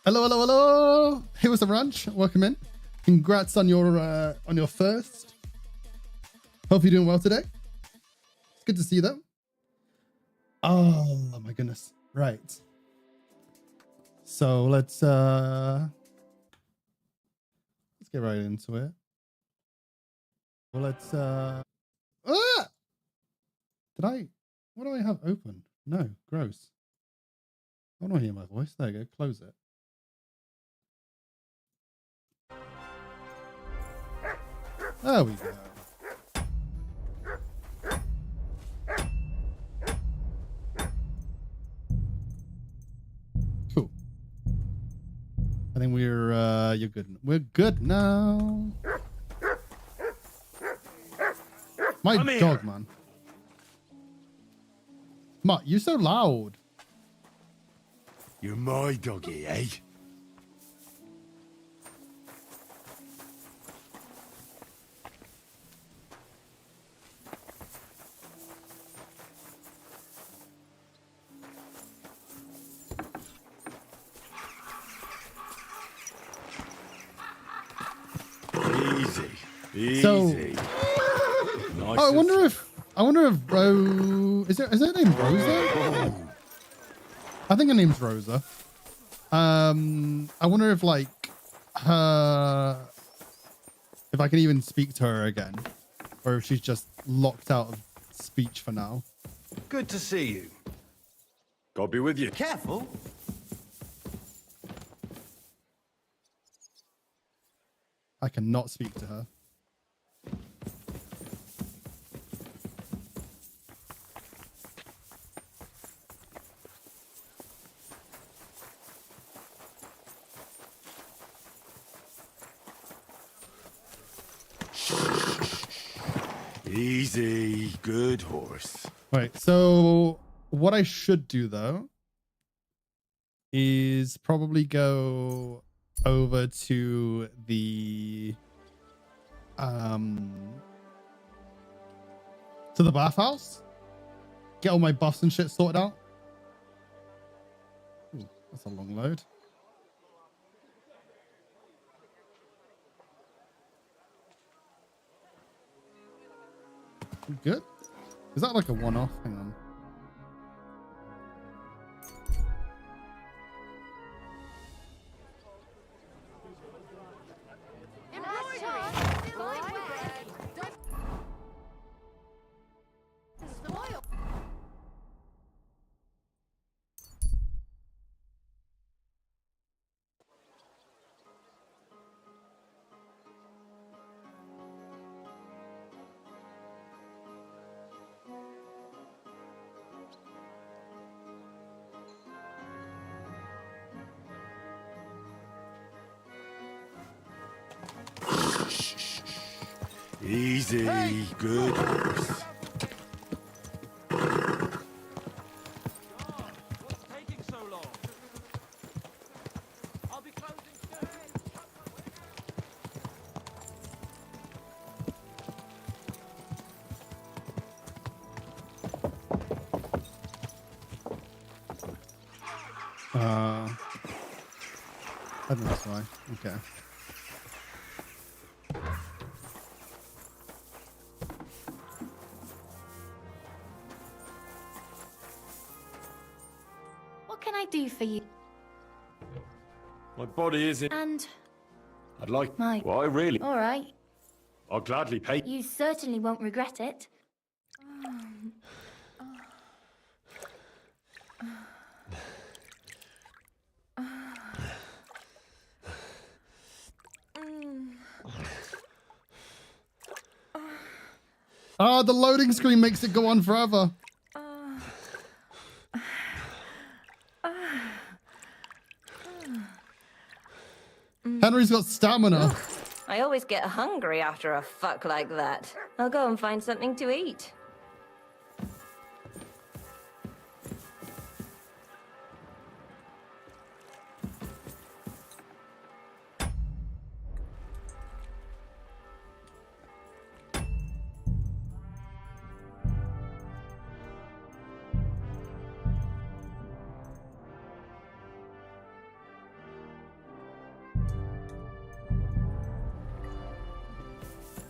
Hello, hello, hello. Hey, what's up, Ranch? Welcome in. Congrats on your first. Hope you're doing well today. It's good to see you though. Oh my goodness. Right. So let's get right into it. Well, let's what do I have open? No, gross. I don't hear my voice. There you go. Close it. There we go. Cool. I think you're good. We're good now. My dog, man. Mutt, you're so loud. You're my doggy, eh? Easy. So, nice. Oh, I wonder if Rose is her name Rosa? Oh. I think her name's Rosa. I wonder if like if I can even speak to her again, or if she's just locked out of speech for now. Good to see you. God be with you. Careful. I cannot speak to her. Easy. Good horse. Right, so what I should do though is probably go over to the bathhouse, get all my buffs and shit sorted out. Ooh, that's a long load. Good. Is that like a one-off? Hang on. Easy. Hey. Good horse. What's taking so long? I'll be closing soon. I think that's why. Okay. My body is in. And I'd like. my. Well, I really. All right. I'll gladly pay. You certainly won't regret it. Ah, the loading screen makes it go on forever. Henry's got stamina. I always get hungry after a fuck like that. I'll go and find something to eat.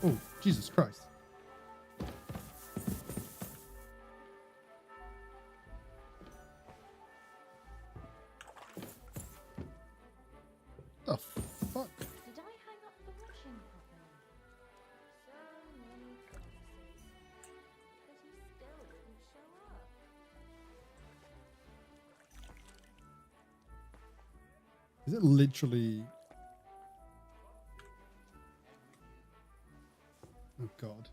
Oh, Jesus Christ. The fuck? Did I hang up the washing properly? So many promises. But he still didn't show up. Is it literally... Oh, God.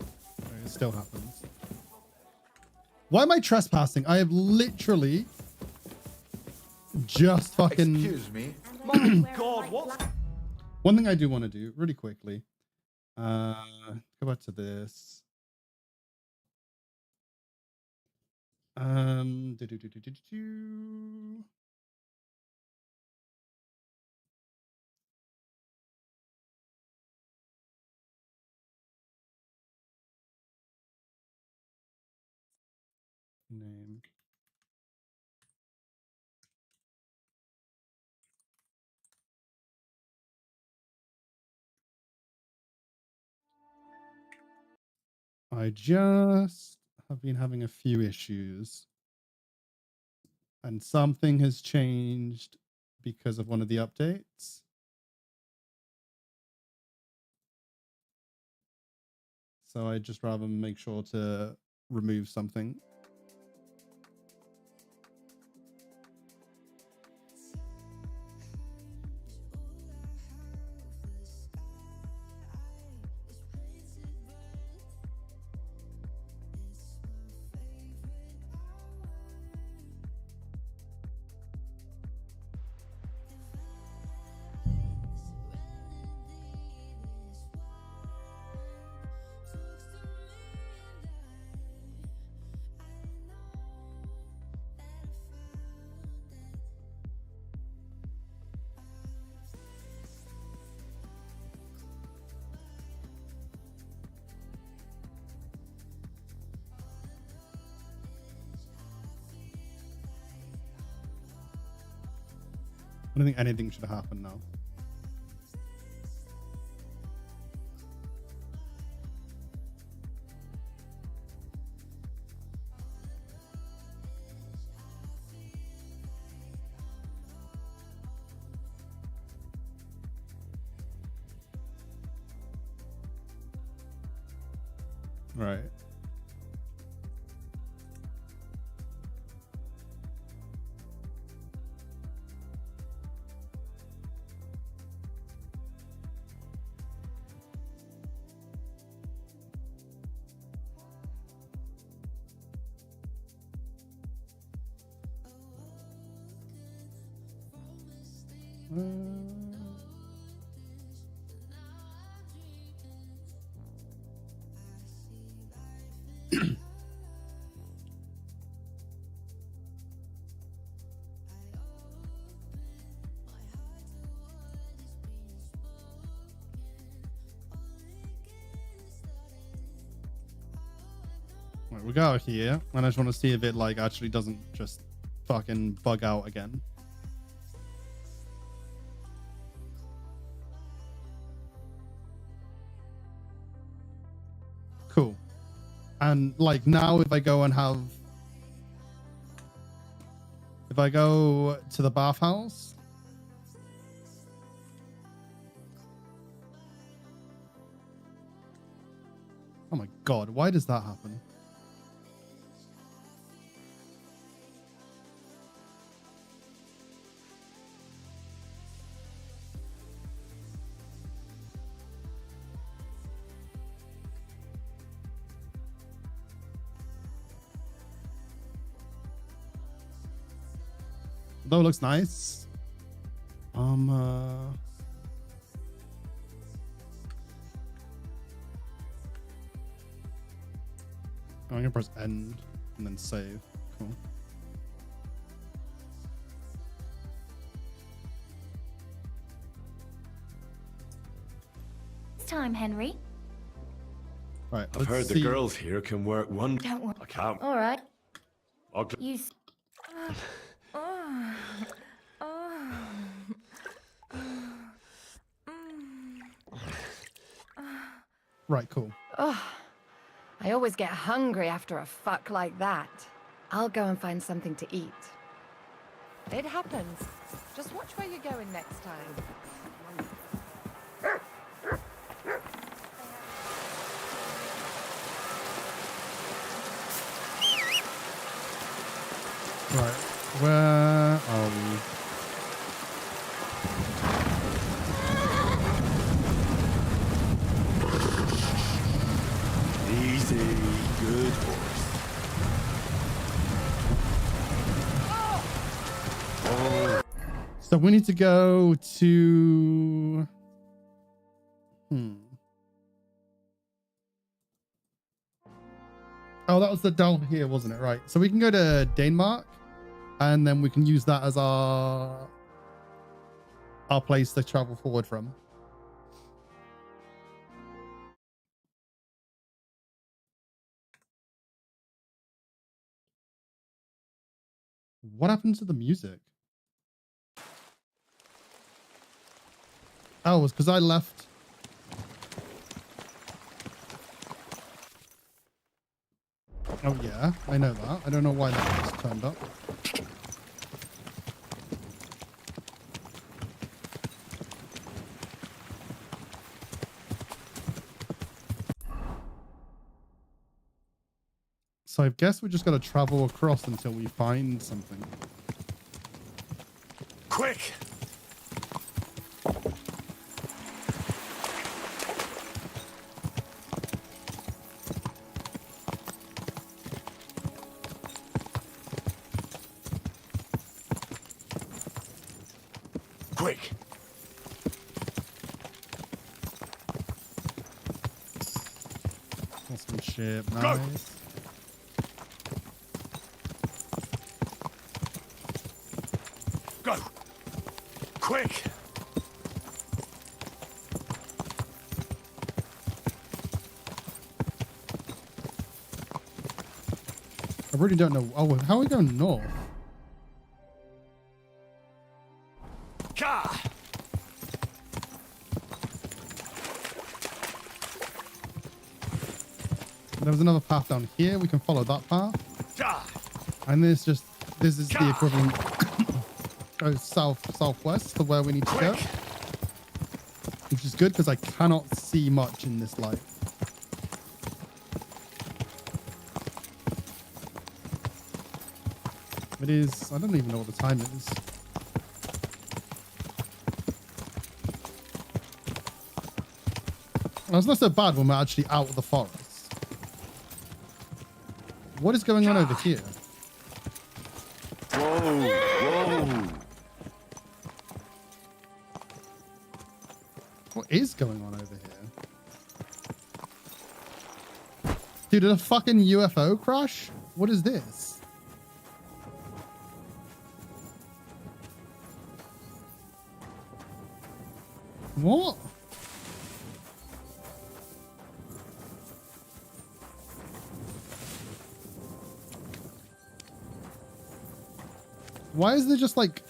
Okay, it still happens. Why am I trespassing? I have literally just fucking... Excuse me. God, what? One thing I do want to do really quickly. Go back to this. Do. Name. I just have been having a few issues. And something has changed because of one of the updates. So I just rather make sure to remove something. I don't think anything should have happened now. Right. Right, we go here, and I just want to see if it like actually doesn't just fucking bug out again. Cool. And like now if I go and have If I go to the bathhouse. Oh my God, why does that happen? Though it looks nice. I'm gonna press end and then save. Cool. It's time, Henry. Right, I've let's heard see. the girls here can work one. Don't worry. I can't. All right. Ugly. You. Right, cool. Oh, I always get hungry after a fuck like that. I'll go and find something to eat. It happens. Just watch where you're going next time. Right, where are we? Easy, good horse. Oh, So we need to go to. Oh, that was the down here, wasn't it? Right. So we can go to Denmark, and then we can use that as our place to travel forward from. What happened to the music? Oh, it was because I left. Oh yeah, I know that. I don't know why that just turned up. So I guess we just got to travel across until we find something. quick! Quick! Horsemanship, nice. Go! Quick! I really don't know. Oh, how are we going north? Ka! There was another path down here. We can follow that path. Ja! And this is the equivalent of southwest to where we need to go. Quick! Which is good because I cannot see much in this light. It is, I don't even know what the time is. Well, it's not so bad when we're actually out of the forest. What is going on over here? Whoa! Whoa! What is going on over here? Dude, did a fucking UFO crash? What is this? What? Why is there just like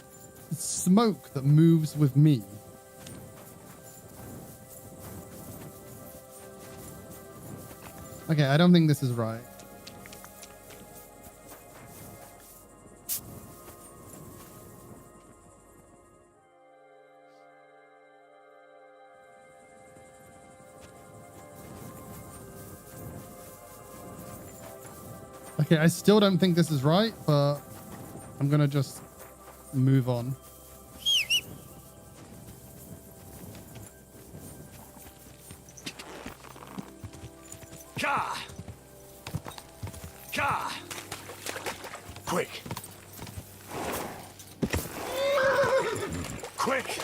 smoke that moves with me? Okay, I don't think this is right. Okay, I still don't think this is right, but I'm gonna just move on. Ka! Ka! Quick! Quick!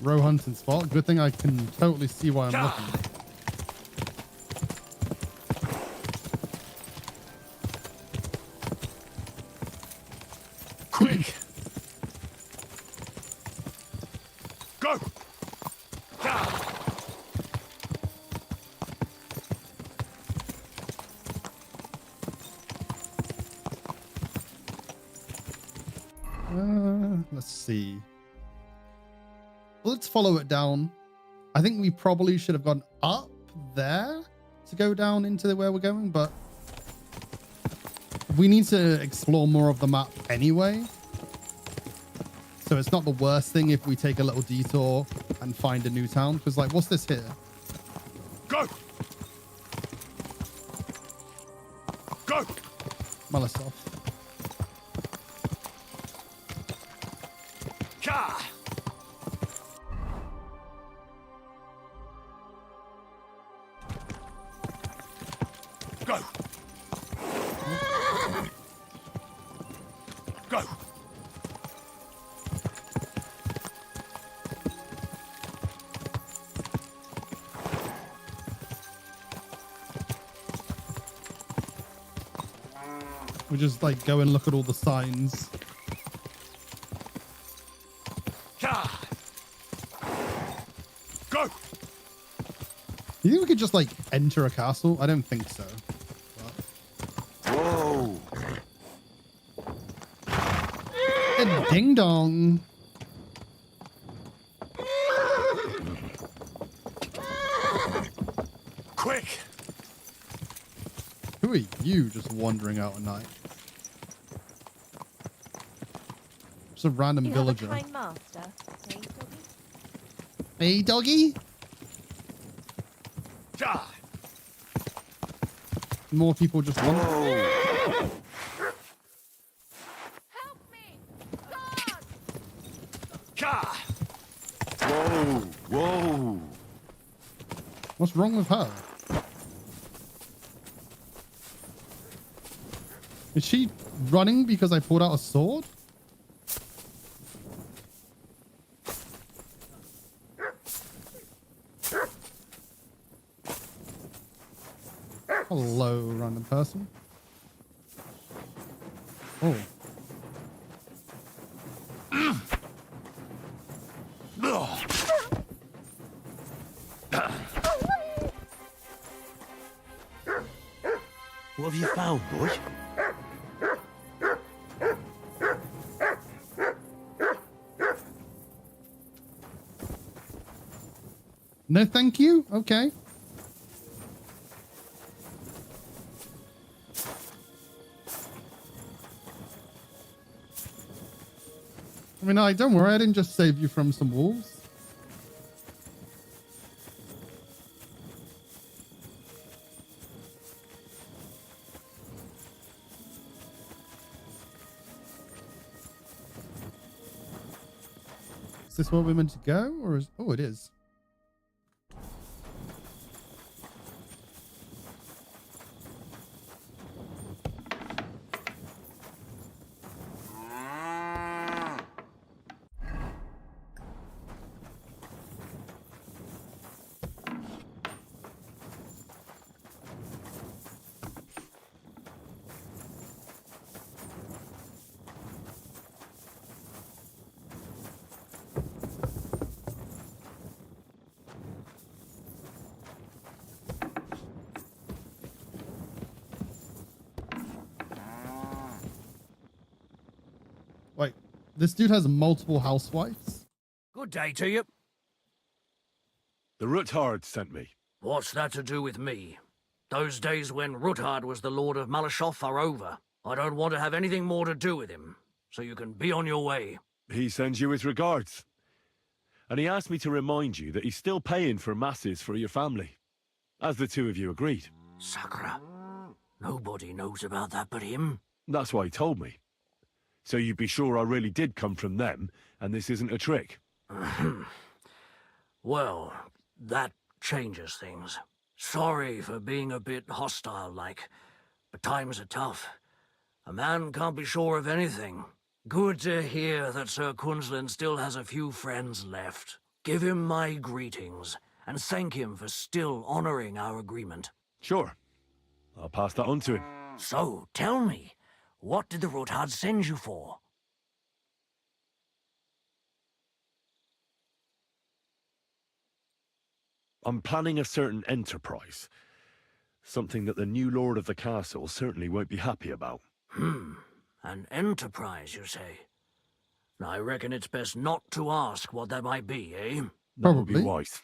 Row hunting spot. Good thing I can totally see why I'm looking. Quick! Go! Ka! Let's see. Well, let's follow it down. I think we probably should have gone up there to go down into where we're going, but we need to explore more of the map anyway. So it's not the worst thing if we take a little detour and find a new town. Because, like, what's this here? Go! Go! Malasov. Ka! Go! Go! We just, like, go and look at all the signs. Ka! Go! You think we could just, like, enter a castle? I don't think so. Whoa! A ding dong. Quick! Who are you just wandering out at night? Just a random You villager. have a kind master, eh, doggy? Hey, doggy. Ka! More people just want. Whoa! Help me! God! Ka! Whoa! Whoa! What's wrong with her? Is she running because I pulled out a sword? Hello, random person. Oh. What have you found, boy? No, thank you. Okay. I mean, don't worry. I didn't just save you from some wolves. Is this where we're meant to go? Or is... Oh, it is. Wait, this dude has multiple housewives? Good day to you. The Ruthard sent me. What's that to do with me? Those days when Ruthard was the Lord of Malashoff are over. I don't want to have anything more to do with him, so you can be on your way. He sends you his regards. And he asked me to remind you that he's still paying for masses for your family, as the two of you agreed. Sakra. Nobody knows about that but him. That's what he told me. So you'd be sure I really did come from them, and this isn't a trick? Well, that changes things. Sorry for being a bit hostile-like, but times are tough. A man can't be sure of anything. Good to hear that Sir Quinlan still has a few friends left. Give him my greetings, and thank him for still honoring our agreement. Sure. I'll pass that on to him. So, tell me, what did the Rothard send you for? I'm planning a certain enterprise. Something that the new lord of the castle certainly won't be happy about. An enterprise, you say? I reckon it's best not to ask what that might be, eh? That would be Probably. wise.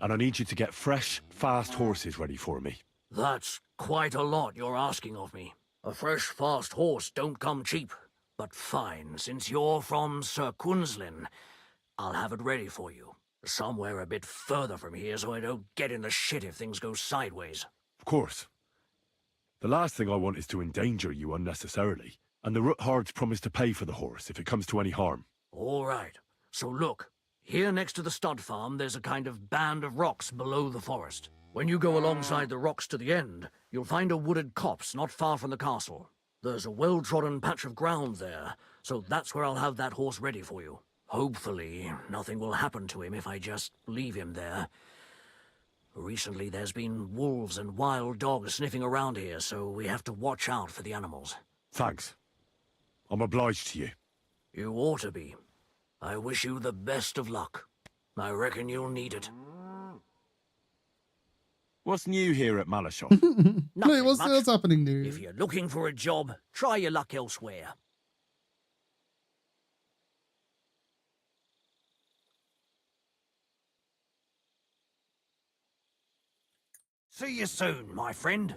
And I need you to get fresh, fast horses ready for me. That's quite a lot you're asking of me. A fresh, fast horse don't come cheap. But fine, since you're from Sir Quinlan, I'll have it ready for you. Somewhere a bit further from here so I don't get in the shit if things go sideways. Of course. The last thing I want is to endanger you unnecessarily. And the Roothards promise to pay for the horse if it comes to any harm. All right. So look, here next to the stud farm there's a kind of band of rocks below the forest. When you go alongside the rocks to the end, you'll find a wooded copse not far from the castle. There's a well-trodden patch of ground there, so that's where I'll have that horse ready for you. Hopefully, nothing will happen to him if I just leave him there. Recently, there's been wolves and wild dogs sniffing around here, so we have to watch out for the animals. Thanks. I'm obliged to you. You ought to be. I wish you the best of luck. I reckon you'll need it. What's new here at Malashov? Wait, Nothing what's much. happening, dude? If you're looking for a job, try your luck elsewhere. See you soon, my friend.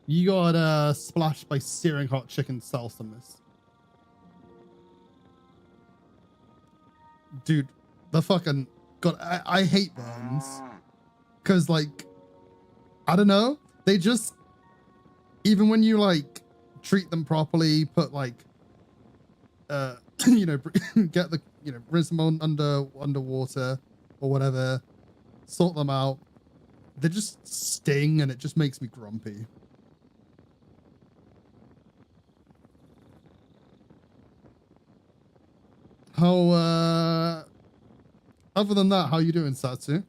You got splashed by searing hot chicken salsa, miss. Dude, the fucking... God, I hate burns. Because, like, I don't know. They just... Even when you, like, treat them properly, put, like... you know, get the... You know, rinse them on underwater or whatever. Sort them out. They just sting and it just makes me grumpy. How, other than that, how you doing, Satsu?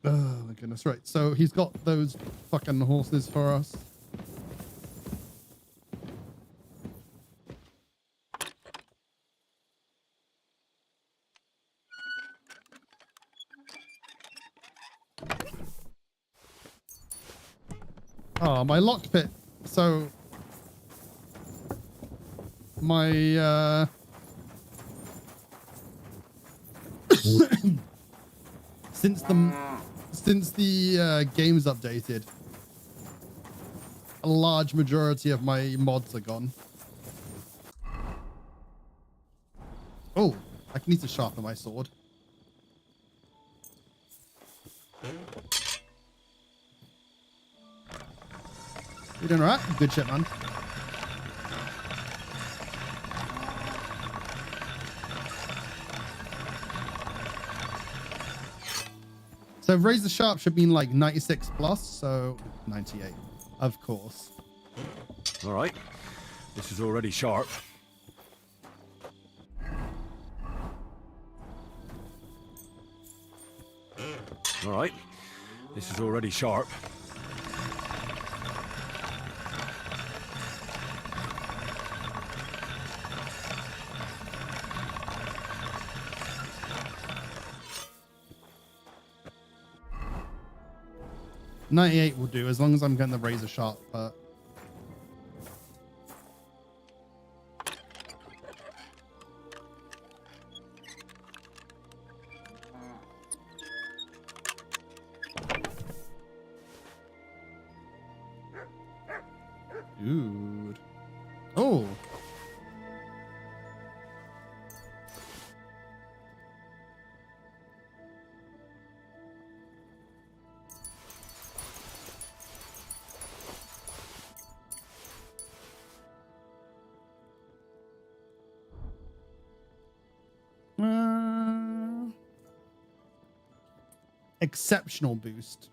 Oh my goodness, right. So he's got those fucking horses for us. Oh, my lockpick. So my since the game's updated, a large majority of my mods are gone. Oh, I need to sharpen my sword. You doing alright? Good shit, man. So Razor Sharp should mean like 96 plus, so 98, of course. All right. This is already sharp. All right. This is already sharp. .98 will do as long as I'm getting the Razor Sharp part. Dude. Oh. exceptional boost.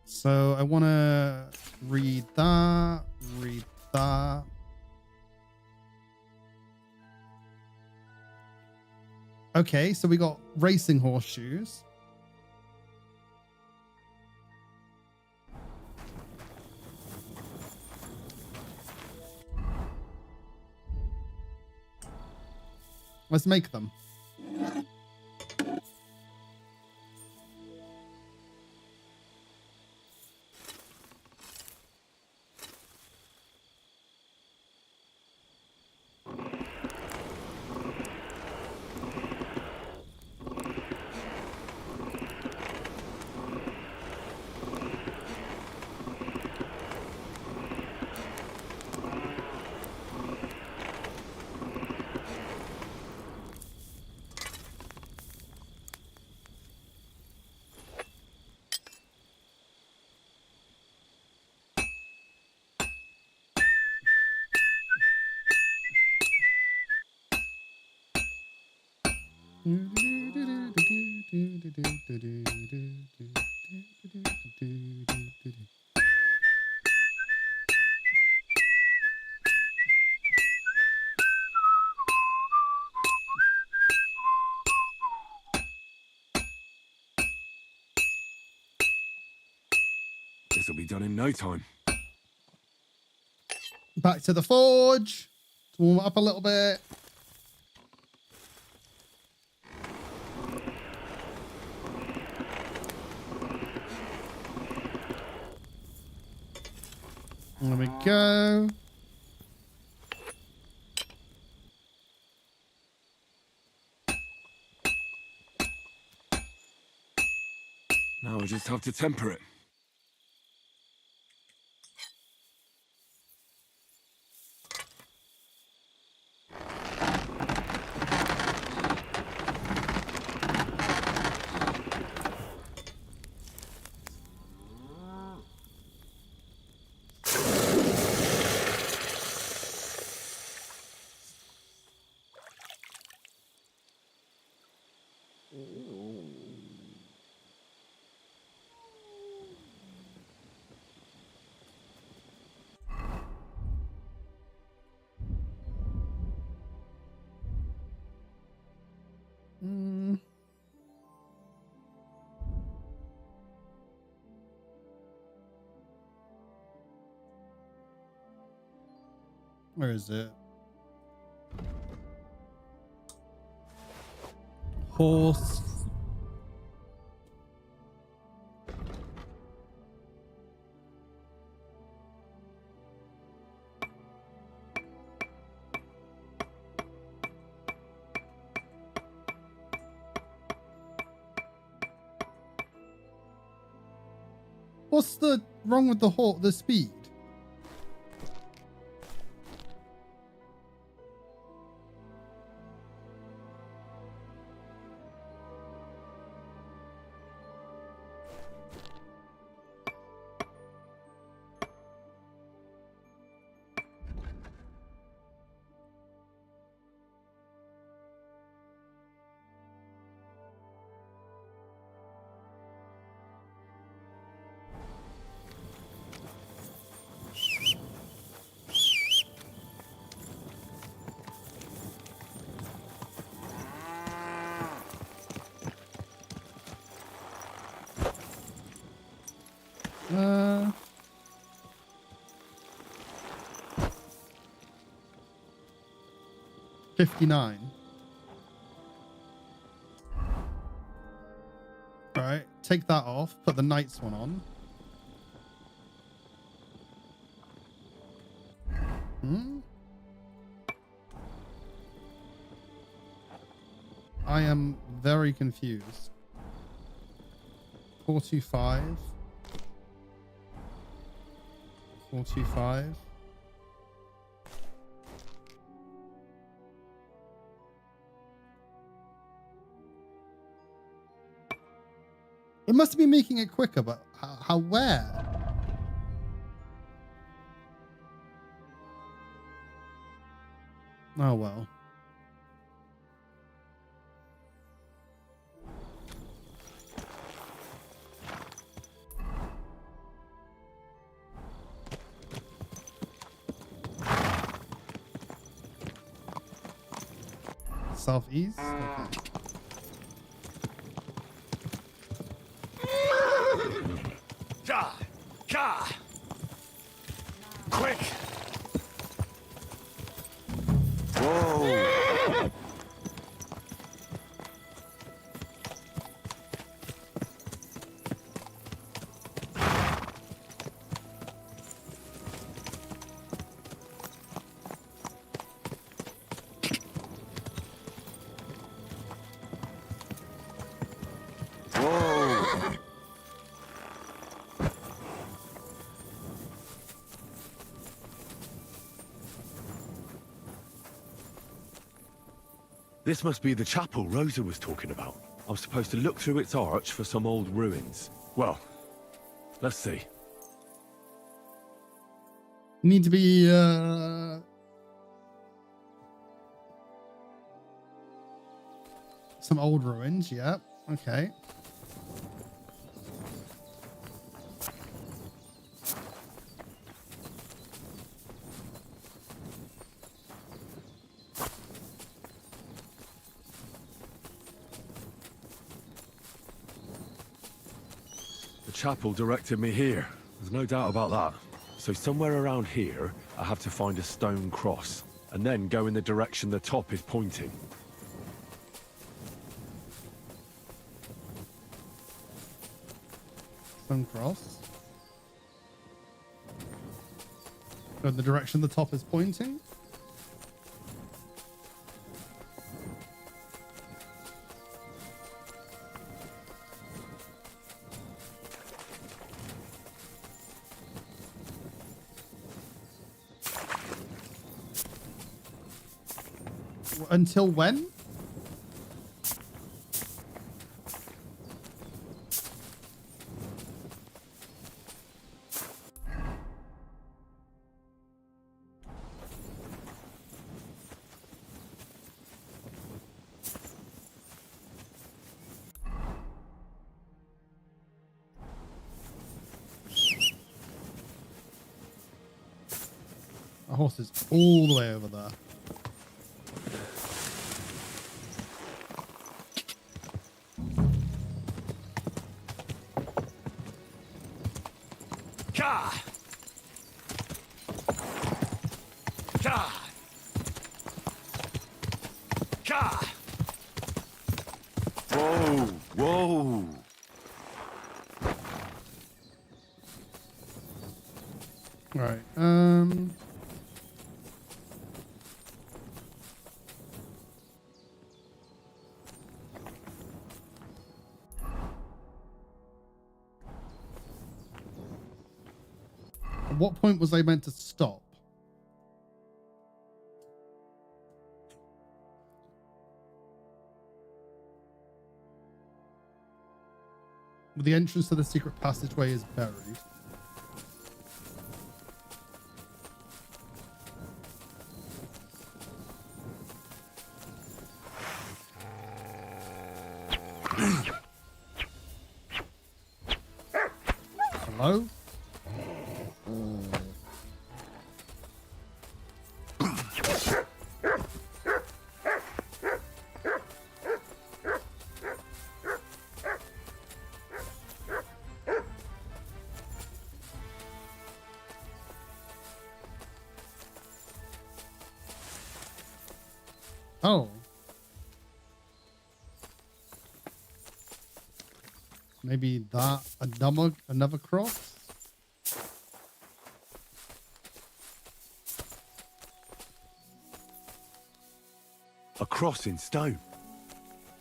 So I want to read that, read that. Okay, so we got racing horseshoes. Let's make them. This'll be done in no time. Back to the forge to warm it up a little bit. There we go. Now I just have to temper it. Where is it? Horse. What's the wrong with the horse? The speed? Uh, 59. All right, take that off. Put the knight's one on. I am very confused. 425. 425. It must be making it quicker, but how where? Oh well. Southeast? Okay. Ka! Ka! Quick! Whoa! Whoa! This must be the chapel Rosa was talking about. I'm supposed to look through its arch for some old ruins. Well, let's see. Need to be some old ruins, yeah. Okay. The chapel directed me here. There's no doubt about that. So somewhere around here, I have to find a stone cross, and then go in the direction the top is pointing. Stone cross. Go in the direction the top is pointing. Until when? Our horse is all the way over there. Ka! Ka! Ka! Whoa! Whoa! Right. At what point was I meant to stop? The entrance to the secret passageway is buried. Hello? Oh. Maybe that another cross? A cross in stone.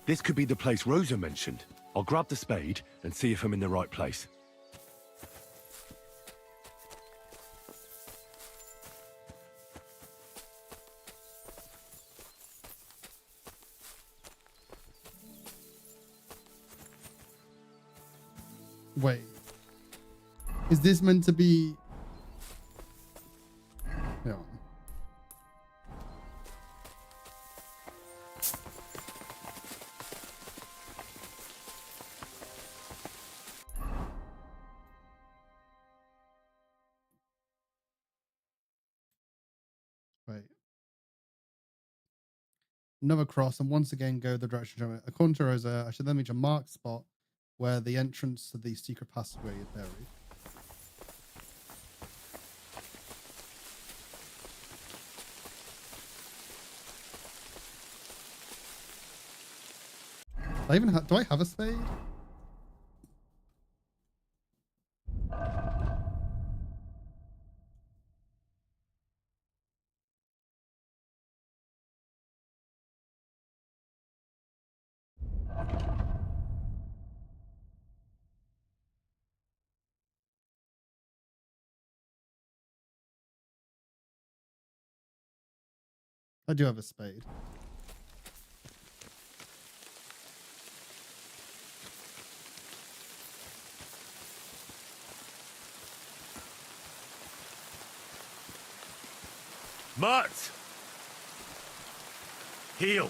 This could be the place Rosa mentioned. I'll grab the spade and see if I'm in the right place. Wait. Is this meant to be... Yeah. another cross, and once again go the direction of it. According to Rosa, I should then reach a marked spot where the entrance to the secret passageway is buried. Do I have a spade? I do have a spade. Mutt! Heal!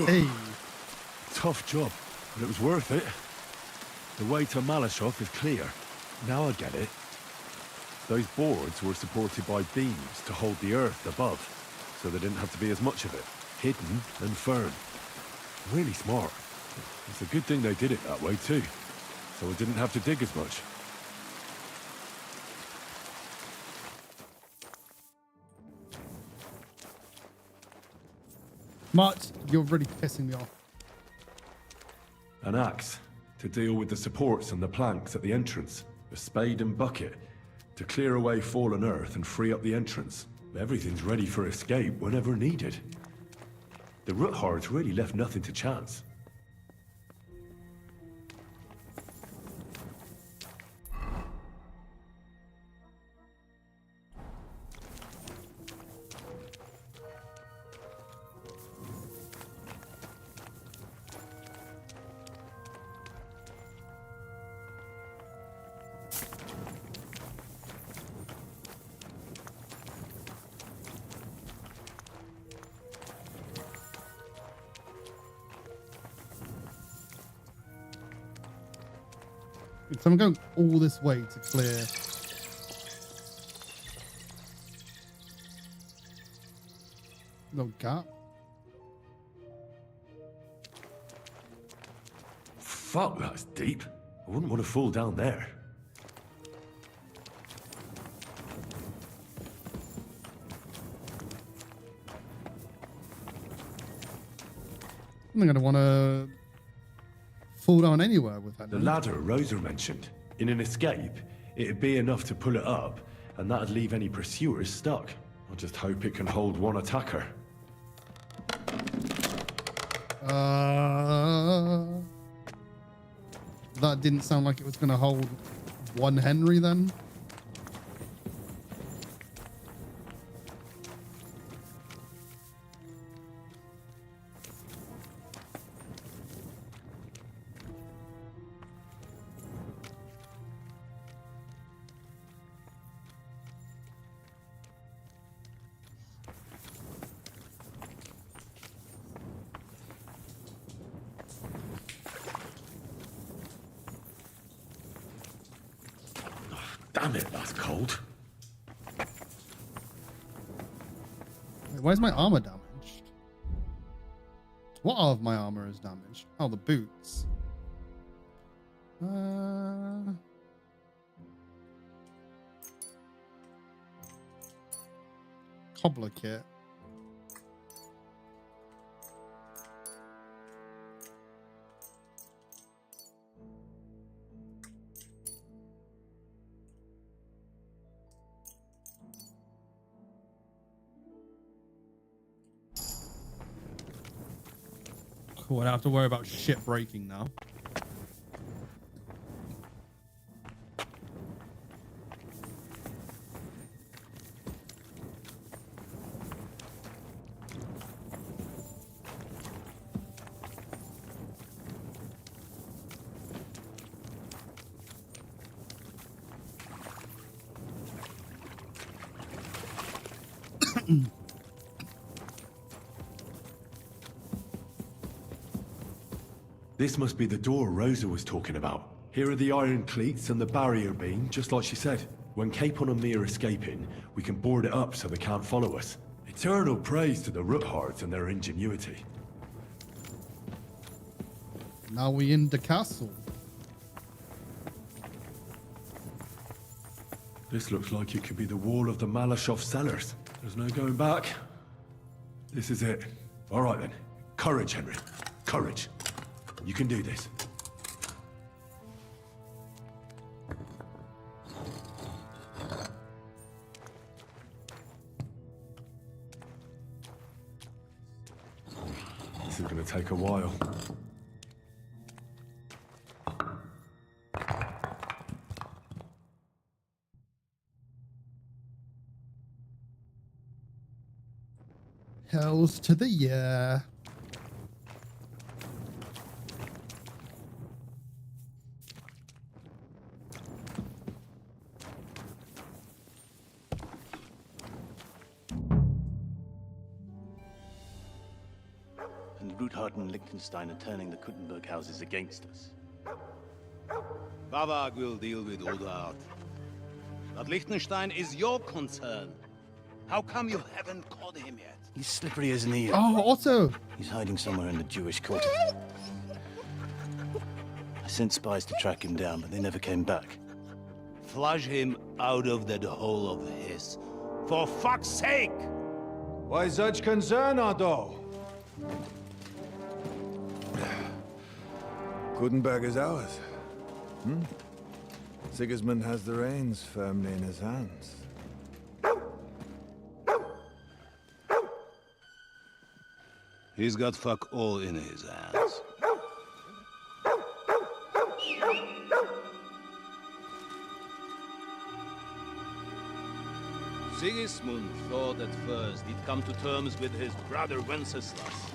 Hey. Tough job, but it was worth it. The way to Malashov is clear. Now I get it. Those boards were supported by beams to hold the earth above, so there didn't have to be as much of it, hidden and firm. Really smart. It's a good thing they did it that way too, so I didn't have to dig as much. Mutt, you're really pissing me off. An axe to deal with the supports and the planks at the entrance. A spade and bucket to clear away fallen earth and free up the entrance. Everything's ready for escape whenever needed. The root hordes really left nothing to chance. So I'm going all this way to clear. No gap. Fuck, that's deep. I wouldn't want to fall down there. I'm not going to want to fall down anywhere with that. The ladder Rosa mentioned. In an escape, it'd be enough to pull it up, and that'd leave any pursuers stuck. I just hope it can hold one attacker. That didn't sound like it was going to hold one Henry then. Damn it, that's cold. Wait, why is my armor damaged? What of my armor is damaged? Oh, the boots. Cobbler kit. Cool, I don't have to worry about shit breaking now. This must be the door Rosa was talking about. Here are the iron cleats and the barrier beam, just like she said. When Capon and me are escaping, we can board it up so they can't follow us. Eternal praise to the Roothards and their ingenuity. Now we in the castle. This looks like it could be the wall of the Malashov cellars. There's no going back. This is it. All right then. Courage, Henry. Courage. You can do this. This is going to take a while. Hells to the yeah. And Ruthard and Liechtenstein are turning the Kuttenberg houses against us. Bavag will deal with Ruthard. But Liechtenstein is your concern. How come you haven't caught him yet? He's slippery as an eel. Oh, Otto. He's hiding somewhere in the Jewish quarter. I sent spies to track him down, but they never came back. Flush him out of that hole of his. For fuck's sake! Why such concern, Otto? Gutenberg is ours. Sigismund has the reins firmly in his hands. He's got fuck all in his hands. Sigismund thought at first he'd come to terms with his brother Wenceslas.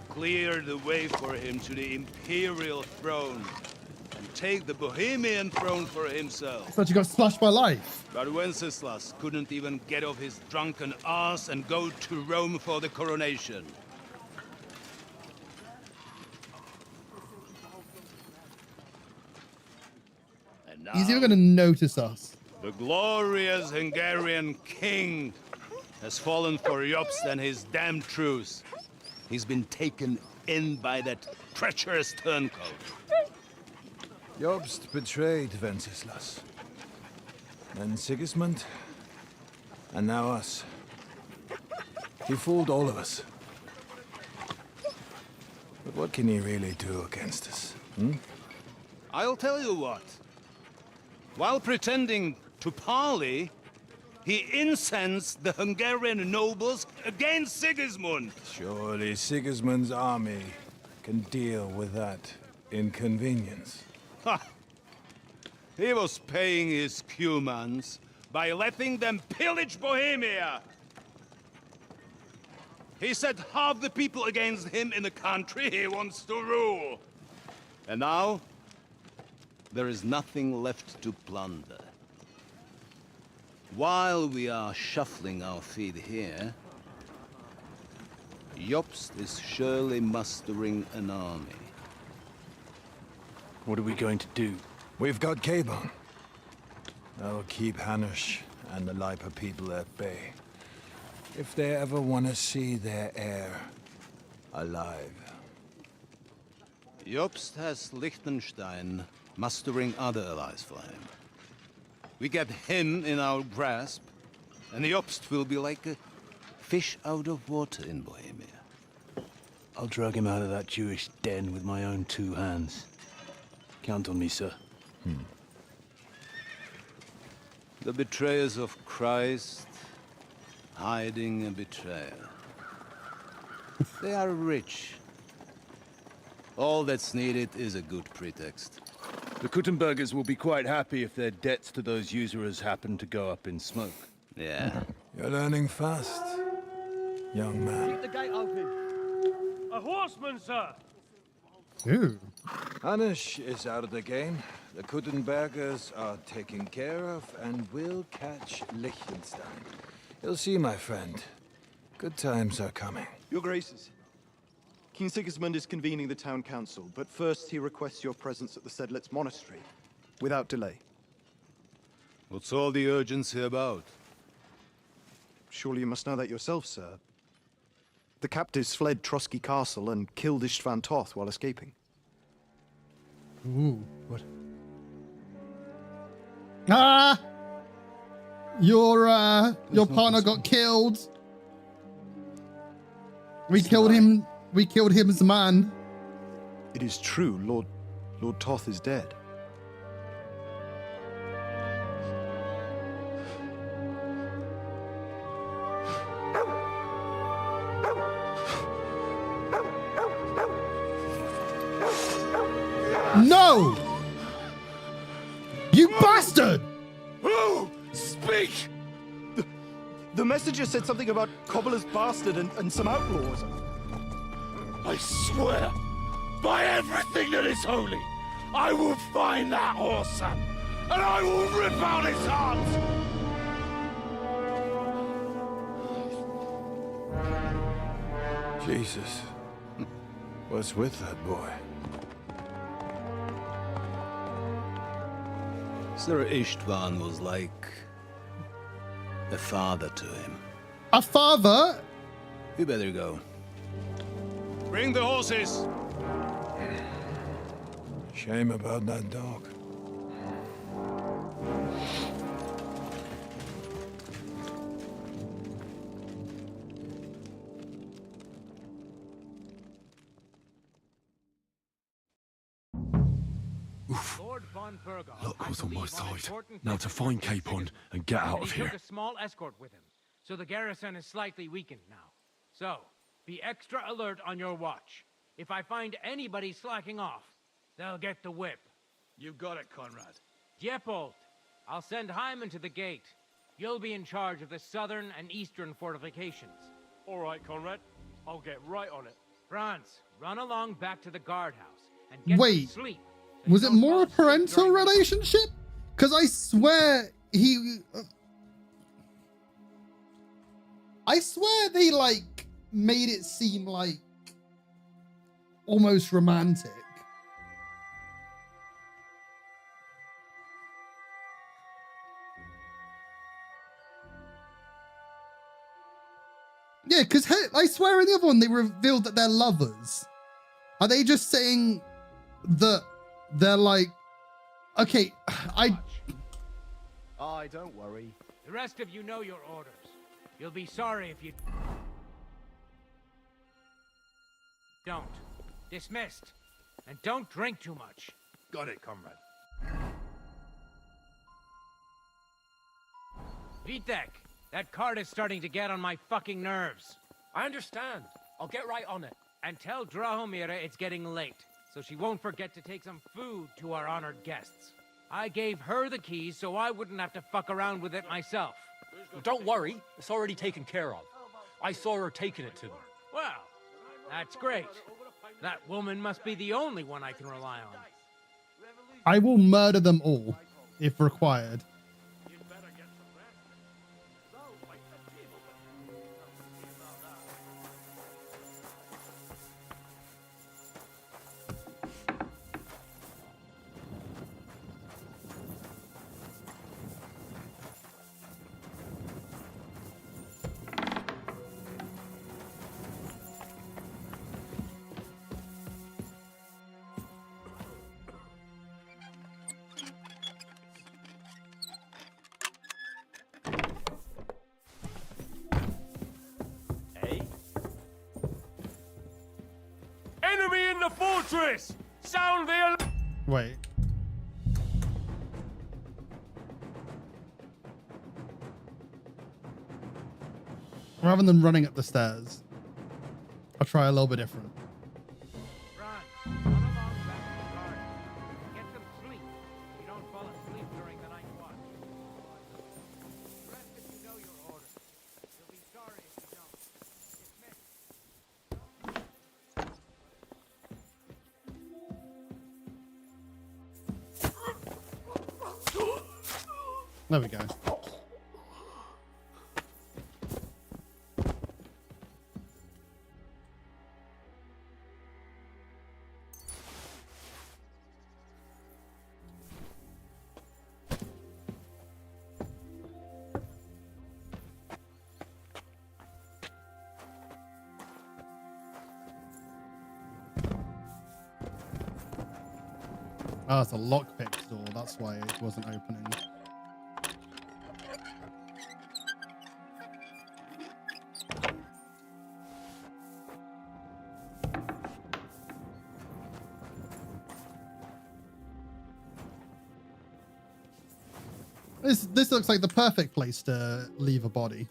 Clear the way for him to the imperial throne. And take the Bohemian throne for himself. I thought you got splashed by life. But Wenceslas couldn't even get off his drunken ass and go to Rome for the coronation. And now, He's even going to notice us. the glorious Hungarian king has fallen for Jobst and his damned truce. He's been taken in by that treacherous turncoat. Jobst betrayed Wenceslas. Then Sigismund. And now us. He fooled all of us. But what can he really do against us? I'll tell you what. While pretending to parley, he incensed the Hungarian nobles against Sigismund. Surely Sigismund's army can deal with that inconvenience. Ha! He was paying his Cumans by letting them pillage Bohemia. He set half the people against him in the country he wants to rule. And now, there is nothing left to plunder. While we are shuffling our feet here, Jobst is surely mustering an army. What are we going to do? We've got Capon. That'll keep Hanush and the Lipa people at bay. If they ever want to see their heir alive. Jobst has Liechtenstein mustering other allies for him. We get him in our grasp, and Jobst will be like a fish out of water in Bohemia. I'll drag him out of that Jewish den with my own 2 hands. Count on me, sir. The betrayers of Christ, hiding a betrayal. They are rich. All that's needed is a good pretext. The Kuttenbergers will be quite happy if their debts to those usurers happen to go up in smoke. Yeah. You're learning fast, young man. Keep the gate open. A horseman, sir! Ooh. Hanush is out of the game. The Kuttenbergers are taken care of, and we'll catch Liechtenstein. You'll see, my friend. Good times are coming. Your Graces, King Sigismund is convening the town council, but first he requests your presence at the Sedlitz monastery, without delay. What's all the urgency about? Surely you must know that yourself, sir. The captives fled Trotsky Castle and killed Istvan Toth while escaping. Ooh. What? Ah! Your partner got killed. We killed him. We killed him as a man. It is true, Lord Toth is dead. No! You bastard! Who? Speak! The messenger said something about Cobbler's bastard and some outlaws. I swear, by everything that is holy, I will find that whoreson, and I will rip out his heart! Jesus. What's with that boy? Sir Istvan was like a father to him. A father? You better go. Bring the horses! Shame about that dog. Luck was on my side. Now to find Capon and get out of He here. took a small escort with him, so the garrison is slightly weakened now. So, be extra alert on your watch. If I find anybody slacking off, they'll get the whip. You got it, Conrad. Diepold, I'll send Hyman to the gate. You'll be in charge of the southern and eastern fortifications. All right, Conrad. I'll get right on it. Franz, run along back to the guardhouse and get Wait. some sleep. Was it more a parental relationship? Because I swear I swear they like made it seem like almost romantic. Yeah, because I swear in the other one they revealed that they're lovers. Are they just saying that they're like, okay, don't worry. The rest of you know your orders. You'll be sorry if you don't. Dismissed. And don't drink too much. Got it, comrade. Vitek, that cart is starting to get on my fucking nerves. I understand. I'll get right on it. And tell Drahomira it's getting late, so she won't forget to take some food to our honored guests. I gave her the keys so I wouldn't have to fuck around with it myself. Don't worry. It's already taken care of. I saw her taking it to them. Well, that's great. That woman must be the only one I can rely on. I will murder them all if required. Enemy in the fortress! Sound the alarm! Wait. Rather than running up the stairs, I'll try a little bit different. Run along back to the guard. Get some sleep. You don't fall asleep during the night watch. Rest if you know your orders. You'll be sorry if you don't. Dismissed. There we go. Oh, it's a lockpick door. That's why it wasn't opening. This looks like the perfect place to leave a body.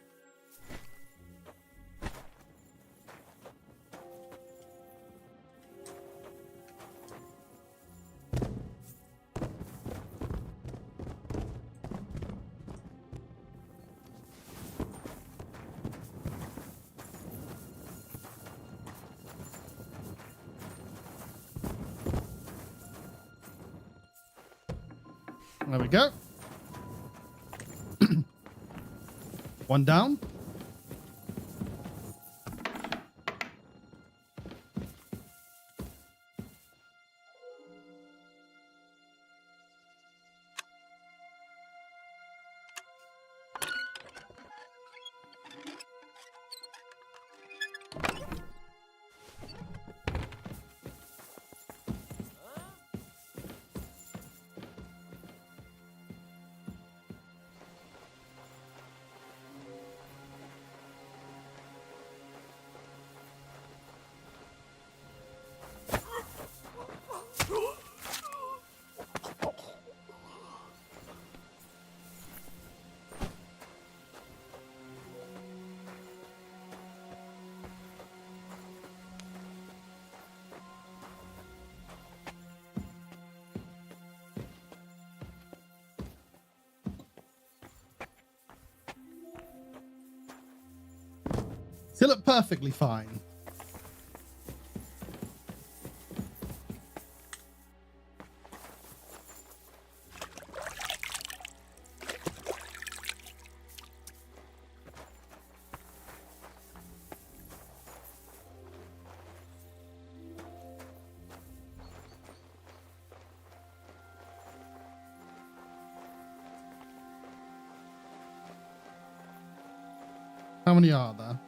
There we go. One down. They look perfectly fine. How many are there?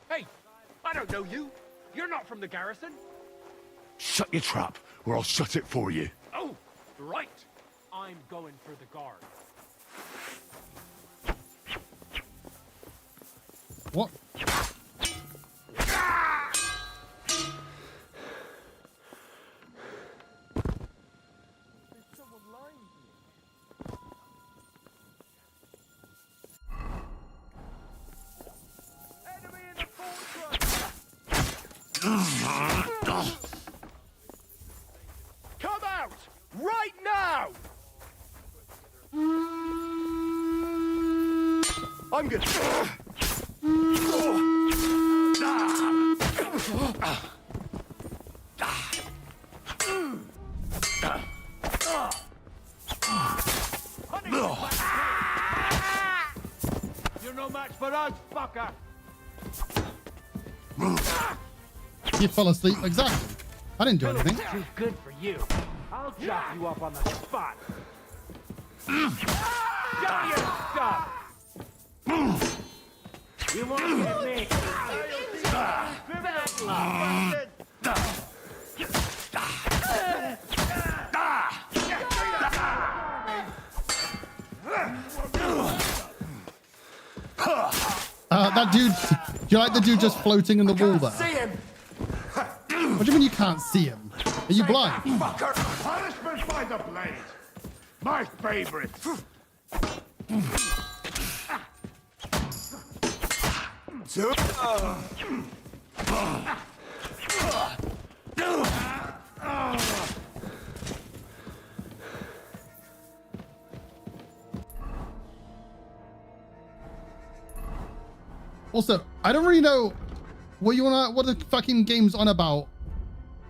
Hey, I don't know you. You're not from the garrison. Shut your trap, or I'll shut it for you. Oh, right. I'm going for the guard. What? Come out! Right now! I'm good. You're no match for us, fucker! You fell asleep. Exactly. I didn't do anything. Too good for you. I'll chop you up on the spot. Got your stuff. You won't get me. Bad luck. That dude. Do you like the dude just floating in the wall there? See him. What do you mean you can't see him? Are you blind? Fucker! Punishment by the blade. My favorite. Also, I don't really know what the fucking game's on about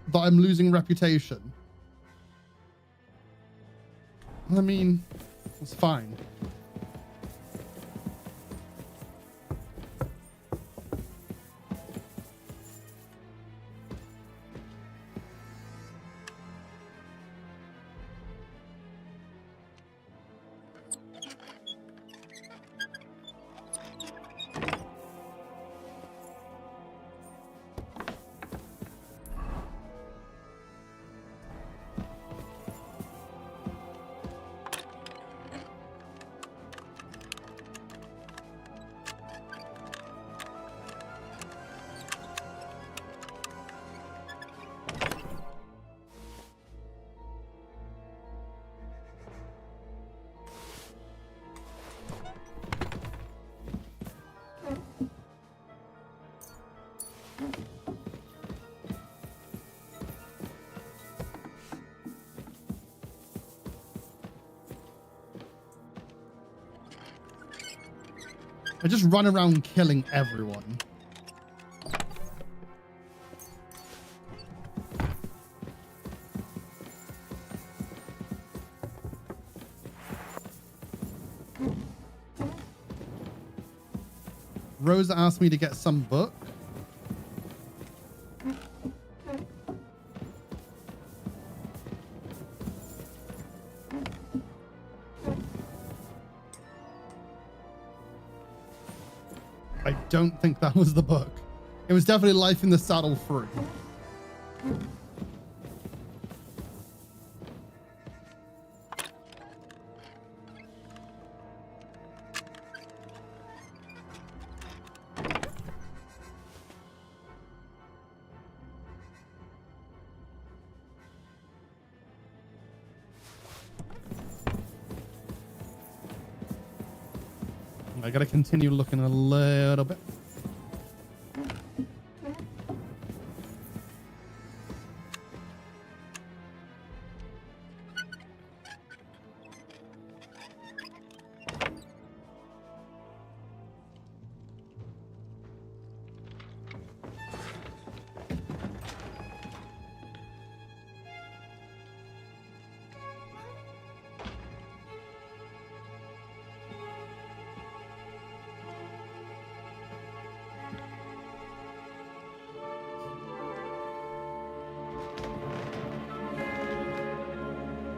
that I'm losing reputation. I mean, it's fine. I just run around killing everyone. Rosa asked me to get some book. I don't think that was the book. It was definitely Life in the Saddle 3. I gotta continue looking a little bit.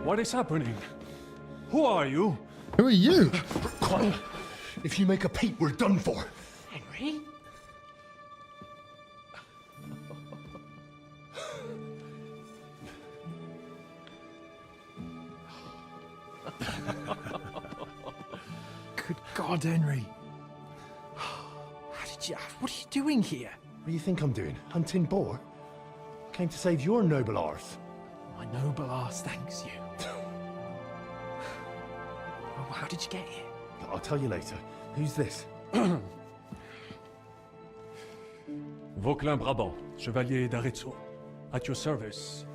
What is happening? Who are you? Who are you? Quiet. If you make a peep, we're done for. Henry? Good God, Henry. What are you doing here? What do you think I'm doing? Hunting boar? Came to save your noble arse. My noble arse thanks you. Well, how did you get here? I'll tell you later. Who's this? Vauquelin Brabant, Chevalier d'Arezzo. At your service.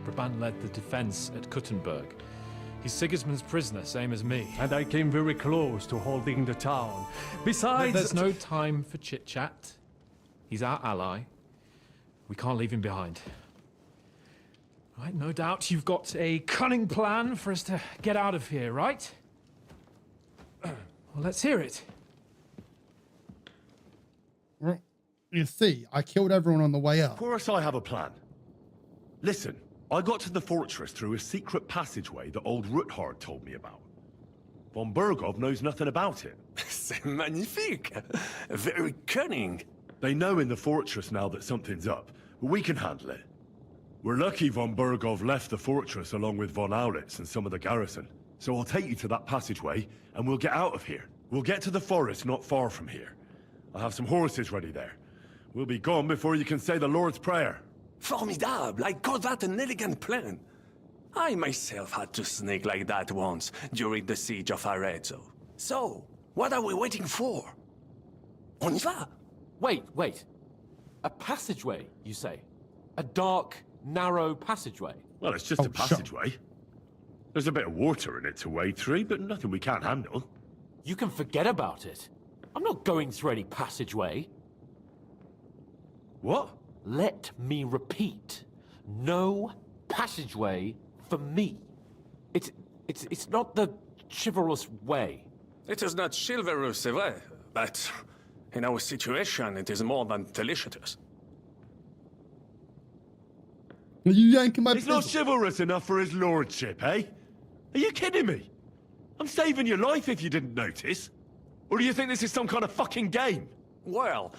Brabant led the defense at Kuttenberg. He's Sigismund's prisoner, same as me. And I came very close to holding the town. Besides... There's no time for chit-chat. He's our ally. We can't leave him behind. Right, no doubt you've got a cunning plan for us to get out of here, right? Well, let's hear it. Well, you see, I killed everyone on the way up. Of course I have a plan. Listen, I got to the fortress through a secret passageway that old Ruthard told me about. Von Bergov knows nothing about it. C'est magnifique. Very cunning. They know in the fortress now that something's up, but we can handle it. We're lucky von Bergov left the fortress along with von Aulitz and some of the garrison. So I'll take you to that passageway, and we'll get out of here. We'll get to the forest not far from here. I'll have some horses ready there. We'll be gone before you can say the Lord's Prayer. Formidable. I call that an elegant plan. I myself had to sneak like that once during the siege of Arezzo. So, what are we waiting for? On y va? Wait. A passageway, you say? A dark, narrow passageway? Well, it's just a passageway. There's a bit of water in it to wade through, but nothing we can't handle. You can forget about it. I'm not going through any passageway. What? Let me repeat. No passageway for me. It's not the chivalrous way. It is not chivalrous, c'est vrai, but in our situation, it is more than delicious. Are you yanking my It's not chivalrous enough for his lordship, eh? Are you kidding me? I'm saving your life if you didn't notice. Or do you think this is some kind of fucking game? Well,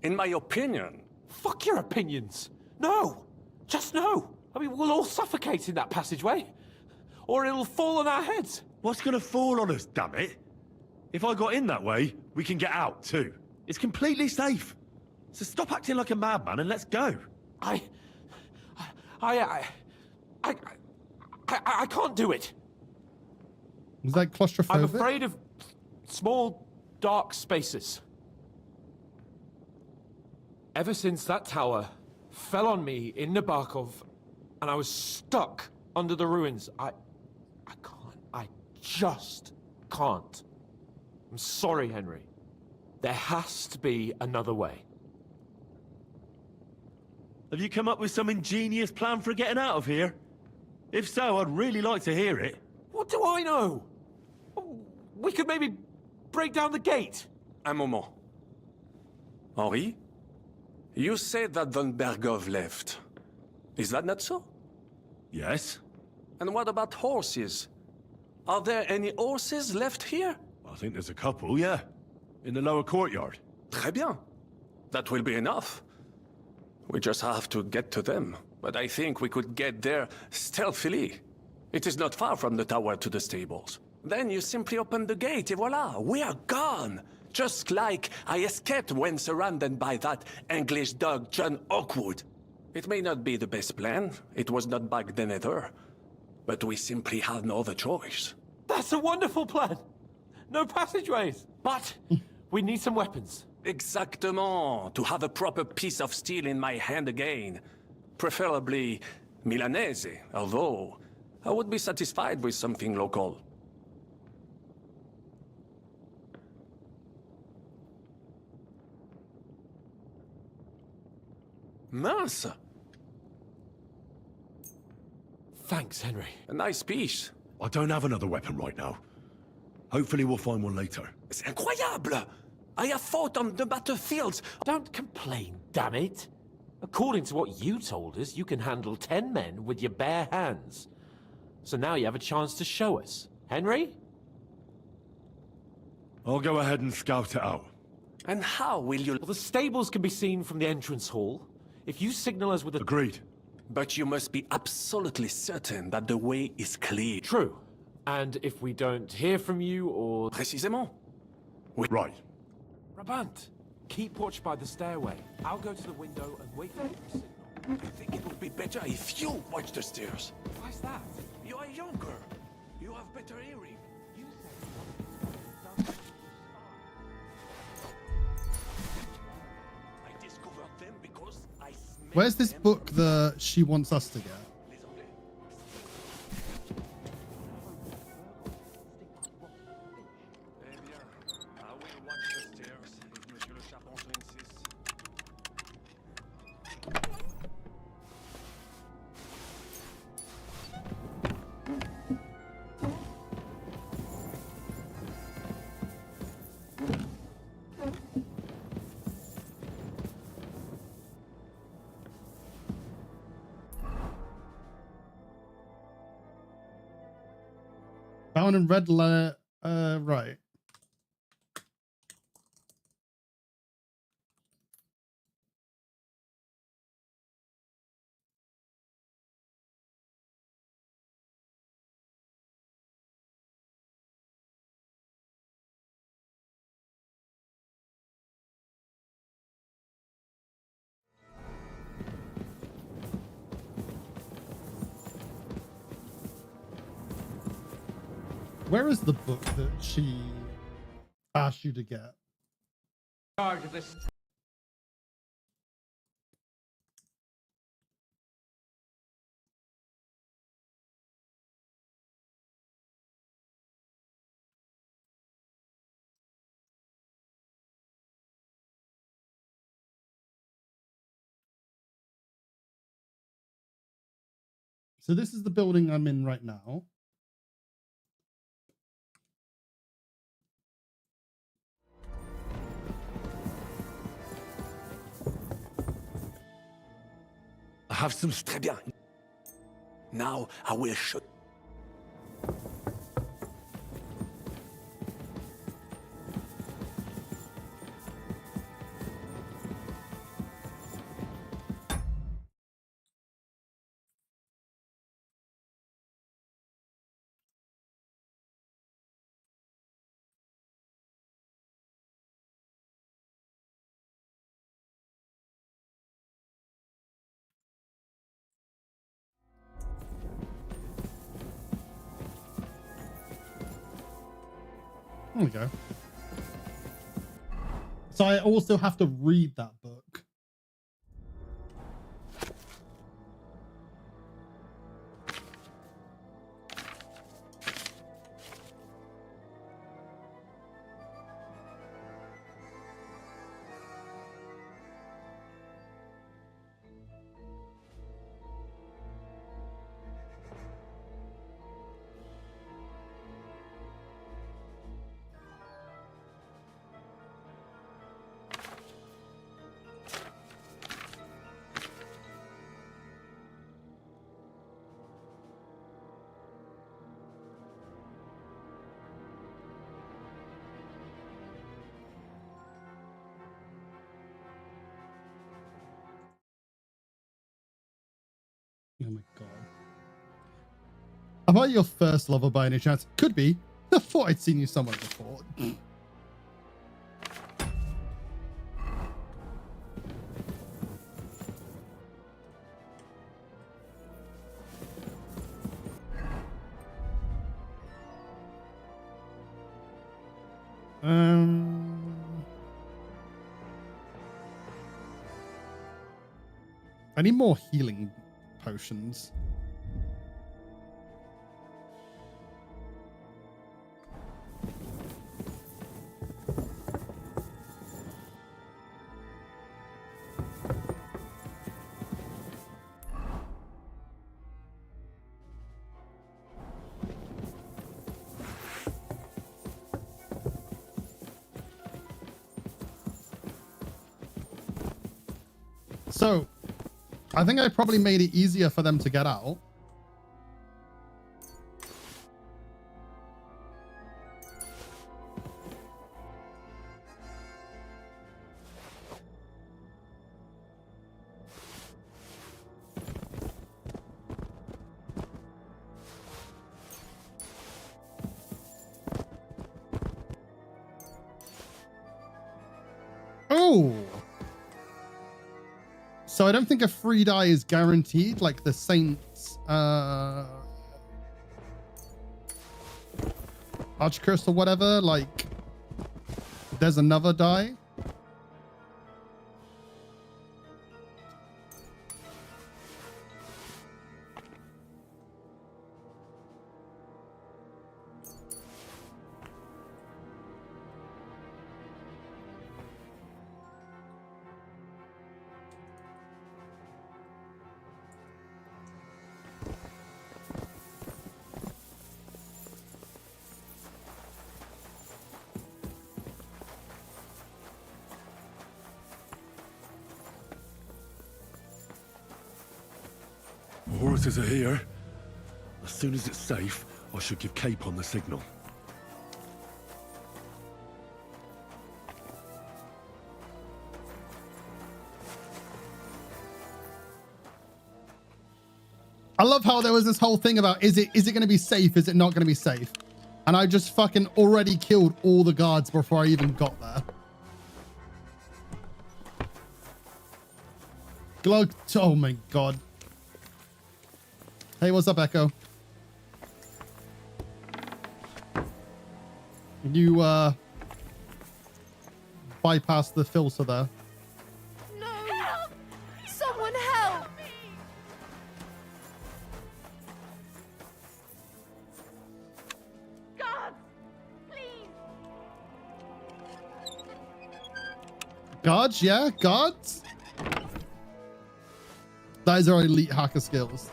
in my opinion... Fuck your opinions! No! Just no! I mean, we'll all suffocate in that passageway. Or it'll fall on our heads. What's gonna fall on us, damn it? If I got in that way, we can get out, too. It's completely safe. So stop acting like a madman and let's go. I can't do it. Was that claustrophobic? I'm afraid of small, dark spaces. Ever since that tower fell on me in Nabokov, and I was stuck under the ruins, I just can't. I'm sorry, Henry. There has to be another way. Have you come up with some ingenious plan for getting out of here? If so, I'd really like to hear it. What do I know? We could maybe break down the gate. Un moment. Henri? You said that Von Bergov left. Is that not so? Yes. And what about horses? Are there any horses left here? I think there's a couple, yeah. In the lower courtyard. Très bien. That will be enough. We just have to get to them. But I think we could get there stealthily. It is not far from the tower to the stables. Then you simply open the gate, et voila, we are gone! Just like I escaped when surrounded by that English dog John Oakwood. It may not be the best plan, it was not back then either. But we simply had no other choice. That's a wonderful plan! No passageways! But we need some weapons. Exactement, to have a proper piece of steel in my hand again. Preferably Milanese, although I would be satisfied with something local. Mince! Thanks, Henry. A nice piece. I don't have another weapon right now. Hopefully we'll find one later. C'est incroyable! I have fought on the battlefields. Don't complain, damn it. According to what you told us, you can handle 10 men with your bare hands. So now you have a chance to show us. Henry? I'll go ahead and scout it out. And how will you... Well, the stables can be seen from the entrance hall. If you signal us with a... Agreed. But you must be absolutely certain that the way is clear. True. And if we don't hear from you or... Précisément. Right. Brabant, keep watch by the stairway. I'll go to the window and wait for you to signal. I think it would be better if you watch the stairs. Why's that? You are younger. You have better hearing. You said... I discovered them because I smelled Where's this them book from- that she wants us to get? Les Anglais. Eh bien, I will watch the stairs if Monsieur le Charpentier insists. Found in red letter, right. Where is the book that she asked you to get? Charge of this. So this is the building I'm in right now. I have some... Très bien. Now I will show... There we go. So I also have to read that book. Am I your first lover by any chance? Could be. I thought I'd seen you somewhere before. I need more healing potions. So, I think I probably made it easier for them to get out. Oh! So I don't think a free die is guaranteed, like the Saints Arch Curse or whatever, like there's another die. Horses are here. As soon as it's safe, I should give Capon the signal. I love how there was this whole thing about is it going to be safe? Is it not going to be safe? And I just fucking already killed all the guards before I even got there. Glug. Oh my god. Hey, what's up, Echo? You bypassed the filter there. No! Help! Someone help! Guards! Please! Guards, yeah, guards. Those are elite hacker skills.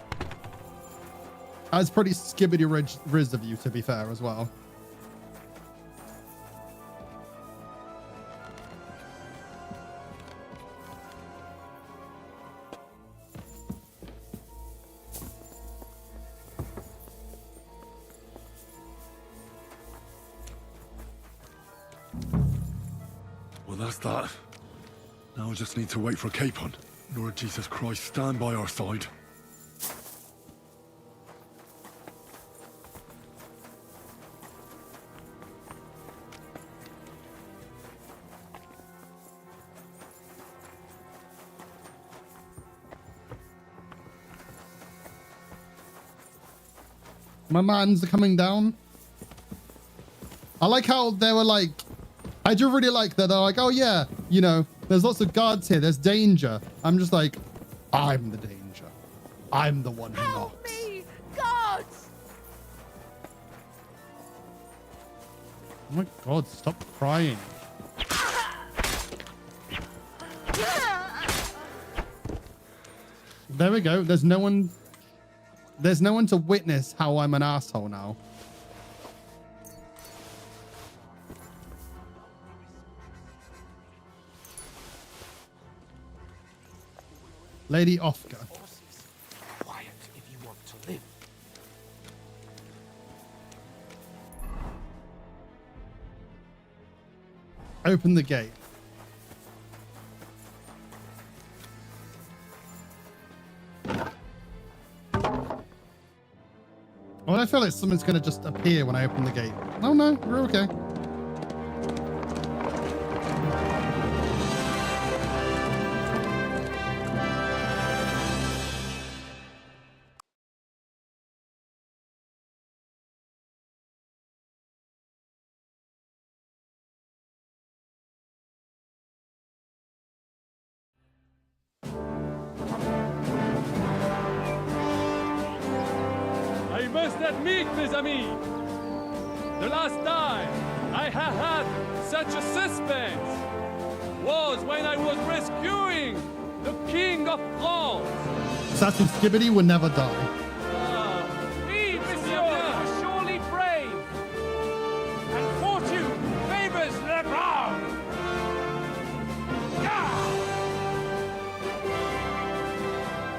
That's pretty skibbity riz of you, to be fair, as well. Well, that's that. Now I just need to wait for Capon. Lord Jesus Christ, stand by our side. My mans are coming down. I like how they were like, I do really like that. They're like, oh yeah, you know, there's lots of guards here. There's danger. I'm just like, I'm the danger. I'm the one who knocks. Help me! Guards! Oh my god, stop crying. There we go. There's no one to witness how I'm an asshole now. Lady Ofka. Quiet if you want to live. Open the gate. What feel like something's gonna just appear when I open the gate. Oh no, we're okay. I must admit, mes amis, the last time I have had such a suspense was when I was rescuing the King of France. Assassin Skibbity will never die. Oui, monsieur, are surely brave, and fortune favors the brave.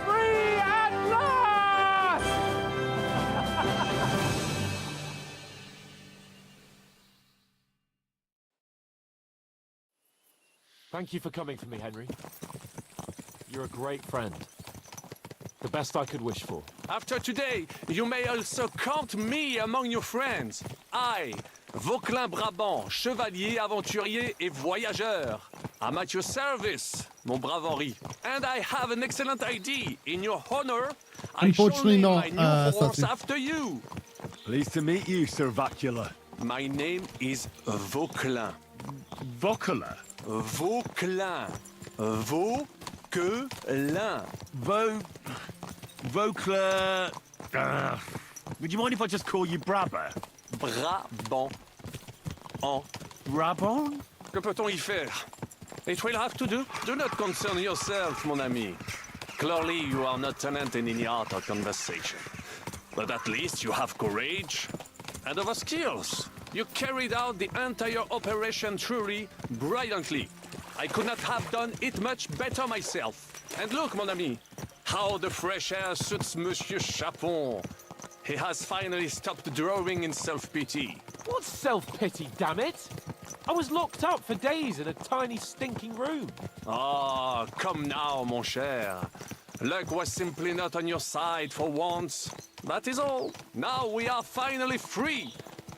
Free at last! Thank you for coming for me, Henry. You're a great friend. The best I could wish for. After today, you may also count me among your friends. I, Vauquelin Brabant, chevalier, aventurier et voyageur. I'm at your service, mon brave Henri. And I have an excellent idea. In your honor, I shall Unfortunately name not, my new horse Sassy. after you. Pleased to meet you, Sir Vacula. My name is Vauquelin. Vauquelin? Vauquelin. Vauquelin. Vauquelin... would you mind if I just call you Brabber? Brabant. En. Brabant? Que peut-on y faire? It will have to do. Do not concern yourself, mon ami. Clearly, you are not talented in the art of conversation. But at least you have courage and other skills. You carried out the entire operation truly brilliantly. I could not have done it much better myself. And look, mon ami, how the fresh air suits Monsieur Chapon. He has finally stopped drawing in self-pity. What self-pity, damn it? I was locked up for days in a tiny stinking room. Ah, come now, mon cher. Luck was simply not on your side for once. That is all. Now we are finally free.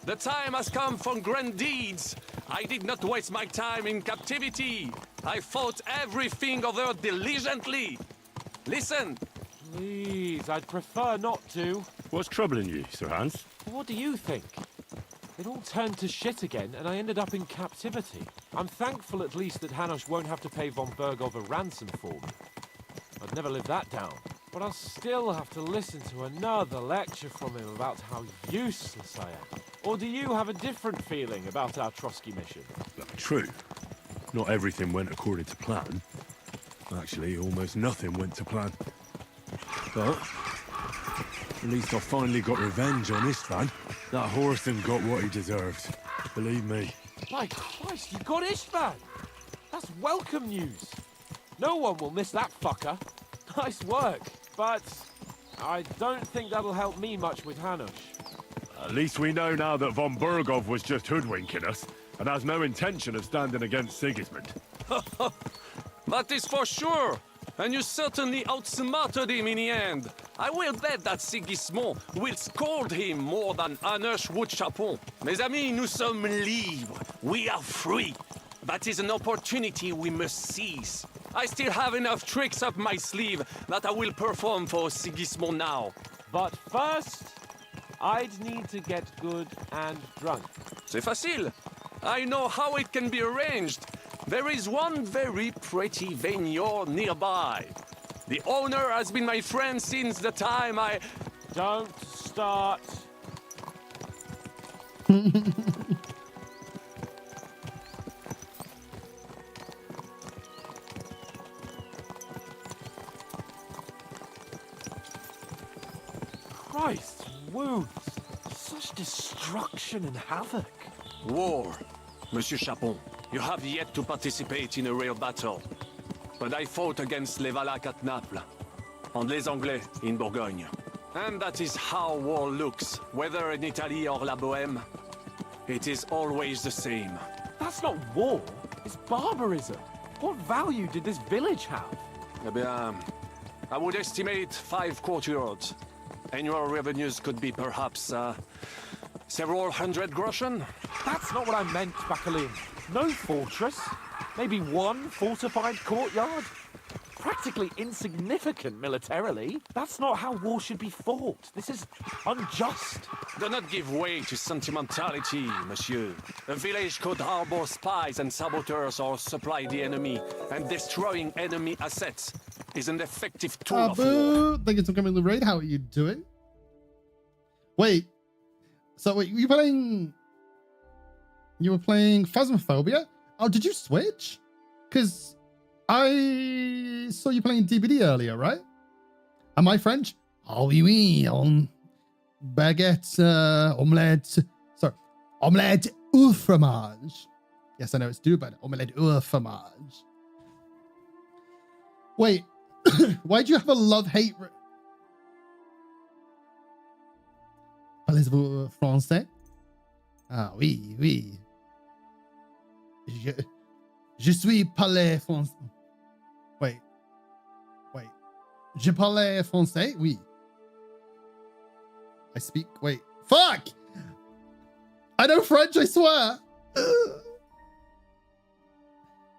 The time has come for grand deeds. I did not waste my time in captivity. I fought everything over diligently. Listen. Please, I'd prefer not to. What's troubling you, Sir Hans? What do you think? It all turned to shit again, and I ended up in captivity. I'm thankful at least that Hanush won't have to pay von Bergov a ransom for me. I'd never live that down. But I'll still have to listen to another lecture from him about how useless I am. Or do you have a different feeling about our Trotsky mission? True. Not everything went according to plan. Actually, almost nothing went to plan. But at least I finally got revenge on Istvan. That Horthan got what he deserved. Believe me. My Christ, you got Istvan! That's welcome news. No one will miss that fucker. Nice work, but I don't think that'll help me much with Hanush. At least we know now that von Bergov was just hoodwinking us and has no intention of standing against Sigismund. That is for sure. And you certainly outsmarted him in the end. I will bet that Sigismund will scold him more than Hanush would Chapon. Mes amis, nous sommes libres. We are free. That is an opportunity we must seize. I still have enough tricks up my sleeve that I will perform for Sigismund now. But first, I'd need to get good and drunk. C'est facile. I know how it can be arranged. There is one very pretty vineyard nearby. The owner has been my friend since the time I... Don't start. Christ, wounds. Such destruction and havoc. War. Monsieur Chapon, you have yet to participate in a real battle. But I fought against les Valaques at Naples, and les Anglais in Bourgogne. And that is how war looks, whether in Italy or La Bohème. It is always the same. That's not war. It's barbarism. What value did this village have? Eh bien, I would estimate 5 courtyards. Annual revenues could be perhaps, several hundred groschen? That's not what I meant, Bacalin. No fortress. Maybe one fortified courtyard. Practically insignificant militarily. That's not how war should be fought. This is unjust. Do not give way to sentimentality, monsieur. A village could harbor spies and saboteurs or supply the enemy, and destroying enemy assets is an effective tool of war. Boo! Thank you for coming to the raid. How are you doing? Wait. So wait, you were playing Phasmophobia? Oh, did you switch? Because I saw you playing DBD earlier, right? Am I French? Oh oui, oui, baguette, omelette. Sorry, omelette au fromage. Yes, I know it's do, but omelette au fromage. Wait, why do you have a love-hate? Parlez-vous français? Ah oui, oui. Je suis parlé français. Wait. Je parle français? Oui. I speak. Wait. Fuck! I know French, I swear.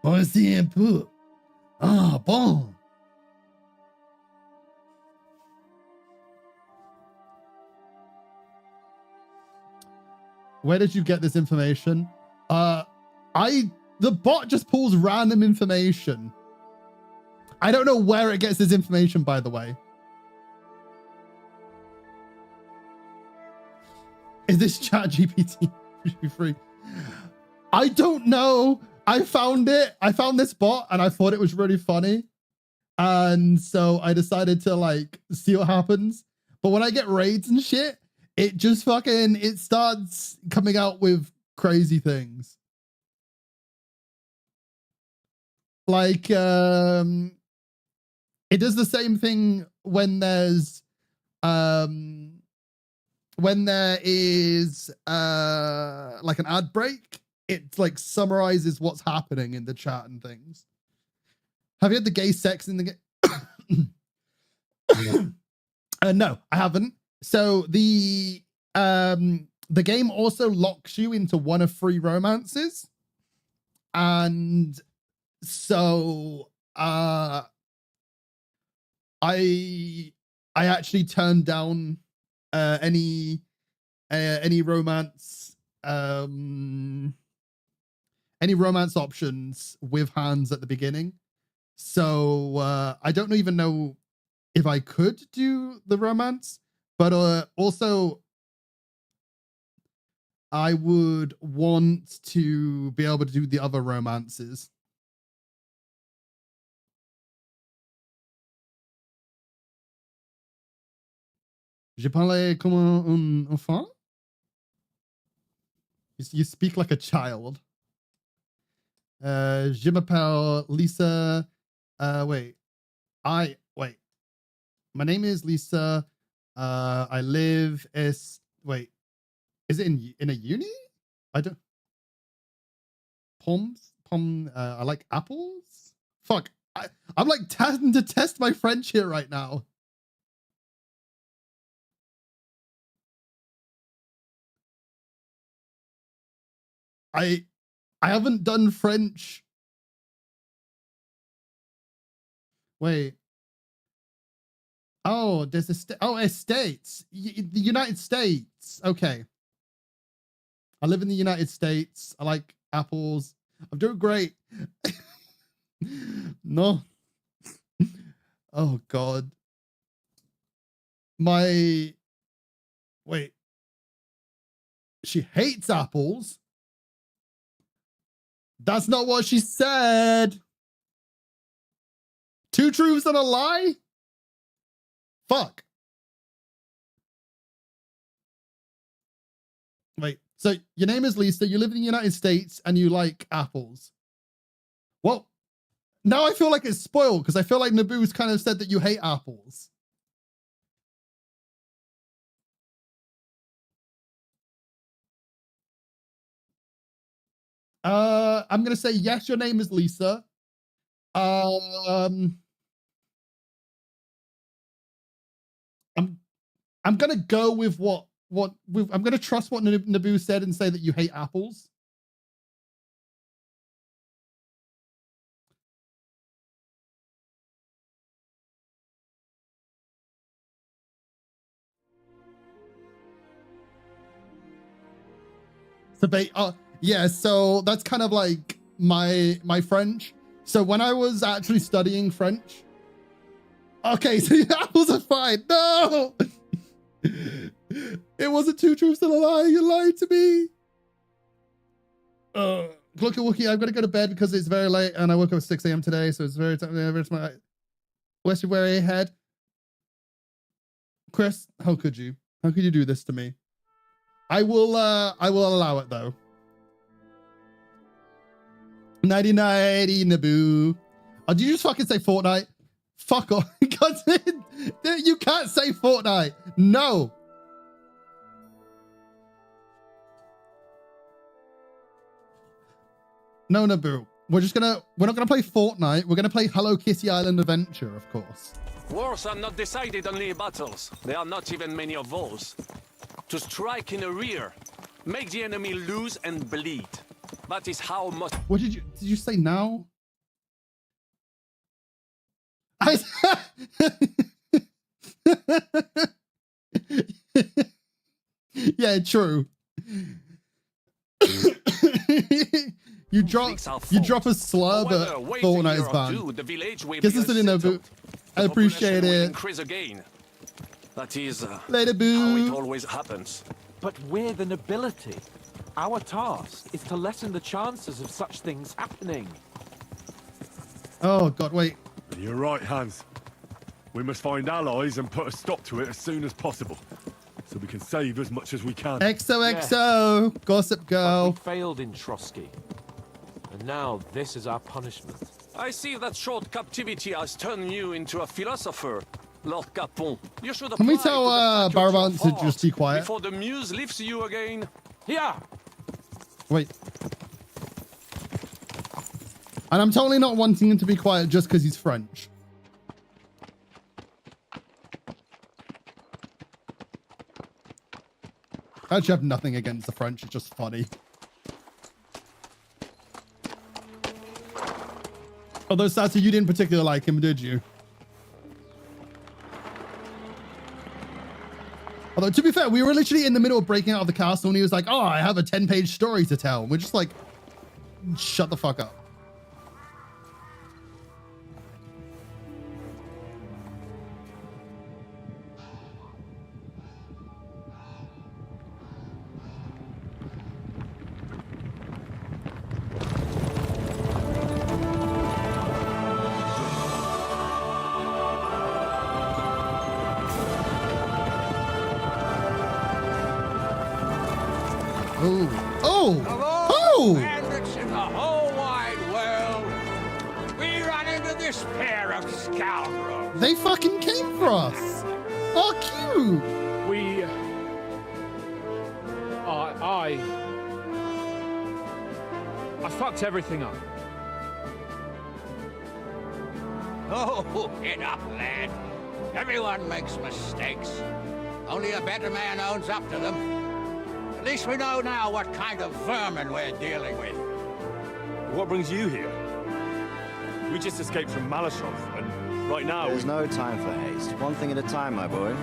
Aussi un peu. Ah, bon. Where did you get this information? The bot just pulls random information. I don't know where it gets this information, by the way. Is this ChatGPT free? I don't know. I found it. I found this bot and I thought it was really funny. And so I decided to like see what happens. But when I get raids and shit, it just fucking, it starts coming out with crazy things. Like, it does the same thing when there's, when there is, like an ad break, it like summarizes what's happening in the chat and things. Have you had the gay sex in the game? No, I haven't. So the game also locks you into one of 3 romances. And so I actually turned down any romance options with hands at the beginning. So I don't even know if I could do the romance, but also I would want to be able to do the other romances. Je parle comme un enfant? You speak like a child. Je m'appelle Lisa. Wait. My name is Lisa. I live wait. Is it in a uni? I don't. I like apples. Fuck. I'm like having to test my French here right now. I haven't done French. Wait. Oh, there's estates. The United States. Okay. I live in the United States. I like apples. I'm doing great. No. Oh God. Wait. She hates apples. That's not what she said. 2 truths and a lie? Fuck. Wait, so your name is Lisa, you live in the United States, and you like apples. Well, now I feel like it's spoiled, because I feel like Naboo's kind of said that you hate apples. I'm gonna say yes, your name is Lisa. I'm I'm gonna go with I'm gonna trust what Naboo said and say that you hate apples. So yeah, so that's kind of like my French. So when I was actually studying French, okay, so the apples are fine. No, it wasn't two truths and a lie. You lied to me. Look at Wookie. I'm gonna go to bed because it's very late and I woke up at 6 a.m. today, so it's very time. Where's your weary head, Chris? How could you? How could you do this to me? I will allow it though. 90-90 Naboo. Oh, did you just fucking say Fortnite? Fuck off. You can't say Fortnite. No. No, Naboo. We're not gonna play Fortnite. We're gonna play Hello Kitty Island Adventure, of course. Wars are not decided only battles. There are not even many of those. To strike in the rear, make the enemy lose and bleed. That is how much. What did you say now? Yeah, true. you drop a slur, but Fortnite is banned. Guess this didn't know, but I appreciate it. Increase again. That is later, boo. How it always happens. But we're the nobility. Our task is to lessen the chances of such things happening. Oh God, wait. You're right, Hans. We must find allies and put a stop to it as soon as possible, so we can save as much as we can. XOXO, Gossip Girl. But we failed in Trotsky, and now this is our punishment. I see that short captivity has turned you into a philosopher, Lord Capon. You should Can we tell Baraban to just be quiet? Before the muse lifts you again. Yeah. Wait. And I'm totally not wanting him to be quiet just because he's French. I actually have nothing against the French. It's just funny. Although, Satu, you didn't particularly like him, did you? Although, to be fair, we were literally in the middle of breaking out of the castle and he was like, oh, I have a 10-page story to tell. And we're just like, shut the fuck up. Bandits in the whole wide world. We run into this pair of scoundrels. They fucking came for us. Oh, cute. We... I fucked everything up. Oh, get up, lad. Everyone makes mistakes. Only a better man owns up to them. At least we know now what kind of vermin we're dealing with. What brings you here? We just escaped from Malashov, and right now... There's no time for haste. One thing at a time, my boy.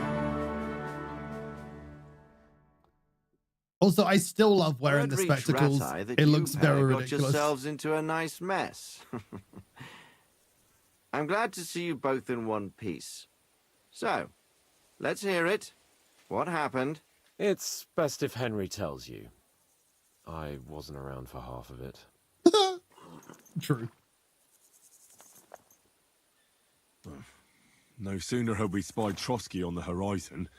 Also, I still love wearing the spectacles. It looks very ridiculous. Got yourselves into a nice mess. I'm glad to see you both in one piece. So, let's hear it. What happened? It's best if Henry tells you. I wasn't around for half of it. True. No sooner had we spied Trotsky on the horizon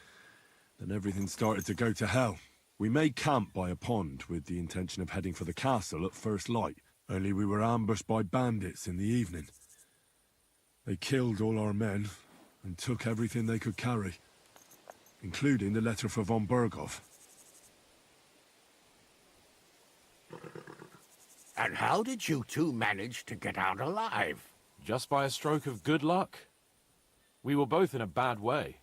than everything started to go to hell. We made camp by a pond with the intention of heading for the castle at first light, only we were ambushed by bandits in the evening. They killed all our men and took everything they could carry, including the letter for von Berghoff. And how did you two manage to get out alive? Just by a stroke of good luck. We were both in a bad way.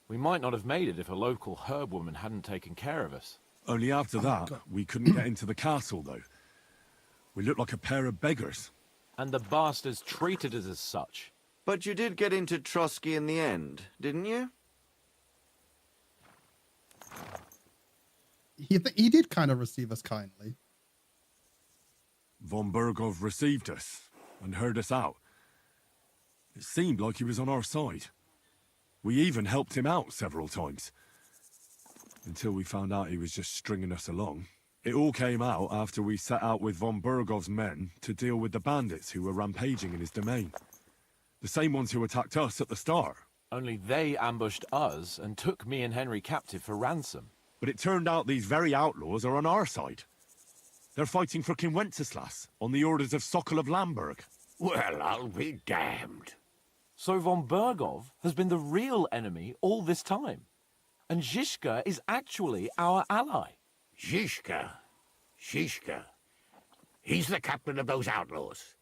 We might not have made it if a local herb woman hadn't taken care of us. Only after that, we couldn't get into the castle, though. We looked like a pair of beggars. And the bastards treated us as such. But you did get into Trotsky in the end, didn't you? He did kind of receive us kindly. Von Bergov received us and heard us out. It seemed like he was on our side. We even helped him out several times. Until we found out he was just stringing us along. It all came out after we set out with von Bergov's men to deal with the bandits who were rampaging in his domain. The same ones who attacked us at the start. Only they ambushed us and took me and Henry captive for ransom. But it turned out these very outlaws are on our side. They're fighting for King Wenceslas on the orders of Sokol of Lamberg. Well, I'll be damned. So von Bergov has been the real enemy all this time. And Zizka is actually our ally. Zizka. He's the captain of those outlaws.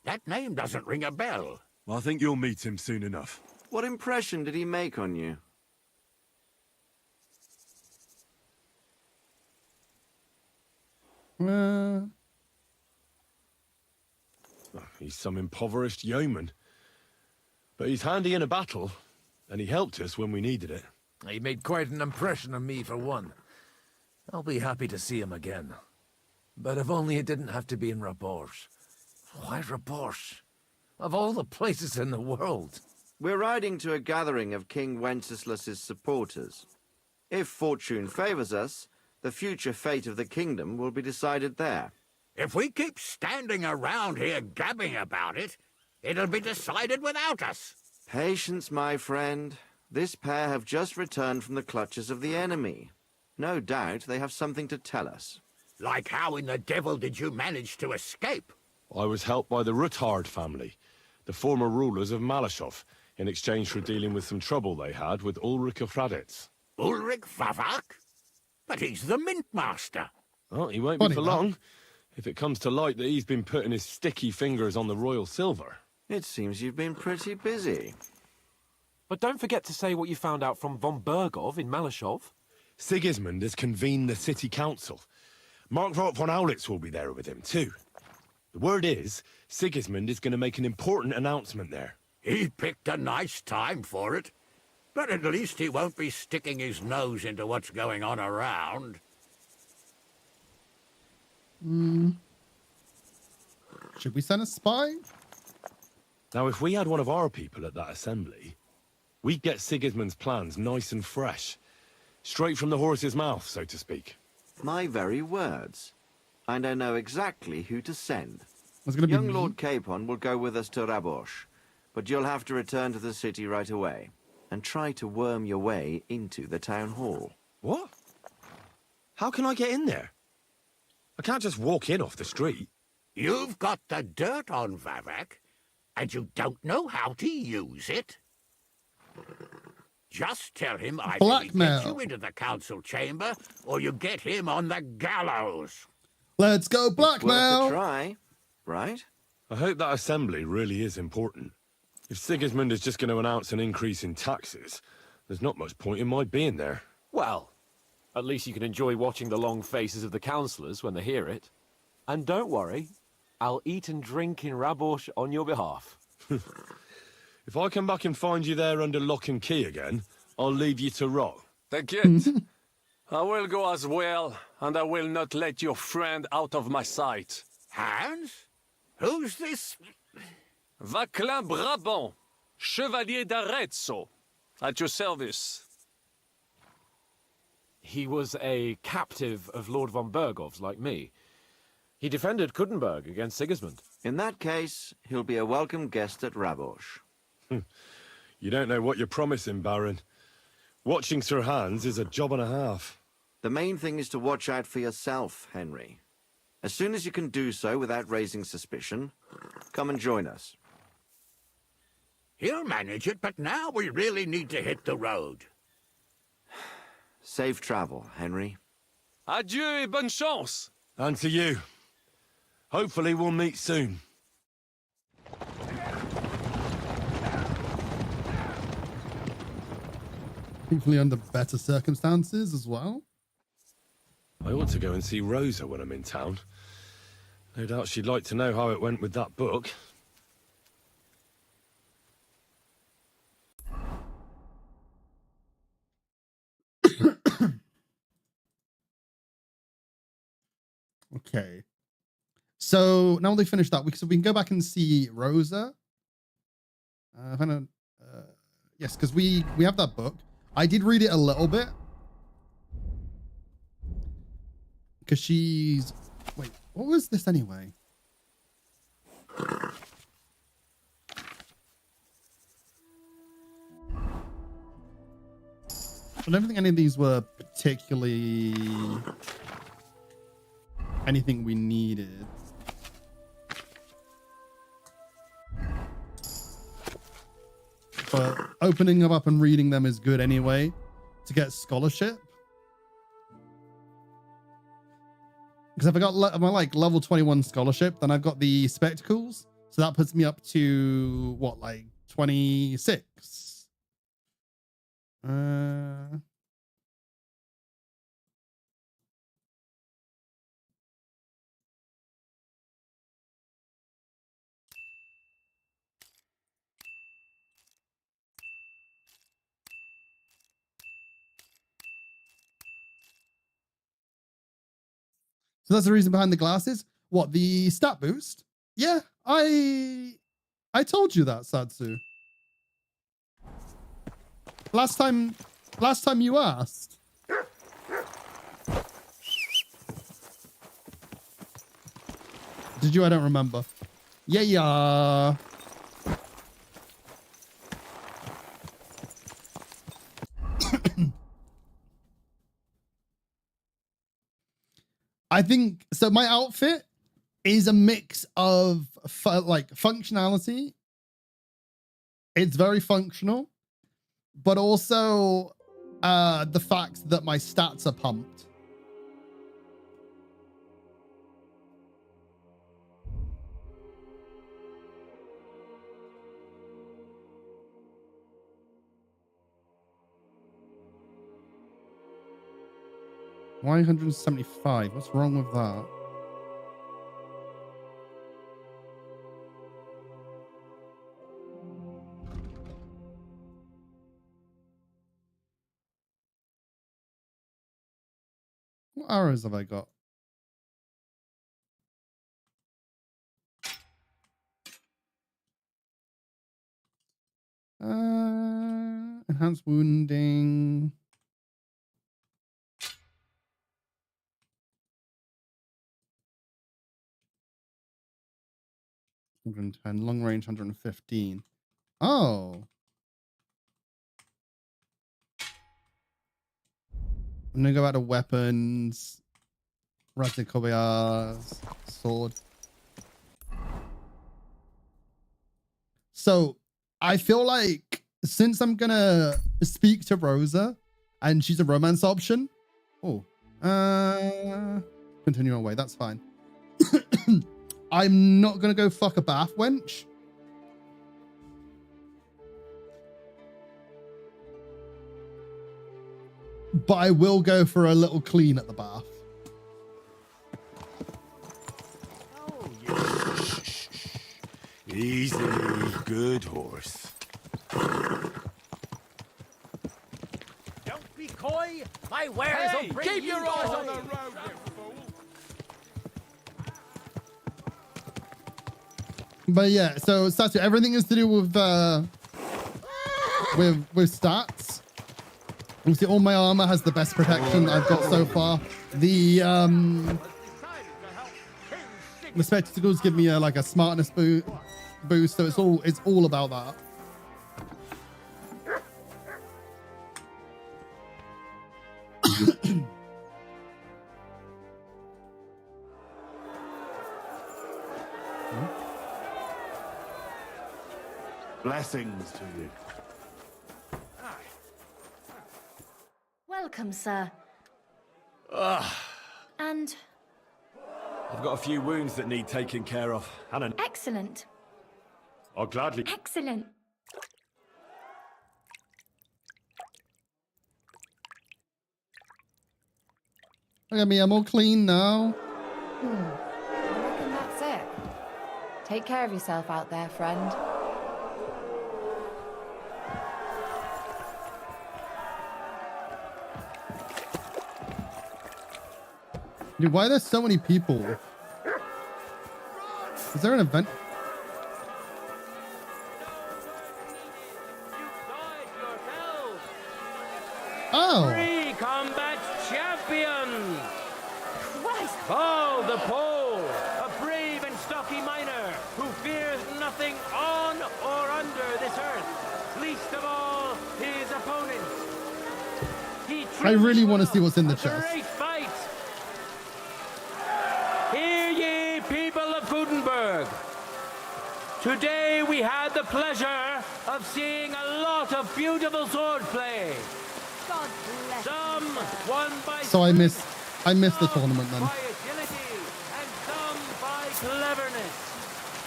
That name doesn't ring a bell. I think you'll meet him soon enough. What impression did he make on you? He's some impoverished yeoman. But he's handy in a battle, and he helped us when we needed it. He made quite an impression on me, for one. I'll be happy to see him again. But if only it didn't have to be in Rabosh. Why Rabosh? Of all the places in the world. We're riding to a gathering of King Wenceslas's supporters. If fortune favors us, the future fate of the kingdom will be decided there. If we keep standing around here gabbing about it, it'll be decided without us. Patience, my friend. This pair have just returned from the clutches of the enemy. No doubt they have something to tell us. Like how in the devil did you manage to escape? I was helped by the Ruthard family, the former rulers of Malashov, in exchange for dealing with some trouble they had with Ulrich of Raditz. Ulrich Vavak? But he's the mint master. Well, he won't be for long, if it comes to light that he's been putting his sticky fingers on the royal silver. It seems you've been pretty busy. But don't forget to say what you found out from von Bergov in Malashov. Sigismund has convened the city council. Markgraf von Aulitz will be there with him, too. The word is, Sigismund is going to make an important announcement there. He picked a nice time for it. But at least he won't be sticking his nose into what's going on around. Should we send a spy? Now, if we had one of our people at that assembly, we'd get Sigismund's plans nice and fresh. Straight from the horse's mouth, so to speak. My very words. And I know exactly who to send. It's gonna be Young me. Lord Capon will go with us to Rabosh, but you'll have to return to the city right away and try to worm your way into the town hall. What? How can I get in there? I can't just walk in off the street. You've got the dirt on Vavak, and you don't know how to use it? Just tell him either he Blackmail. gets you into the council chamber, or you get him on the gallows. Let's go blackmail! Worth a try, right? I hope that assembly really is important. If Sigismund is just going to announce an increase in taxes, there's not much point in my being there. Well, at least you can enjoy watching the long faces of the councillors when they hear it. And don't worry, I'll eat and drink in Rabosh on your behalf. If I come back and find you there under lock and key again, I'll leave you to rot. Take it. I will go as well, and I will not let your friend out of my sight. Hans? Who's this? Vaclin Brabant, Chevalier d'Arezzo, at your service. He was a captive of Lord von Bergov's, like me. He defended Kuttenberg against Sigismund. In that case, he'll be a welcome guest at Rabosh. You don't know what you're promising, Baron. Watching Sir Hans is a job and a half. The main thing is to watch out for yourself, Henry. As soon as you can do so without raising suspicion, come and join us. He'll manage it, but now we really need to hit the road. Safe travel, Henry. Adieu et bonne chance! And to you. Hopefully we'll meet soon. Hopefully under better circumstances as well. I ought to go and see Rosa when I'm in town. No doubt she'd like to know how it went with that book. Okay. So now they finished that, we can go back and see Rosa. Yes, because we have that book. I did read it a little bit. Because she's... Wait, what was this anyway? I don't think any of these were particularly anything we needed. But opening them up and reading them is good anyway to get scholarship. Because if I got my like level 21 scholarship, then I've got the spectacles. So that puts me up to what, like 26? So that's the reason behind the glasses. What, the stat boost? Yeah, I told you that, Satsu. Last time you asked. Did you? I don't remember. Yeah. I think so. My outfit is a mix of like functionality. It's very functional, but also the fact that my stats are pumped. Why 175? What's wrong with that? What arrows have I got? Enhanced wounding. Long range 115. Oh. I'm gonna go out of weapons. Ratikobayas, sword. So I feel like since I'm gonna speak to Rosa and she's a romance option. Oh. Continue on way, that's fine. I'm not gonna go fuck a bath wench. But I will go for a little clean at the bath. Easy, good horse. Don't be coy. My wares will bring keep you your eyes joy. on the road, you fool. But yeah, so Satsu, everything is to do with stats. Obviously, all my armor has the best protection I've got so far. The spectacles give me like a smartness boost, so it's all about that. Blessings to you. Welcome, sir. And I've got a few wounds that need taking care of. Hannah, excellent. I'll gladly... Excellent. Look at me, I'm all clean now. I reckon that's it. Take care of yourself out there, friend. Dude, why are there so many people? Is there an event? Oh. Free combat champion! Paul the Pole, a brave and stocky miner who fears nothing on or under this earth, least of all his opponents. I really want to see what's in the chest. Great fight! Hear ye, people of Gutenberg. Today we had the pleasure of seeing a lot of beautiful swordplay. God bless. Some won by So I missed the tournament then. by agility and some by cleverness.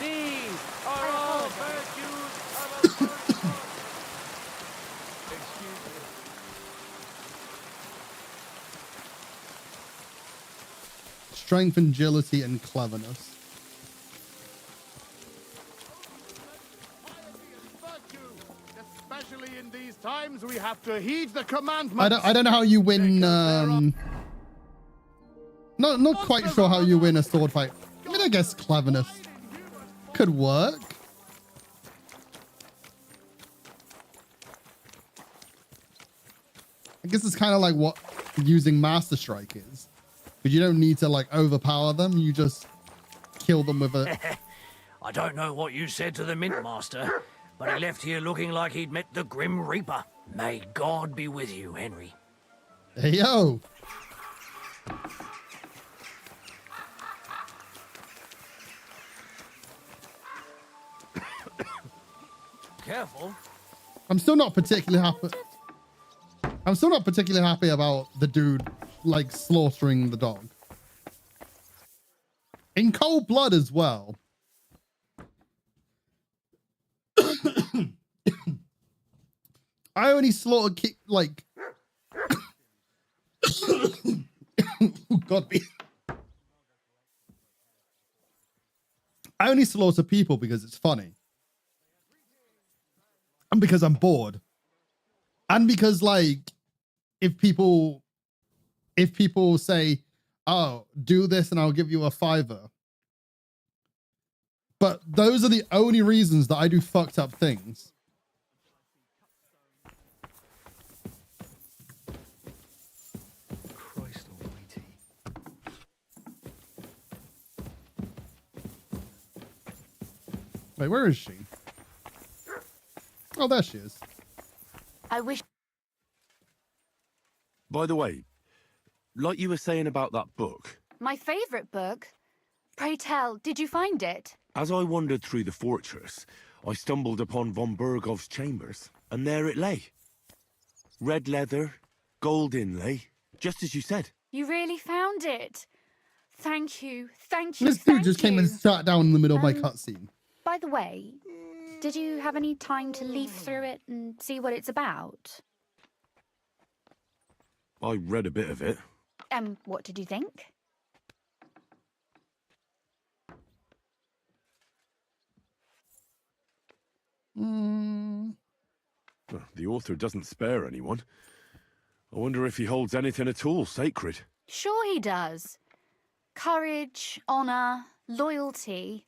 These are all virtues of a good sword. Excuse me. Strength, agility, and cleverness. Especially in these times, we have to heed the commandments. I don't know how you win. Not quite sure how you win a sword fight. I mean, I guess cleverness could work. I guess it's kind of like what using Master Strike is. But you don't need to like overpower them. You just kill them with a... I don't know what you said to the Mint Master, but he left here looking like he'd met the Grim Reaper. May God be with you, Henry. Hey, yo. Careful. I'm still not particularly happy. I'm still not particularly happy about the dude like slaughtering the dog. In cold blood as well. I only slaughtered like oh, God me. I only slaughter people because it's funny. And because I'm bored. And because like if people say, oh, do this and I'll give you a $5. But those are the only reasons that I do fucked up things. Christ almighty. Wait, where is she? Oh, there she is. I wish. By the way, like you were saying about that book, My favourite book. Pray tell, did you find it? as I wandered through the fortress, I stumbled upon von Bergov's chambers, and there it lay. Red leather, gold inlay, just as you said. You really found it. Thank you. Thank you. This dude thank just came you. and sat down in the middle of my cutscene. By the way, did you have any time to leaf through it and see what it's about? I read a bit of it. What did you think? Well, the author doesn't spare anyone. I wonder if he holds anything at all sacred. Sure he does. Courage, honour, loyalty.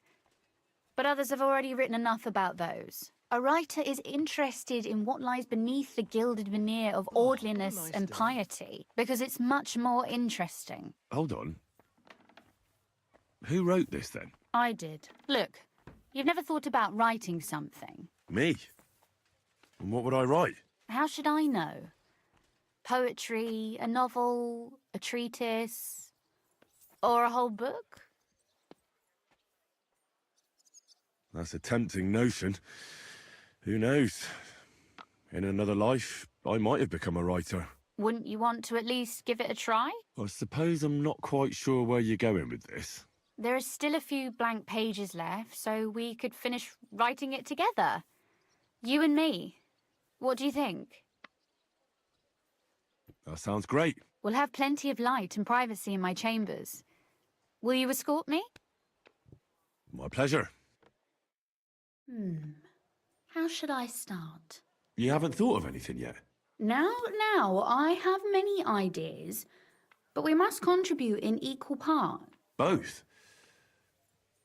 But others have already written enough about those. A writer is interested in what lies beneath the gilded veneer of orderliness and piety, because it's much more interesting. Hold on. Who wrote this then? I did. Look, you've never thought about writing something. Me? And what would I write? How should I know? Poetry, a novel, a treatise, or a whole book? That's a tempting notion. Who knows? In another life, I might have become a writer. Wouldn't you want to at least give it a try? I suppose I'm not quite sure where you're going with this. There are still a few blank pages left, so we could finish writing it together. You and me. What do you think? That sounds great. We'll have plenty of light and privacy in my chambers. Will you escort me? My pleasure. How should I start? You haven't thought of anything yet? Now, I have many ideas, but we must contribute in equal part. Both?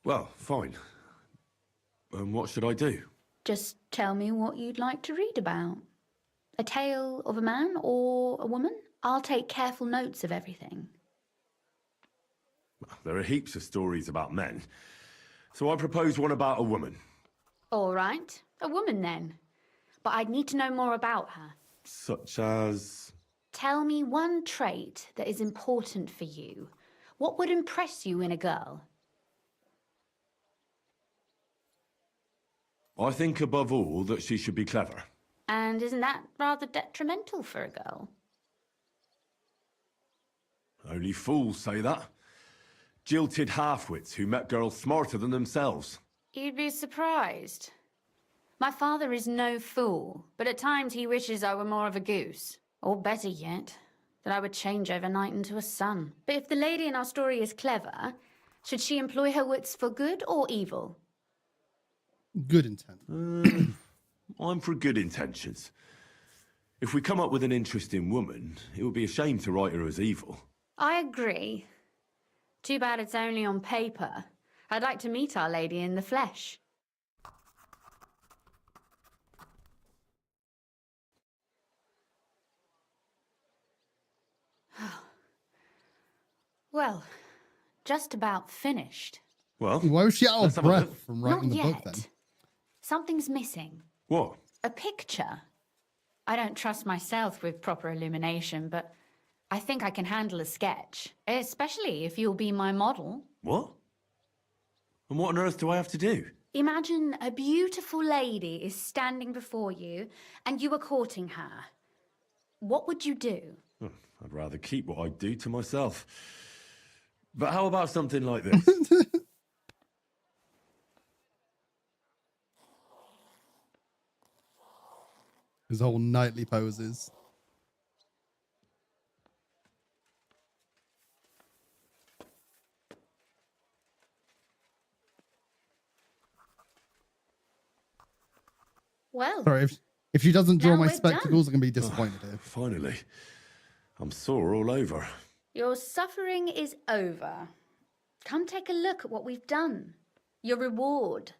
Well, fine. And what should I do? Just tell me what you'd like to read about. A tale of a man or a woman? I'll take careful notes of everything. There are heaps of stories about men. So I propose one about a woman. All right, a woman then. But I'd need to know more about her. Such as... Tell me one trait that is important for you. What would impress you in a girl? I think above all that she should be clever. And isn't that rather detrimental for a girl? Only fools say that. Jilted half-wits who met girls smarter than themselves. You'd be surprised. My father is no fool, but at times he wishes I were more of a goose. Or better yet, that I would change overnight into a sun. But if the lady in our story is clever, should she employ her wits for good or evil? Good intent. I'm for good intentions. If we come up with an interesting woman, it would be a shame to write her as evil. I agree. Too bad it's only on paper. I'd like to meet Our Lady in the flesh. Well, just about finished. Well, why was she out let's of have a breath look. from writing Not the yet. book then? Something's missing. What? A picture. I don't trust myself with proper illumination, but I think I can handle a sketch, especially if you'll be my model. What? And what on earth do I have to do? Imagine a beautiful lady is standing before you and you are courting her. What would you do? I'd rather keep what I do to myself. But how about something like this? His whole nightly poses. Well, Sorry, if she doesn't draw now my we're done. spectacles, I'm going to be disappointed here. Finally. I'm sore all over. Your suffering is over. Come take a look at what we've done. Your reward.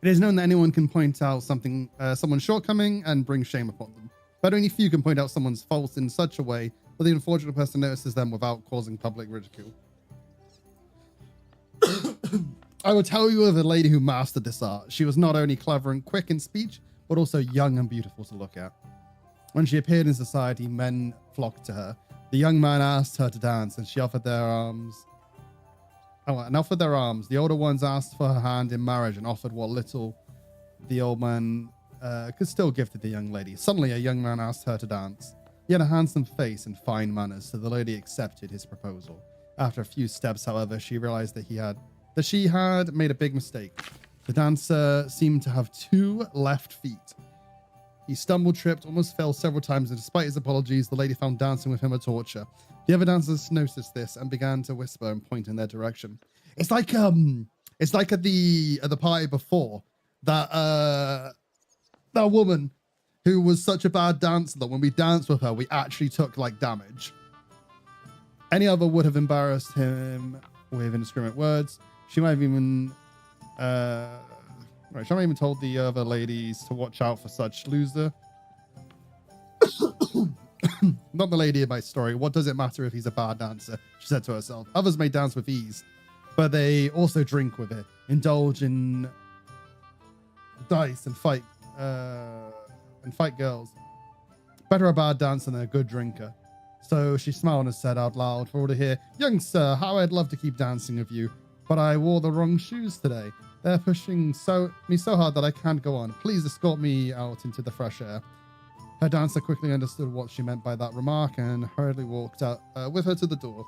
It is known that anyone can point out someone's shortcoming and bring shame upon them, but only few can point out someone's faults in such a way that the unfortunate person notices them without causing public ridicule. I will tell you of a lady who mastered this art. She was not only clever and quick in speech, but also young and beautiful to look at. When she appeared in society, men flocked to her. The young man asked her to dance, and she offered their arms. The older ones asked for her hand in marriage and offered what little the old man could still give to the young lady. Suddenly, a young man asked her to dance. He had a handsome face and fine manners, so the lady accepted his proposal. After a few steps, however, she realized that she had made a big mistake. The dancer seemed to have 2 left feet. He stumbled, tripped, almost fell several times, and despite his apologies, the lady found dancing with him a torture. The other dancers noticed this and began to whisper and point in their direction. It's like at the party before that woman who was such a bad dancer that when we danced with her, we actually took like damage. Any other would have embarrassed him with indiscriminate words. She might have even she might even told the other ladies to watch out for such loser. Not the lady in my story. What does it matter if he's a bad dancer? She said to herself. Others may dance with ease, but they also drink with it, indulge in dice and fight girls. Better a bad dancer than a good drinker. So she smiled and said out loud for all to hear, "Young sir, how I'd love to keep dancing with you, but I wore the wrong shoes today. They're pushing me so hard that I can't go on. Please escort me out into the fresh air." Her dancer quickly understood what she meant by that remark and hurriedly walked out with her to the door.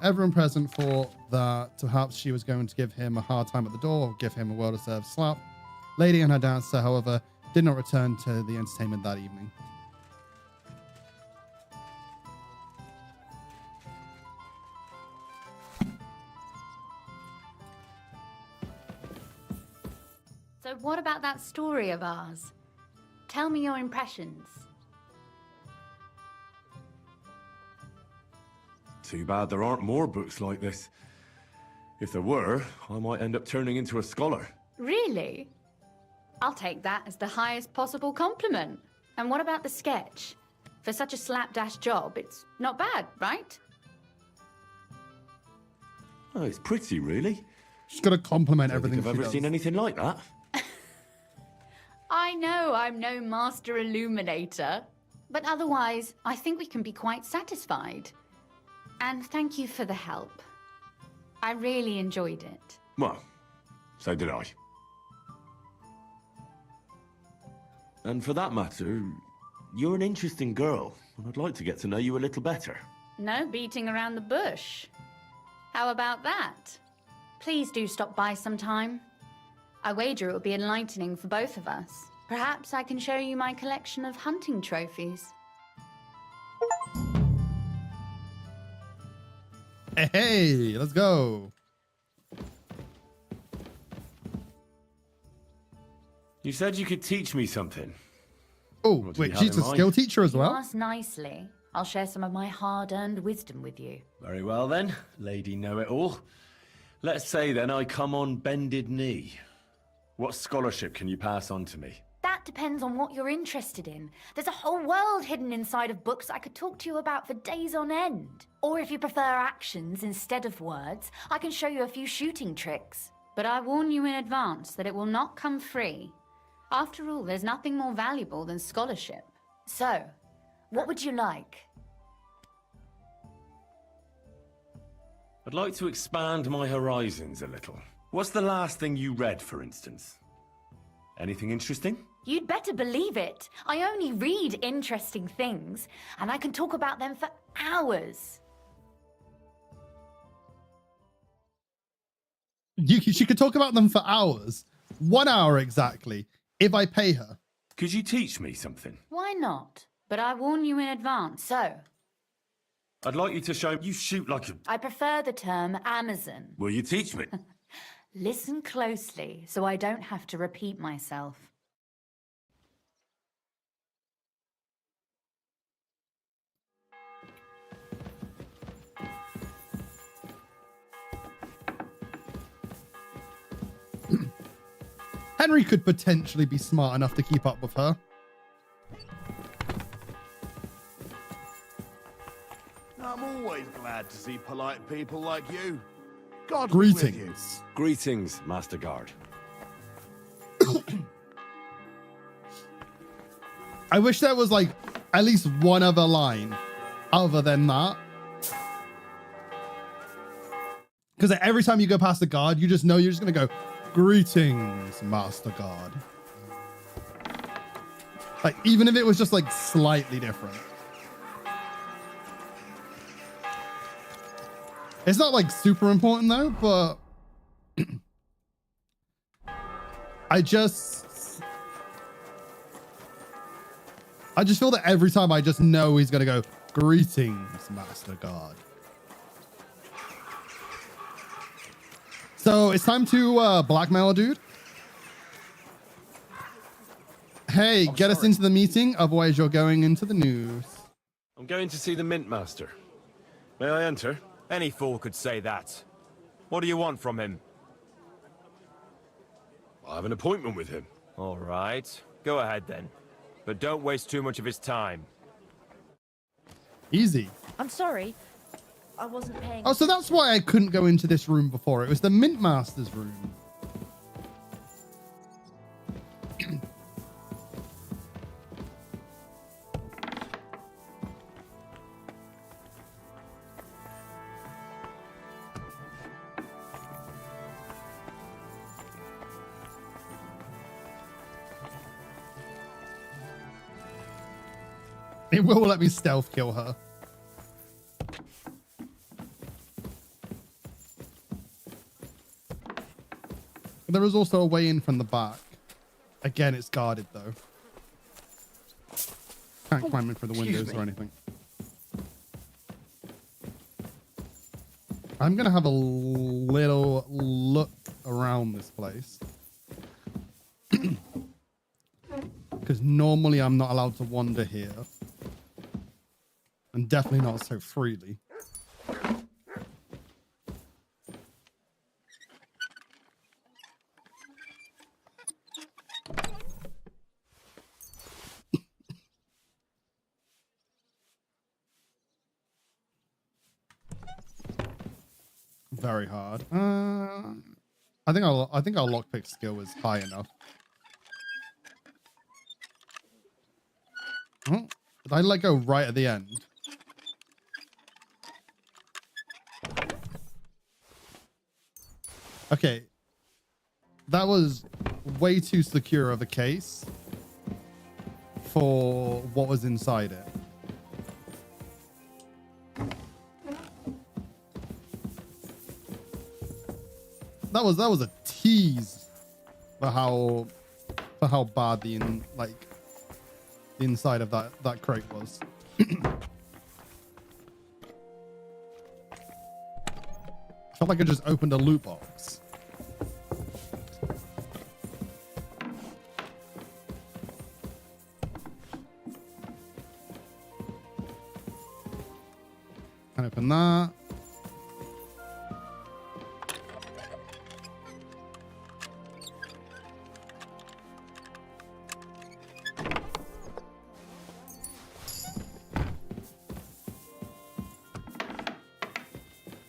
Everyone present thought that perhaps she was going to give him a hard time at the door or give him a well-deserved slap. Lady and her dancer, however, did not return to the entertainment that evening. So what about that story of ours? Tell me your impressions. Too bad there aren't more books like this. If there were, I might end up turning into a scholar. Really? I'll take that as the highest possible compliment. And what about the sketch? For such a slapdash job, it's not bad, right? Oh, it's pretty, really. She's got to compliment I don't everything think I've ever seen anything like that. I know I'm no master illuminator, but otherwise, I think we can be quite satisfied. And thank you for the help. I really enjoyed it. Well, so did I. And for that matter, you're an interesting girl, and I'd like to get to know you a little better. No beating around the bush. How about that? Please do stop by sometime. I wager it will be enlightening for both of us. Perhaps I can show you my collection of hunting trophies. Hey, let's go. You said you could teach me something. Oh, wait, she's a skill teacher as You well? ask nicely. I'll share some of my hard-earned wisdom with you. Very well then, Lady Know-It-All. Let's say then I come on bended knee. What scholarship can you pass on to me? That depends on what you're interested in. There's a whole world hidden inside of books I could talk to you about for days on end. Or if you prefer actions instead of words, I can show you a few shooting tricks. But I warn you in advance that it will not come free. After all, there's nothing more valuable than scholarship. So, what would you like? I'd like to expand my horizons a little. What's the last thing you read, for instance? Anything interesting? You'd better believe it. I only read interesting things, and I can talk about them for hours. She could talk about them for hours. 1 hour exactly, if I pay her. Could you teach me something? Why not? But I warn you in advance, so... I'd like you to show you shoot like a... I prefer the term Amazon. Will you teach me? Listen closely, so I don't have to repeat myself. Henry could potentially be smart enough to keep up with her. I'm always glad to see polite people like you. God be Greetings. with you. Greetings, Master Guard. I wish there was like at least one other line other than that. Because every time you go past the guard, you just know you're just going to go, greetings, Master Guard. Like, even if it was just like slightly different. It's not like super important though, but I just feel that every time I just know he's gonna go, greetings, Master Guard. So it's time to blackmail a dude. Hey, get us into the meeting, otherwise you're going into the news. I'm going to see the Mint Master. May I enter? Any fool could say that. What do you want from him? I have an appointment with him. All right. Go ahead then. But don't waste too much of his time. Easy. I'm sorry. I wasn't paying. Oh, so that's why I couldn't go into this room before. It was the Mint Master's room. It will let me stealth kill her. There is also a way in from the back. Again, it's guarded though. Can't climb in through the windows or anything. I'm gonna have a little look around this place. Because normally I'm not allowed to wander here. And definitely not so freely. Very hard. I think our lockpick skill is high enough. Oh, did I let go right at the end? Okay. That was way too secure of a case for what was inside it. That was a tease for how bad the inside of that crate was. I felt like I just opened a loot box. Can open that.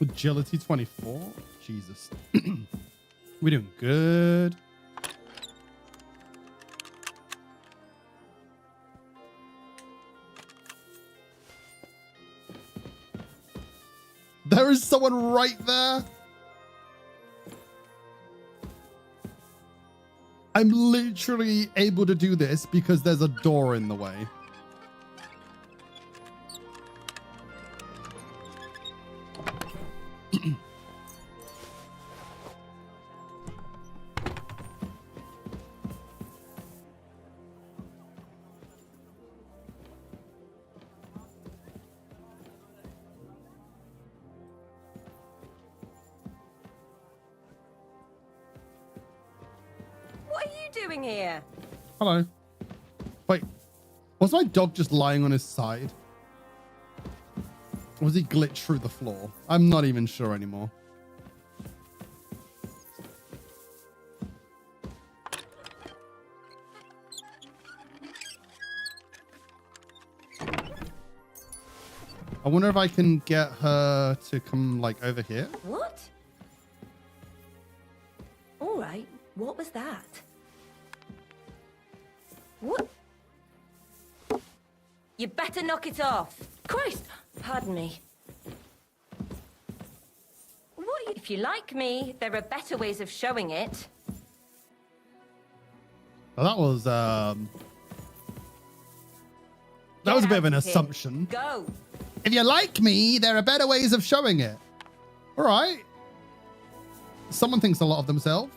Agility 24. Jesus. We're doing good. There is someone right there. I'm literally able to do this because there's a door in the way. What are you doing here? Hello. Wait, was my dog just lying on his side? Or was he glitched through the floor? I'm not even sure anymore. I wonder if I can get her to come like over here. What? All right. What was that? What? You better knock it off. Christ! Pardon me. If you like me, there are better ways of showing it. Well, that was a bit of an assumption. Go. If you like me, there are better ways of showing it. All right. Someone thinks a lot of themselves.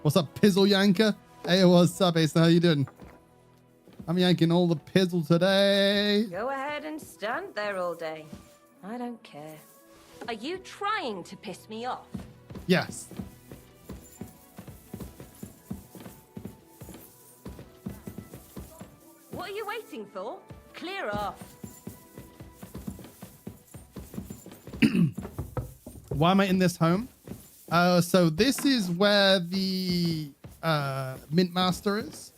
What's up, pizzle yanker? Hey, what's up, Ace? How you doing? I'm yanking all the pizzle today. Go ahead and stand there all day. I don't care. Are you trying to piss me off? Yes. What are you waiting for? Clear off. Why am I in this home? So this is where the Mint Master is.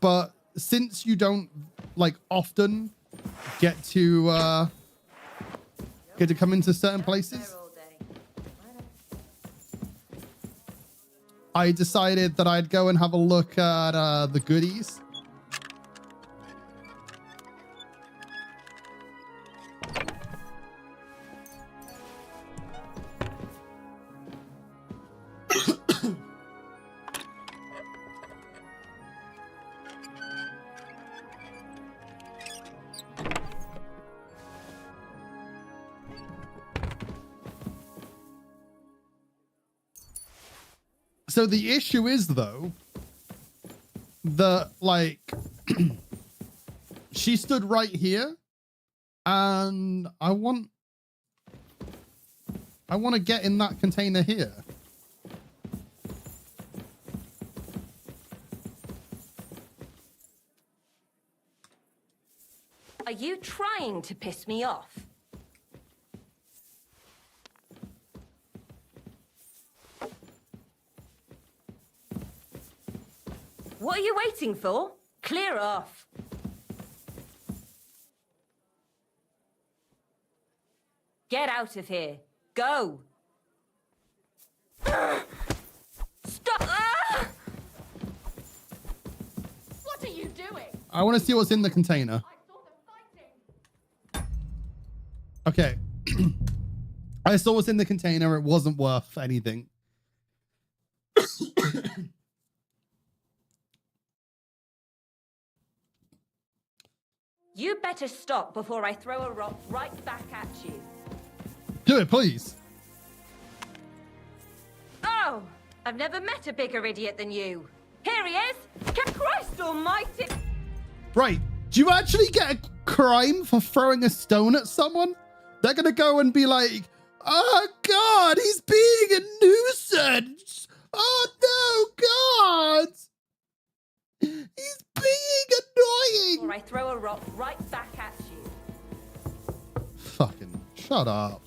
But since you don't like often get to come into certain places, I decided that I'd go and have a look at the goodies. So the issue is, though, that, like, she stood right here, and I want to get in that container here. Are you trying to piss me off? What are you waiting for? Clear off. Get out of here. Go. Stop! Ah! What are you doing? I want to see what's in the container. Okay. I saw what's in the container. It wasn't worth anything. You better stop before I throw a rock right back at you. Do it, please. Oh! I've never met a bigger idiot than you. Here he is! Christ almighty! Right. Do you actually get a crime for throwing a stone at someone? They're going to go and be like, oh, God, he's being a nuisance. Oh, no, God. He's being annoying. Or I throw a rock right back at you. Fucking shut up.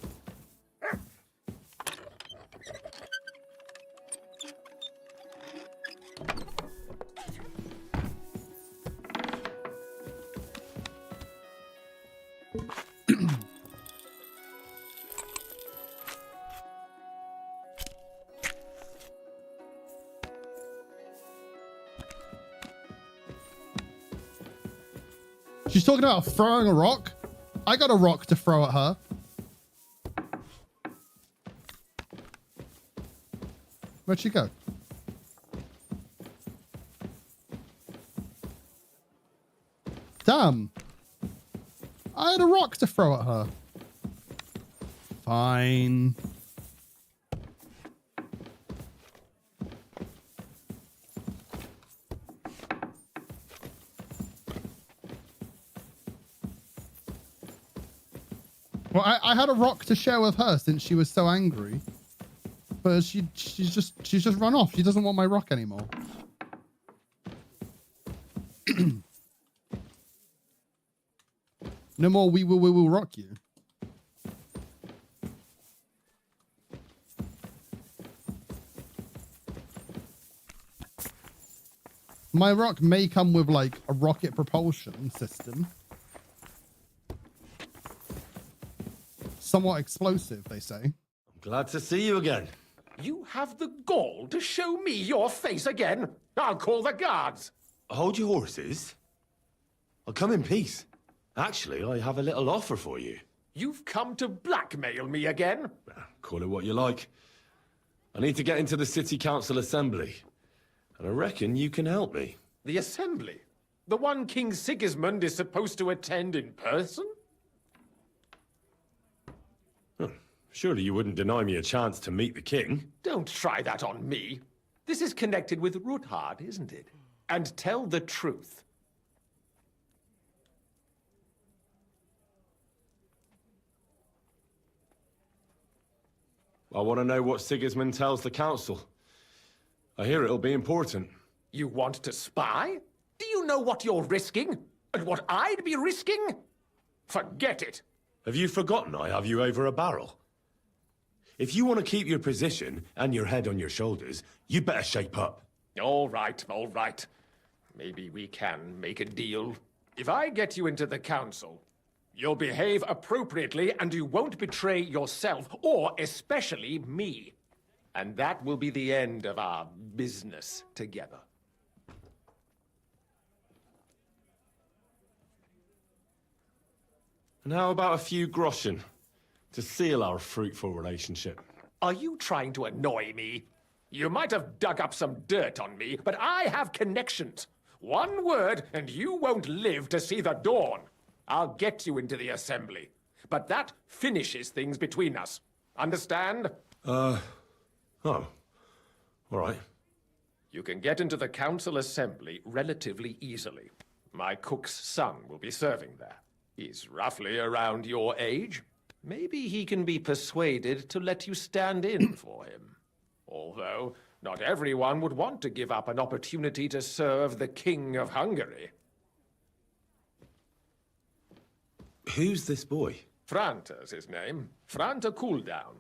She's talking about throwing a rock. I got a rock to throw at her. Where'd she go? Damn. I had a rock to throw at her. Fine. Well, I had a rock to share with her since she was so angry, but she's just run off. She doesn't want my rock anymore. No more. We will rock you. My rock may come with like a rocket propulsion system. Somewhat explosive, they say. Glad to see you again. You have the gall to show me your face again? I'll call the guards. Hold your horses. I'll come in peace. Actually, I have a little offer for you. You've come to blackmail me again? Call it what you like. I need to get into the City Council Assembly, and I reckon you can help me. The Assembly? The one King Sigismund is supposed to attend in person? Surely you wouldn't deny me a chance to meet the king? Don't try that on me. This is connected with Ruthard, isn't it? And tell the truth. I want to know what Sigismund tells the council. I hear it'll be important. You want to spy? Do you know what you're risking? And what I'd be risking? Forget it. Have you forgotten I have you over a barrel? If you want to keep your position and your head on your shoulders, you better shape up. All right, all right. Maybe we can make a deal. If I get you into the council, you'll behave appropriately and you won't betray yourself, or especially me. And that will be the end of our business together. And how about a few groschen to seal our fruitful relationship? Are you trying to annoy me? You might have dug up some dirt on me, but I have connections. One word, and you won't live to see the dawn. I'll get you into the assembly. But that finishes things between us. Understand? Oh. All right. You can get into the council assembly relatively easily. My cook's son will be serving there. He's roughly around your age. Maybe he can be persuaded to let you stand in for him. Although, not everyone would want to give up an opportunity to serve the King of Hungary. Who's this boy? Franta's his name. Franta Cooldown.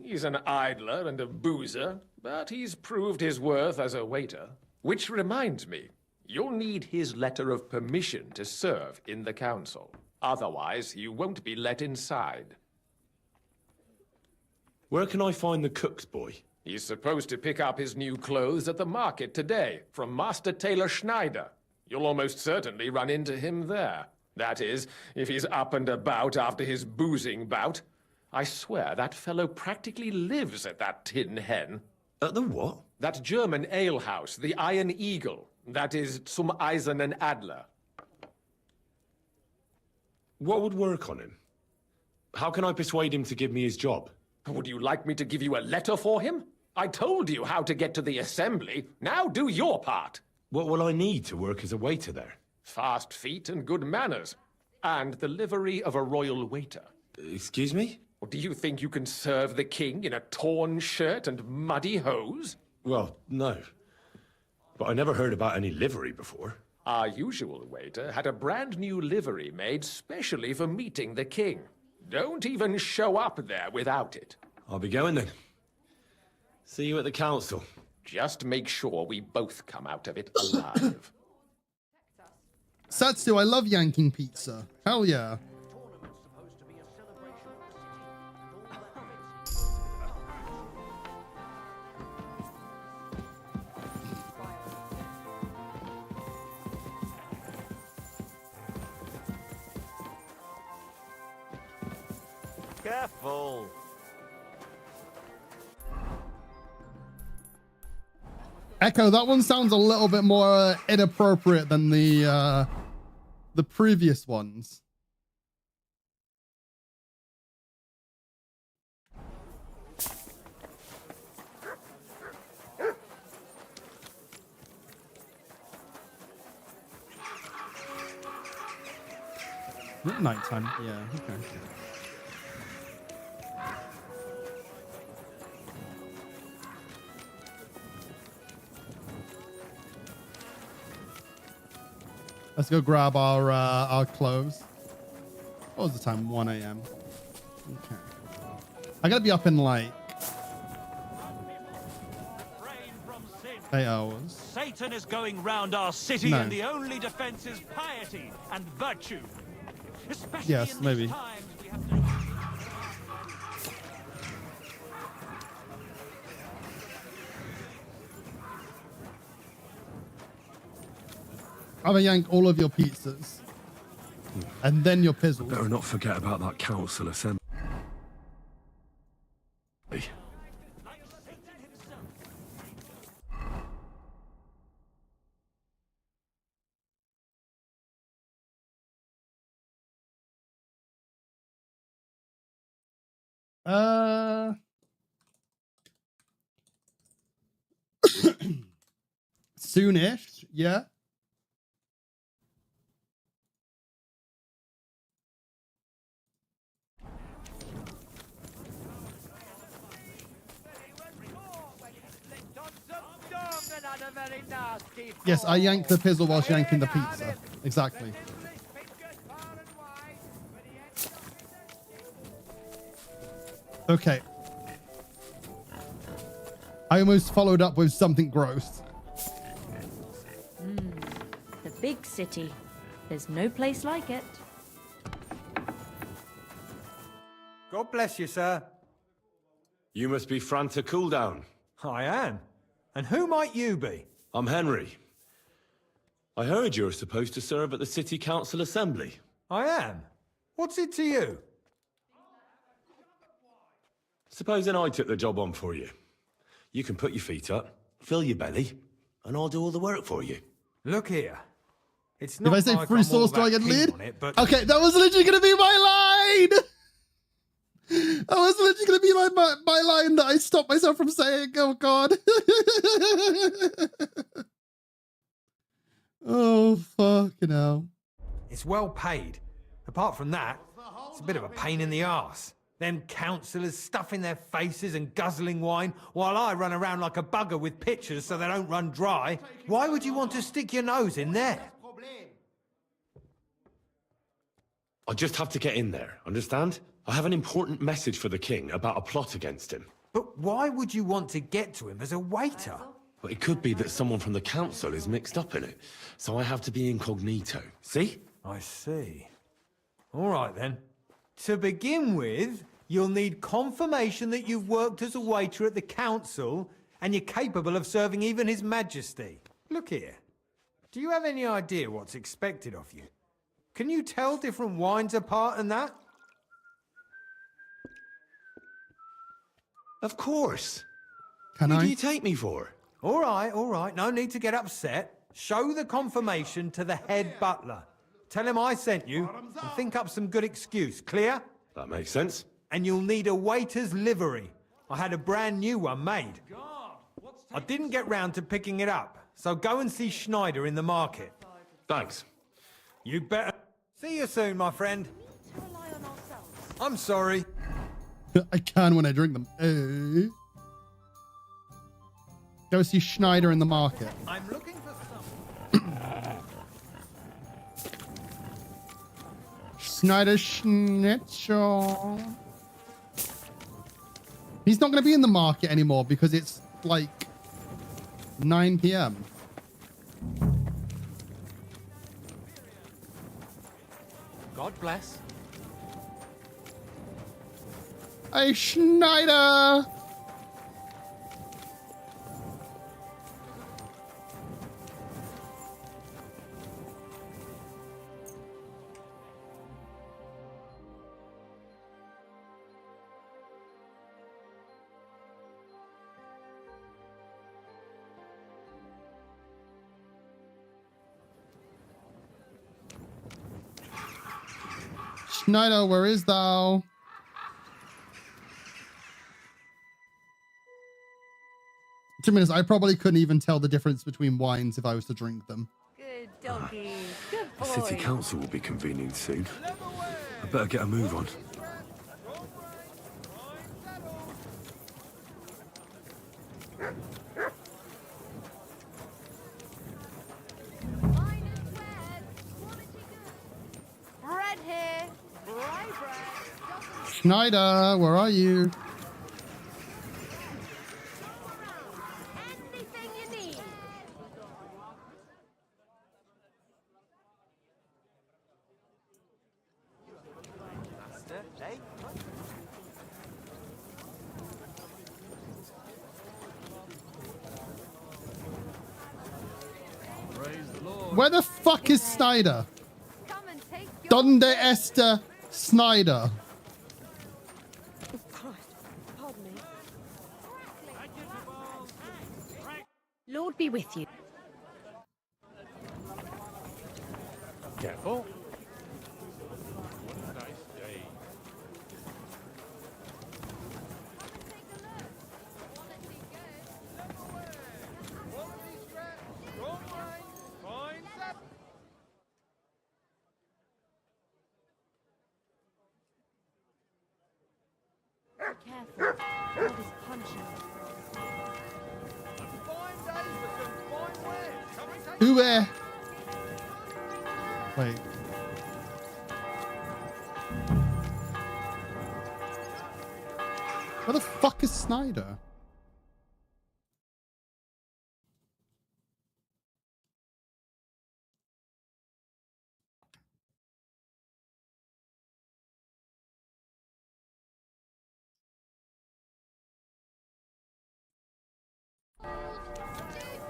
He's an idler and a boozer, but he's proved his worth as a waiter. Which reminds me, you'll need his letter of permission to serve in the council. Otherwise, you won't be let inside. Where can I find the cook's boy? He's supposed to pick up his new clothes at the market today from Master Tailor Schneider. You'll almost certainly run into him there. That is, if he's up and about after his boozing bout. I swear that fellow practically lives at that Tin Hen. At the what? That German alehouse, the Iron Eagle. That is Zum Eisernen Adler. What would work on him? How can I persuade him to give me his job? Would you like me to give you a letter for him? I told you how to get to the assembly. Now do your part. What will I need to work as a waiter there? Fast feet and good manners. And the livery of a royal waiter. Excuse me? Or do you think you can serve the king in a torn shirt and muddy hose? Well, no. But I never heard about any livery before. Our usual waiter had a brand new livery made specially for meeting the king. Don't even show up there without it. I'll be going then. See you at the council. Just make sure we both come out of it alive. Satsu, I love yanking pizza. Hell yeah. Careful. Echo, that one sounds a little bit more inappropriate than the previous ones. Nighttime, yeah, okay. Let's go grab our clothes. What was the time? 1 a.m. Okay. I gotta be up in like 8 hours. Satan is going round our city, No. and the only defense is piety and virtue. Especially Yes, in maybe. these times, we have to... I'm gonna yank all of your pizzas. And then your pizzles. Better not forget about that council assembly. Soonish, yeah. Yes, I yanked the pizzle whilst yanking the pizza. Exactly. Okay. I almost followed up with something gross. The big city. There's no place like it. God bless you, sir. You must be Franta Cooldown. I am. And who might you be? I'm Henry. I heard you're supposed to serve at the City Council Assembly. I am. What's it to you? Supposing I took the job on for you. You can put your feet up, fill your belly, and I'll do all the work for you. Look here. It's If not I say like free I'm all sauce, do I that get keen lead? on it, but Okay, that was literally going to be my line! was literally going to be like my line that I stopped myself from saying. Oh, God. Oh, fucking hell. It's well paid. Apart from that, it's a bit of a pain in the arse. Them councillors stuffing their faces and guzzling wine while I run around like a bugger with pitchers so they don't run dry. Why would you want to stick your nose in there? I just have to get in there, understand? I have an important message for the king about a plot against him. But why would you want to get to him as a waiter? Well, it could be that someone from the council is mixed up in it, so I have to be incognito. See? I see. All right, then. To begin with, you'll need confirmation that you've worked as a waiter at the council and you're capable of serving even His Majesty. Look here. Do you have any idea what's expected of you? Can you tell different wines apart and that? Of course. Can Who I? do you take me for? All right. No need to get upset. Show the confirmation to the head butler. Tell him I sent you and think up some good excuse. Clear? That makes sense. And you'll need a waiter's livery. I had a brand new one made. I didn't get round to picking it up, so go and see Schneider in the market. Thanks. You better. See you soon, my friend. I'm sorry. I can when I drink them. Go see Schneider in the market. I'm looking for some. Schneider Schnitzel. He's not going to be in the market anymore because it's like 9 p.m. God bless. Hey, Schneider! Schneider, where is thou? To be honest, I probably couldn't even tell the difference between wines if I was to drink them. Good doggy. Good The boy. city council will be convening soon. I better get a move on. Bread here. Rye bread. Schneider, where are you? Anything you need. Where the fuck is Snyder? Come and take your Donde Esther Snyder? Pardon me. Lord be with you. Careful. Careful. God is punishing. Who where? Wait. Where the fuck is Snyder?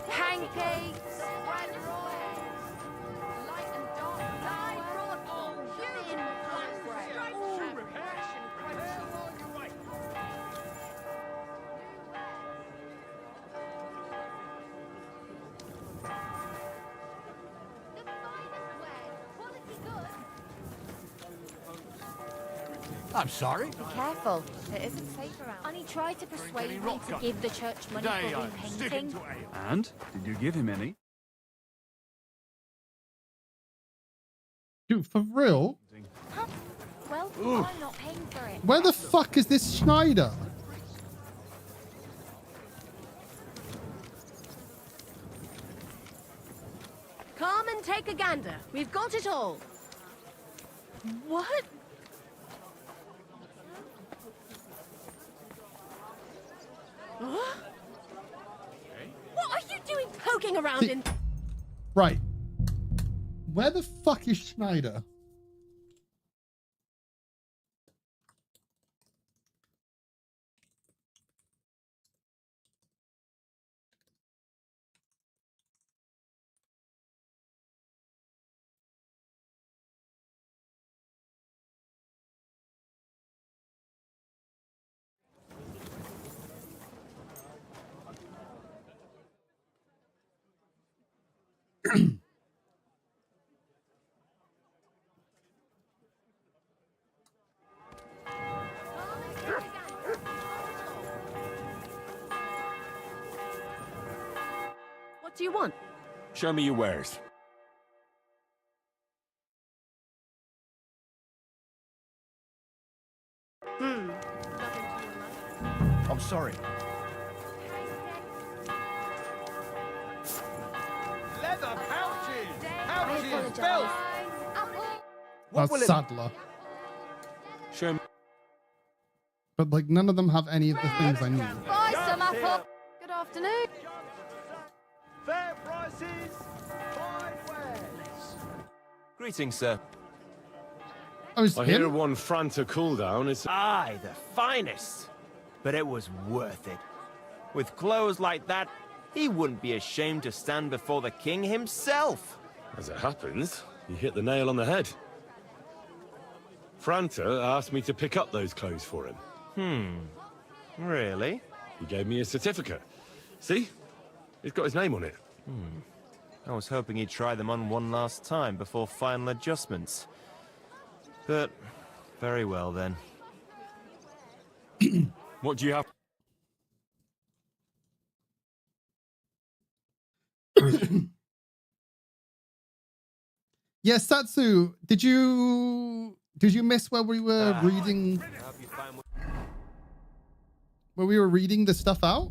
Pancakes. Bread rolls. Light and dark. Light broad. Oh, thin black bread. All refresh and crunchy. I'm sorry. Be careful. It isn't safe around. And he tried to persuade me to give the church money Today for I'm sticking repainting. to ale. And? Did you give him any? Dude, for real? Well, I'm not paying for it. Where the fuck is this Schneider? Come and take a gander. We've got it all. What? Huh? What are you doing poking around See- in... Right. Where the fuck is Schneider? What do you want? Show me your wares. I'm sorry. Leather pouches! Pouches! Belt! That's Sadler. Show me. But like none of them have any of the things I need. Buy some apple. Good afternoon. Fair prices, fine wares. Greetings, sir. Oh, I hear one Franta cooldown is... Aye, the finest. But it was worth it. With clothes like that, he wouldn't be ashamed to stand before the king himself. As it happens, you hit the nail on the head. Franta asked me to pick up those clothes for him. Really? He gave me a certificate. See? It's got his name on it. I was hoping he'd try them on one last time before final adjustments. But, very well then. What do you have? Yeah, Satsu, did you miss where we were reading the stuff out?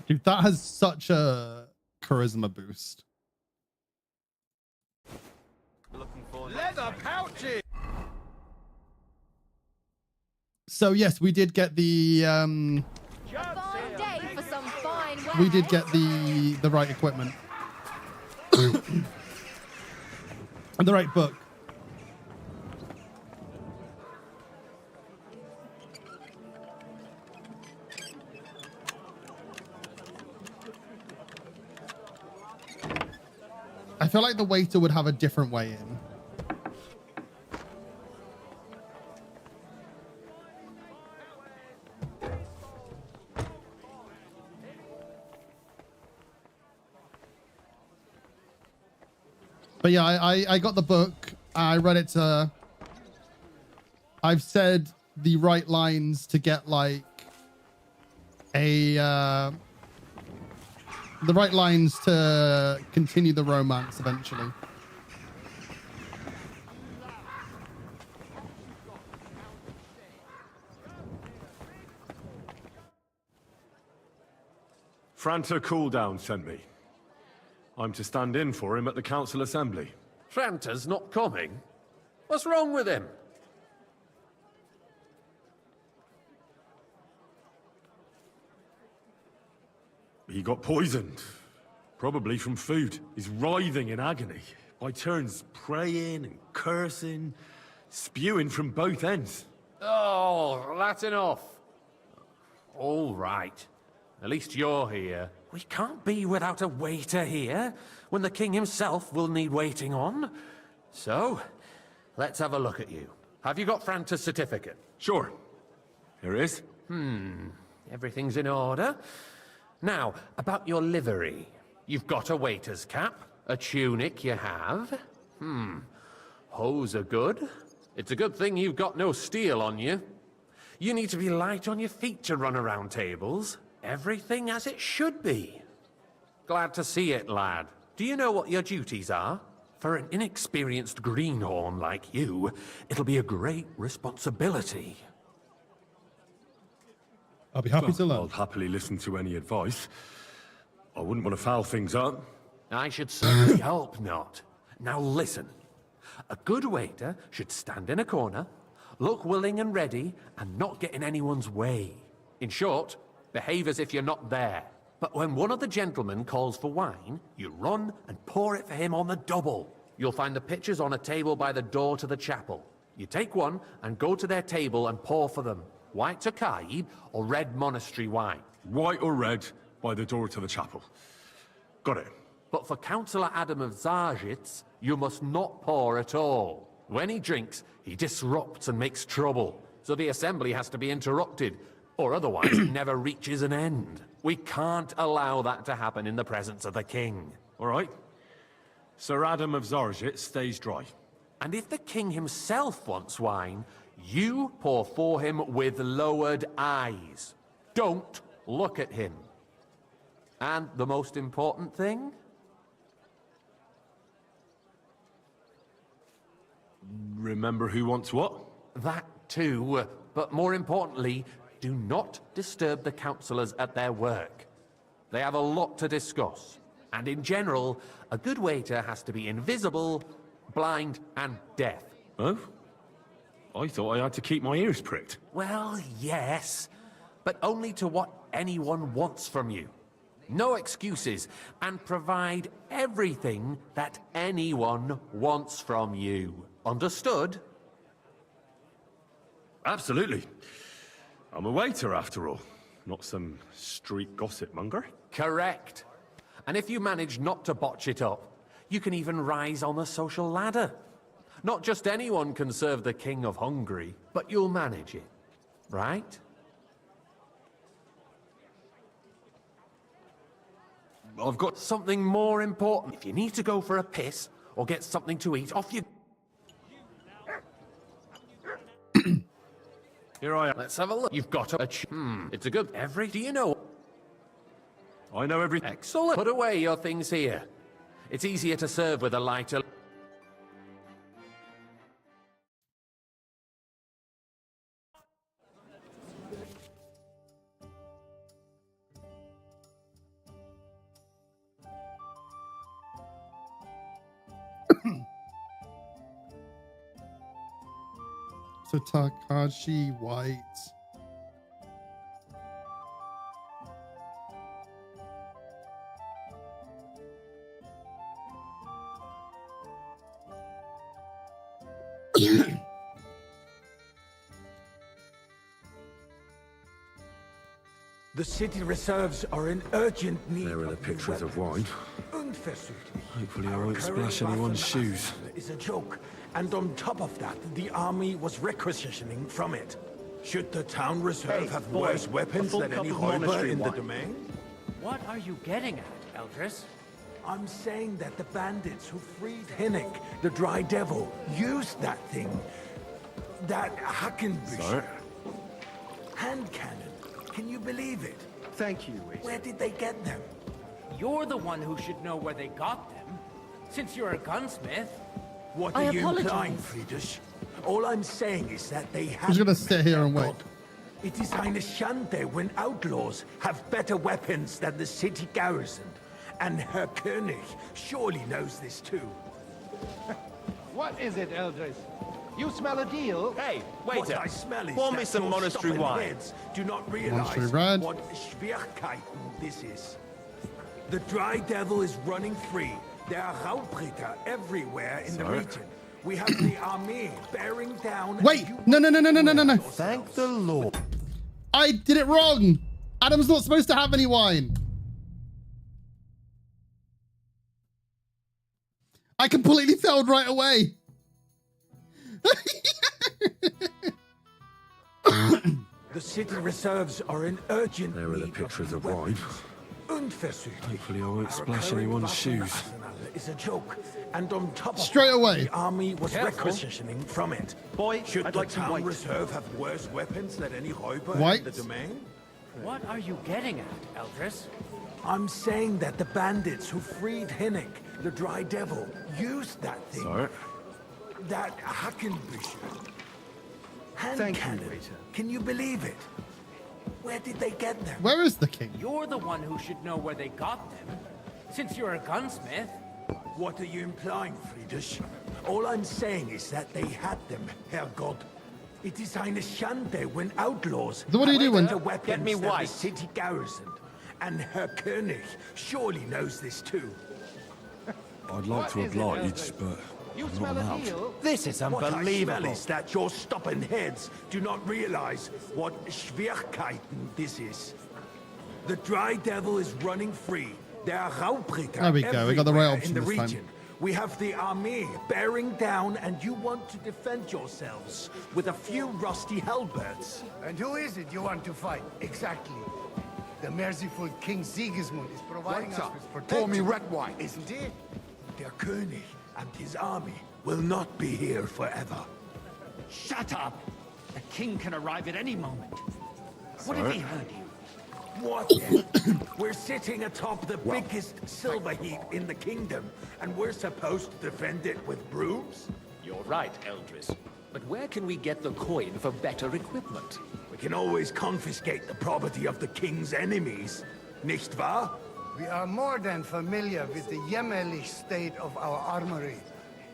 Dude, that has such a charisma boost. Leather pouches! So yes, we did get the A fine day for some fine wares. we did get the right equipment. And the right book. I feel like the waiter would have a different way in. But yeah, I got the book. I read it to... I've said the right lines to get like a... the right lines to continue the romance eventually. Franta Cooldown sent me. I'm to stand in for him at the council assembly. Franta's not coming? What's wrong with him? He got poisoned. Probably from food. He's writhing in agony. By turns praying and cursing, spewing from both ends. Oh, that's enough. All right. At least you're here. We can't be without a waiter here, when the king himself will need waiting on. So, let's have a look at you. Have you got Franta's certificate? Sure. Here it is. Everything's in order. Now, about your livery. You've got a waiter's cap. A tunic you have. Hose are good. It's a good thing you've got no steel on you. You need to be light on your feet to run around tables. Everything as it should be. Glad to see it, lad. Do you know what your duties are? For an inexperienced greenhorn like you, it'll be a great responsibility. I'll be happy to learn. I'll happily listen to any advice. I wouldn't want to foul things up. I should certainly hope not. Now listen. A good waiter should stand in a corner, look willing and ready, and not get in anyone's way. In short, behave as if you're not there. But when one of the gentlemen calls for wine, you run and pour it for him on the double. You'll find the pitchers on a table by the door to the chapel. You take one and go to their table and pour for them. White Tokaib or red monastery wine. White or red by the door to the chapel. Got it. But for Councillor Adam of Zarjitz, you must not pour at all. When he drinks, he disrupts and makes trouble. So the assembly has to be interrupted, or otherwise it never reaches an end. We can't allow that to happen in the presence of the king. All right. Sir Adam of Zarjit stays dry. And if the king himself wants wine, you pour for him with lowered eyes. Don't look at him. And the most important thing? Remember who wants what? That too, but more importantly, do not disturb the councillors at their work. They have a lot to discuss. And in general, a good waiter has to be invisible, blind, and deaf. Oh? I thought I had to keep my ears pricked. Well, yes, but only to what anyone wants from you. No excuses, and provide everything that anyone wants from you. Understood? Absolutely. I'm a waiter, after all. Not some street gossip monger. Correct. And if you manage not to botch it up, you can even rise on the social ladder. Not just anyone can serve the King of Hungary, but you'll manage it, right? I've got something more important. If you need to go for a piss or get something to eat, off you... Here I am. Let's have a look. You've got a... It's a good... Do you know... I know everything. Excellent. Put away your things here. It's easier to serve with a lighter... So Takashi White. The city reserves are in urgent need. There are the pictures of wine. Hopefully I won't splash Our anyone's current shoes. Is a joke, and on top of that, the army was requisitioning from it. Should the town reserve have worse weapons than any harbor in the domain? What are you getting at, Eldris? I'm saying that the bandits who freed Hinnick, the Dry Devil, used that thing. That Hackenbush. Sir? Hand cannon. Can you believe it? Thank you, Waiter. Where did they get them? You're the one who should know where they got them, since you're a gunsmith. What are you implying, Friedrich? All I'm saying is that they have... He's gonna stay here and wait. It is eine Schande when outlaws have better weapons than the city garrison. And Herr König surely knows this too. What is it, Eldris? You smell a deal? Hey, What I smell is pour that me some your monastery stubborn wine. heads do not Monastery realize red. what Schwierigkeiten this is. The Dry Devil is running free. There are Raubritter everywhere in the region. We have the army bearing down... Wait! No. Thank the Lord. I did it wrong! Adam's not supposed to have any wine. I completely failed right away. The city reserves are in urgent There are the pictures of wine. Hopefully I won't splash anyone's shoes. It's a joke, and on top of Straight that, away. the army was requisitioning from it. Boy, Should I'd the like to town wait. reserve have worse weapons than any Räuber White. in the domain? What are you getting at, Eldris? I'm saying that the bandits who freed Hinnick, the Dry Devil, used that thing. Sorry. That Hackenbücher. Hand Thank you, cannon. waiter. Can you believe it? Where did they get them? Where is the king? You're the one who should know where they got them. Since you're a gunsmith. What are you implying, Friedrich? All I'm saying is that they had them, Herrgott. It is eine Schande when outlaws... So what do you do when... the weapons Get me that white. the city garrisoned. And Herr König surely knows this too. I'd like to oblige, but You I'm smell not a allowed. deal? This is What I smell unbelievable. is that your stubborn heads do not realize what Schwierigkeiten this is. The Dry Devil is running free. There are Raubritter There we go, we got the right everywhere option in the this time. region. We have the army bearing down, and you want to defend yourselves with a few rusty halberds. And who is it you want to fight? Exactly. The merciful King Sigismund is providing What's us up? with protection. Pour me red wine. Isn't it? Der König and his army will not be here forever. Shut up! The king can arrive at any moment. What have he heard you? What then? We're sitting atop the biggest silver heap in the kingdom, and we're supposed to defend it with brooms? You're right, Eldris. But where can we get the coin for better equipment? We can always confiscate the property of the king's enemies, nicht wahr? We are more than familiar with the jämmerlich state of our armory.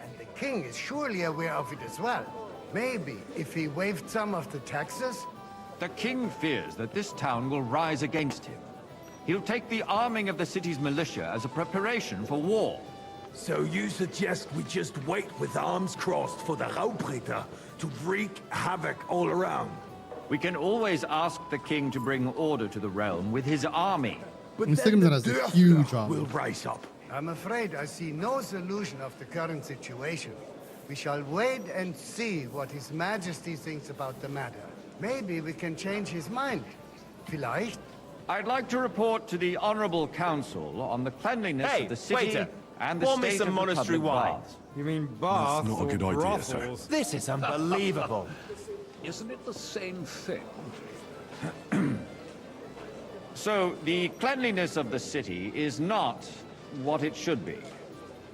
And the king is surely aware of it as well. Maybe if he waived some of the taxes? The king fears that this town will rise against him. He'll take the arming of the city's militia as a preparation for war. So you suggest we just wait with arms crossed for the Raubritter to wreak havoc all around? We can always ask the king to bring order to the realm with his army. But And then the has a Dörfler huge army. will rise up. I'm afraid I see no solution of the current situation. We shall wait and see what His Majesty thinks about the matter. Maybe we can change his mind. Vielleicht? I'd like to report to the Honorable Council on the cleanliness Hey, of the city waiter, and the pour me state some of the monastery public wine. baths. You mean baths That's not a or good idea, brothels? sir. This is unbelievable. Isn't it the same thing? So, the cleanliness of the city is not what it should be.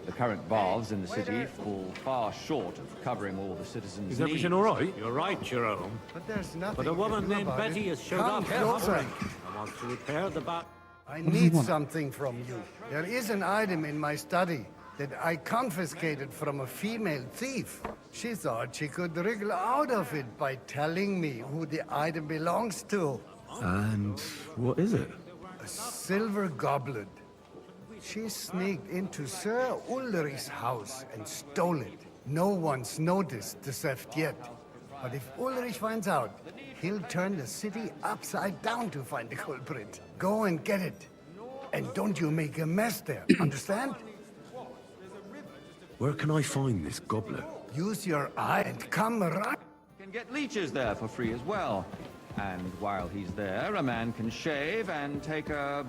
The current baths in the city fall far short of covering all the citizens' Is needs. everything all right? You're right, Jerome. But there's nothing But a we woman can do named about Betty it. has showed Come up. closer. I want to repair the bath. I need something from you. There is an item in my study that I confiscated from a female thief. She thought she could wriggle out of it by telling me who the item belongs to. And what is it? A silver goblet. She sneaked into Sir Ulrich's house and stole it. No one's noticed the theft yet. But if Ulrich finds out, he'll turn the city upside down to find the culprit. Go and get it. And don't you make a mess there, understand? Where can I find this goblet? Use your eye and come right. Can get leeches there for free as well. And while he's there, a man can shave and take a...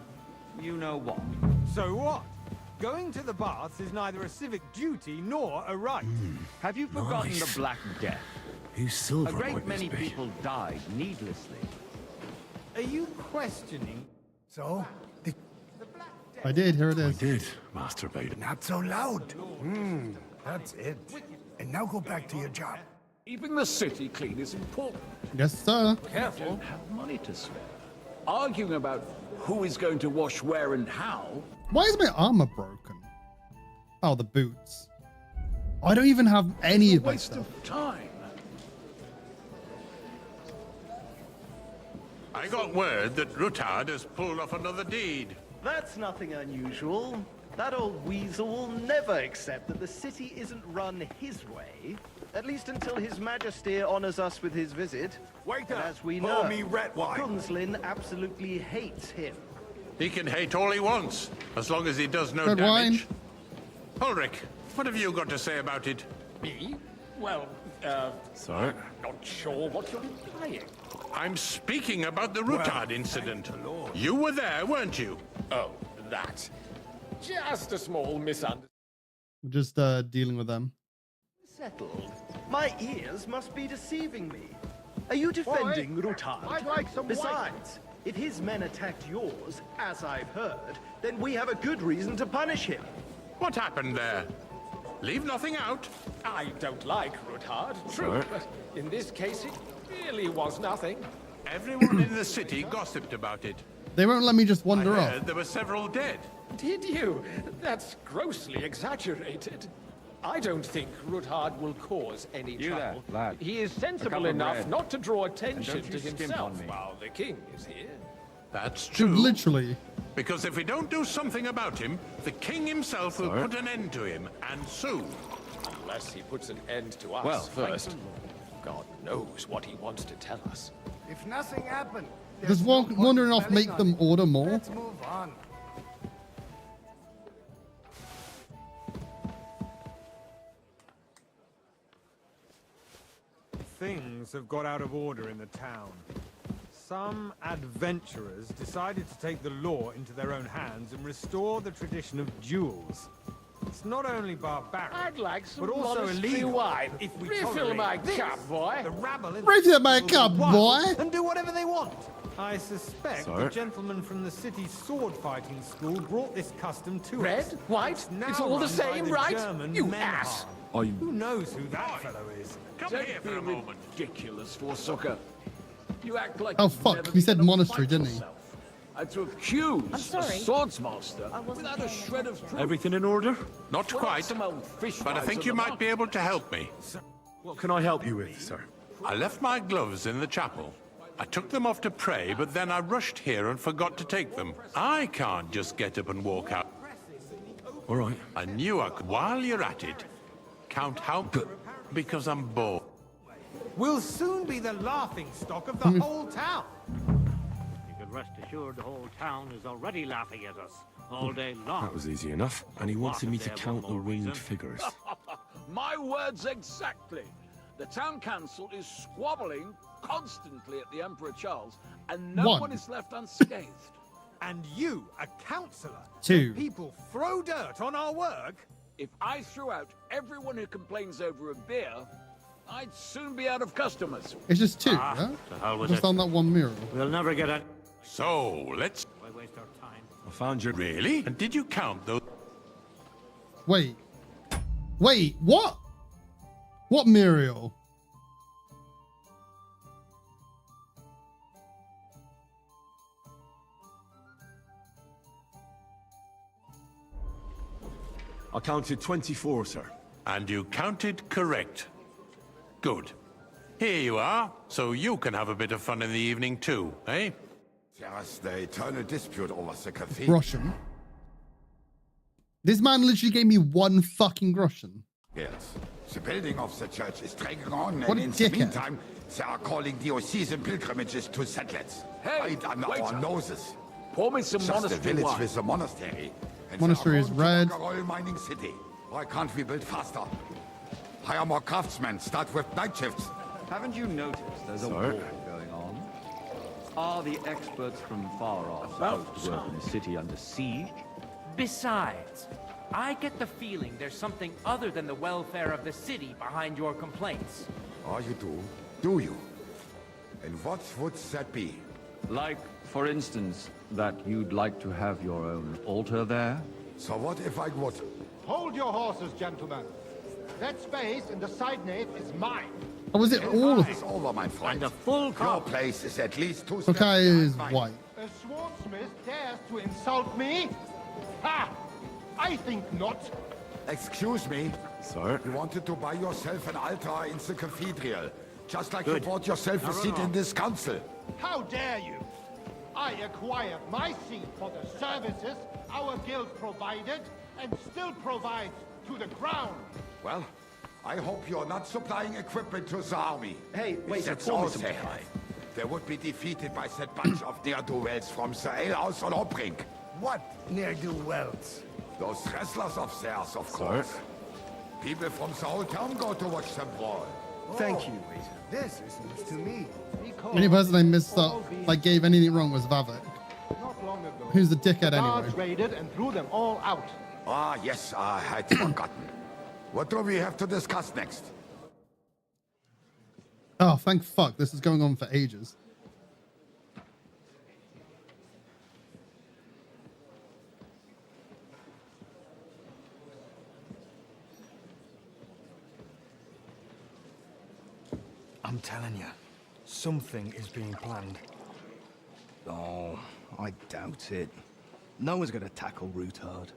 you-know-what. So what? Going to the baths is neither a civic duty nor a right. Have you forgotten Nice. the Black Death? Whose silver A might great this many be? people died needlessly. Are you questioning? So? I did, here it I is. did, Master Vader. Not so loud. That's it. And now go back to your job. Keeping the city clean is important. Yes, sir. Careful. Don't have money to spare. Arguing about who is going to wash where and how. Why is my armor broken? Oh, the boots. I don't even have any of my Waste stuff. of time. I got word that Rutard has pulled off another deed. That's nothing unusual. That old weasel will never accept that the city isn't run his way, at least until His Majesty honors us with his visit. Wait And up! as we Pour know, me red wine. Kunslin absolutely hates him. He can hate all he wants, as long as he does no Red damage. Ulrich, what have you got to say about it? Me? Well, Sir? not sure what you're implying. I'm speaking about the Rutard incident. You were there, weren't you? Oh, that. Just a small misunderstanding. We're just dealing with them. Settled. My ears must be deceiving me. Are you defending Rutard? I'd like some Besides, if his men attacked yours, as I've heard, then we have a good reason to punish him. What happened there? Leave nothing out. I don't like Rutard, true, Sir? but in this case it really was nothing. Everyone in the city gossiped about it. They won't let me just wander I off. heard there were several dead. Did you? That's grossly exaggerated. I don't think Rutard will cause any You trouble. there, lad. He is A cup sensible of enough bread. not to draw And attention don't to you skimp himself on me. while the king is here. That's true. Literally. Because if we don't do something about him, the king himself will put an end to him, and soon. Unless he puts an end to us Well, first. God knows what he wants to tell us. If nothing happened, Does wandering off make them order more? let's move on. Things have got out of order in the town. Some adventurers decided to take the law into their own hands and restore the tradition of duels. It's not only barbaric, I'd like some but also monastery illegal. wine. If we Refill tolerate my this, cup, boy. The rabble in Refill my will cup, go wild boy. and do whatever they want. I suspect Sir? the gentleman from the city's sword fighting school brought this custom to Red, us. white, now it's all the run by same, the right? German You Menhar. ass. Who knows who that fellow is? Come Don't here be for a moment. ridiculous, Forsucker. You act like Oh, you've fuck, never he said been in a monastery, fight didn't he? yourself. And to accuse I'm a sorry. swordsmaster I wasn't without a paying shred of truth. Everything in order? Not We're quite, some old fish but I flies think on you the might market. be able to help me. What can I help you with, sir? I left my gloves in the chapel. I took them off to pray, but then I rushed here and forgot to take them. I can't just get up and walk out. All right. I knew I could. While you're at it, count how good, because I'm bored. We'll soon be the laughing stock of the whole town. You can rest assured the whole town is already laughing at us all day long. That was easy enough. And he wanted me to count the winged figures. My words exactly. The town council is squabbling constantly at the Emperor Charles, and no One. one is left unscathed. And you, a councillor, Two. people throw dirt on our work? If I threw out everyone who complains over a beer, I'd soon be out of customers. It's just two, Ah, yeah? to hell with Just it. on that one mural. We'll never get it. So, let's... Why waste our time? I found your... Really? And did you count those? Wait. Wait, what? What Muriel? I counted 24, sir. And you counted correct. Good. Here you are, so you can have a bit of fun in the evening too, eh? There's the eternal dispute over the cathedral. Groschen. This man literally gave me one fucking groschen. Yes. The building of the church is dragging on, What and a in the dickhead. meantime, they are calling diocesan pilgrimages to settlers. Hey, right under wait our up. noses. Pour me some Just a monastery village wine. with a monastery. And Monastery they are is going to red. make a royal mining city. Why can't we build faster? Hire more craftsmen, start with night shifts. Haven't you noticed there's a war going on? Are the experts from far off supposed to work in a city under siege? Besides, I get the feeling there's something other than the welfare of the city behind your complaints. Oh, you do? Do you? And what would that be? Like, for instance, that you'd like to have your own altar there? So what if I would? Hold your horses, gentlemen. That space in the side nave is mine. Or was it all of It's it? over, my friend. And a full Your cup. place is at least 2 steps Okay, is behind mine. white. A swordsmith dares to insult me? Ha! I think not. Excuse me. Sir? You wanted to buy yourself an altar in the cathedral, just like Good. you bought yourself Now a run seat on. in this council. How dare you? I acquired my seat for the services our guild provided and still provides to the crown. Well, I hope you're not supplying equipment to the army. Hey, wait, That's before all Mr. they have. They would be defeated by that bunch of ne'er-do-wells from the alehouse on Obrink. What ne'er-do-wells? Those wrestlers of theirs, of course. People from the whole town go to watch them brawl. Thank you, Waiter. This is news to me. The only person I missed up, like gave anything wrong was Vavek. Not long ago, Who's the dickhead the guards anyway? raided and threw them all out. Ah, yes, I had forgotten. What do we have to discuss next? Oh, thank fuck. This is going on for ages. I'm telling you, something is being planned. Oh, I doubt it. No one's gonna tackle Rootard.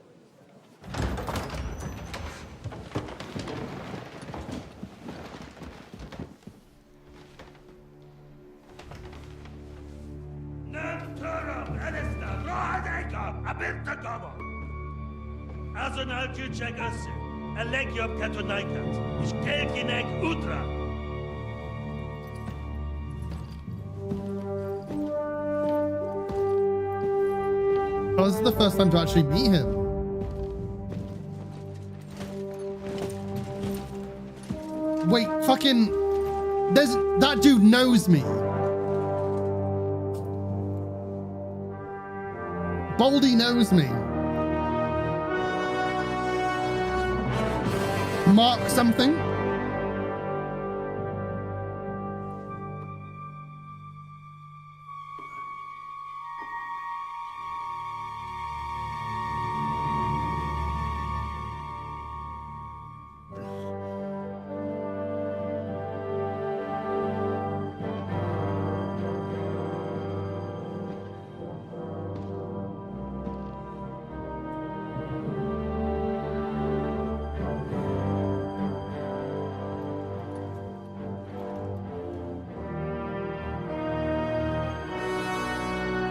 Oh, this is the first time to actually meet him. Wait, fucking... That dude knows me. Baldy knows me. Mark something.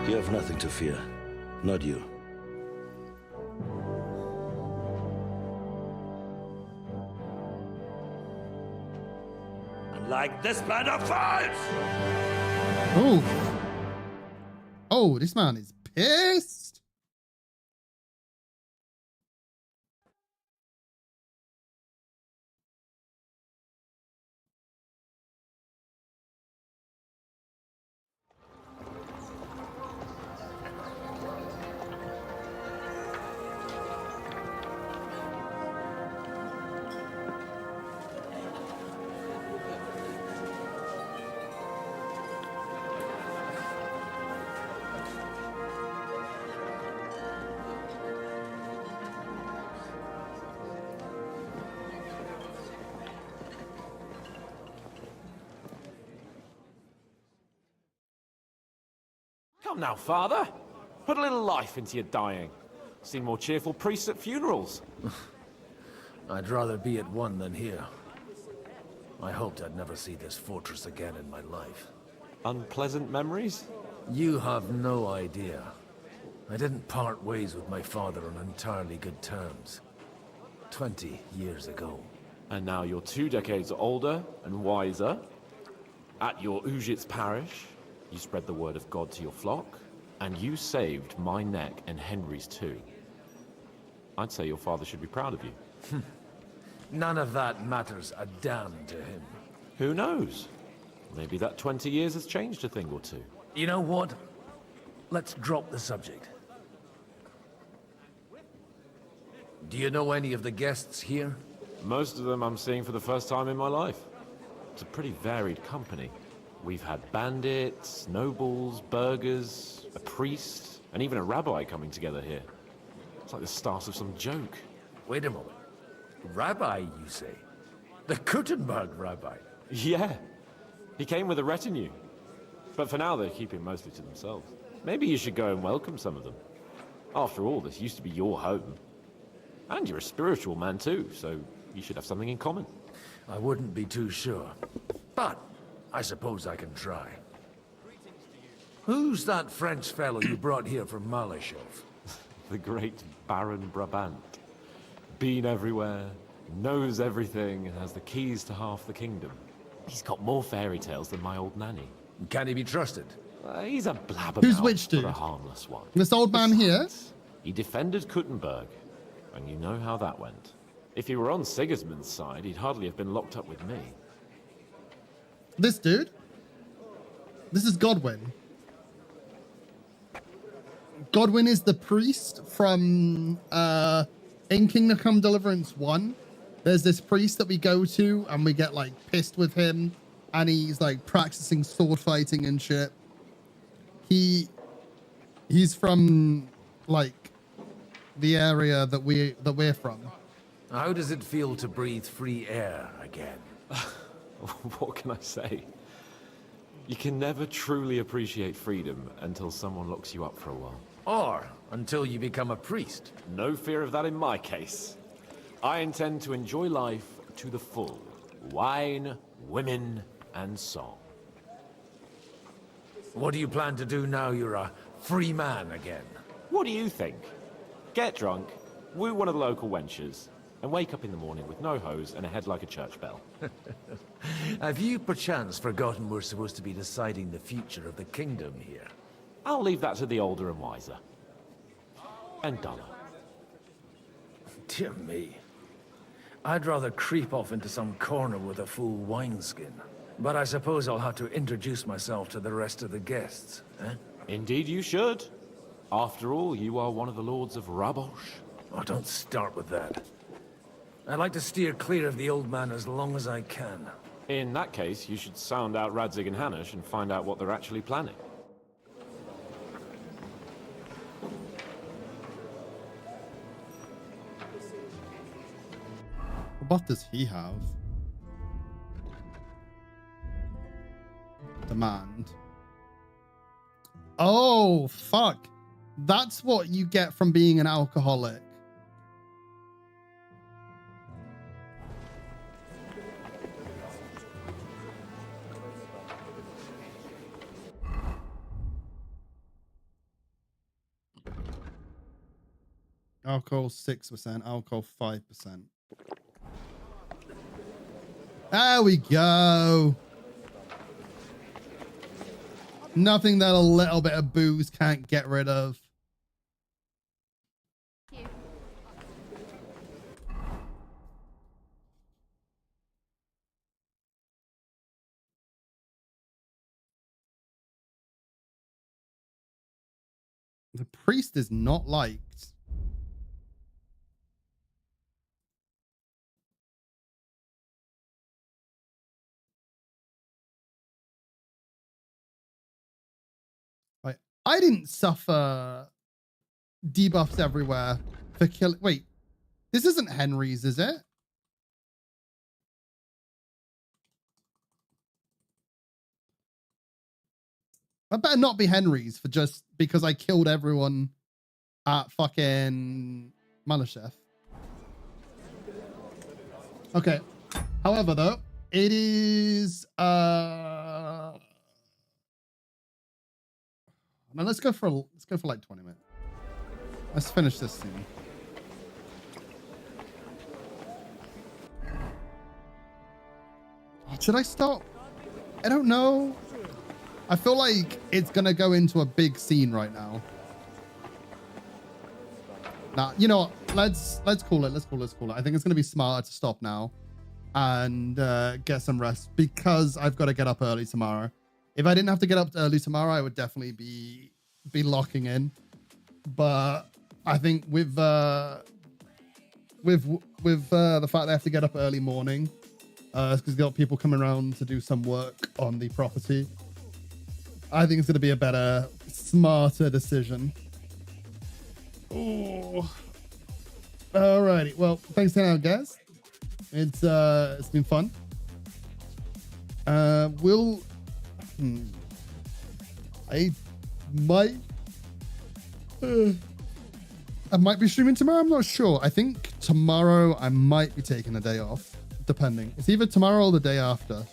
You have nothing to fear. Not you. Unlike this band of fools! Oh. Oh, this man is pissed. Come now, father. Put a little life into your dying. Seen more cheerful priests at funerals. I'd rather be at one than here. I hoped I'd never see this fortress again in my life. Unpleasant memories? You have no idea. I didn't part ways with my father on entirely good terms. 20 years ago. And now you're 2 decades older and wiser. At your Ujit's parish, you spread the word of God to your flock, and you saved my neck and Henry's too. I'd say your father should be proud of you. None of that matters a damn to him. Who knows? Maybe that 20 years has changed a thing or two. You know what? Let's drop the subject. Do you know any of the guests here? Most of them I'm seeing for the first time in my life. It's a pretty varied company. We've had bandits, nobles, burghers, a priest, and even a rabbi coming together here. It's like the start of some joke. Wait a moment. Rabbi, you say? The Kuttenberg rabbi? Yeah. He came with a retinue. But for now, they're keeping mostly to themselves. Maybe you should go and welcome some of them. After all, this used to be your home. And you're a spiritual man too, so you should have something in common. I wouldn't be too sure. But I suppose I can try. Who's that French fellow you brought here from Malashov? The great Baron Brabant. Been everywhere, knows everything, and has the keys to half the kingdom. He's got more fairy tales than my old nanny. Can he be trusted? He's a blabbermouth, Who's which dude? but a harmless one. This old man here? He defended Kuttenberg, and you know how that went. If he were on Sigismund's side, he'd hardly have been locked up with me. This dude? This is Godwin. Godwin is the priest from in Kingdom Come Deliverance 1. There's this priest that we go to and we get like pissed with him and he's like practicing sword fighting and shit. He's from like the area that we're from. How does it feel to breathe free air again? What can I say? You can never truly appreciate freedom until someone locks you up for a while. Or until you become a priest. No fear of that in my case. I intend to enjoy life to the full. Wine, women, and song. What do you plan to do now you're a free man again? What do you think? Get drunk, woo one of the local wenches, and wake up in the morning with no hose and a head like a church bell. Have you perchance forgotten we're supposed to be deciding the future of the kingdom here? I'll leave that to the older and wiser. And duller. Dear me. I'd rather creep off into some corner with a full wineskin. But I suppose I'll have to introduce myself to the rest of the guests, eh? Indeed you should. After all, you are one of the lords of Rabosh. Oh, don't start with that. I'd like to steer clear of the old man as long as I can. In that case, you should sound out Radzig and Hanush and find out what they're actually planning. What does he have? Demand. Oh, fuck. That's what you get from being an alcoholic. Alcohol 6%, alcohol 5%. There we go. Nothing that a little bit of booze can't get rid of. The priest is not liked. I didn't suffer debuffs everywhere for killing. Wait, this isn't Henry's, is it? That better not be Henry's for just because I killed everyone at fucking Malashov. Okay. However, though, it is now let's go for like 20 minutes. Let's finish this scene. Should I stop? I don't know. I feel like it's gonna go into a big scene right now. Nah, you know what? Let's call it. Let's call it. I think it's gonna be smarter to stop now and get some rest because I've got to get up early tomorrow. If I didn't have to get up early tomorrow, I would definitely be locking in. But I think with the fact they have to get up early morning, because they've got people coming around to do some work on the property, I think it's going to be a better, smarter decision. Oh, alrighty. Well, thanks for hanging out, guys. It's been fun. I might be streaming tomorrow. I'm not sure. I think tomorrow I might be taking a day off, depending. It's either tomorrow or the day after.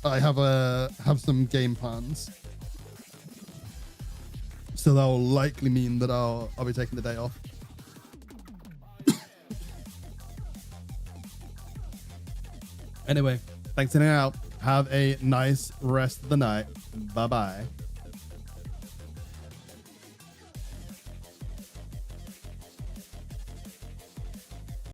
I have some game plans. So that will likely mean that I'll be taking the day off. Anyway, thanks for hanging out. Have a nice rest of the night. Bye-bye.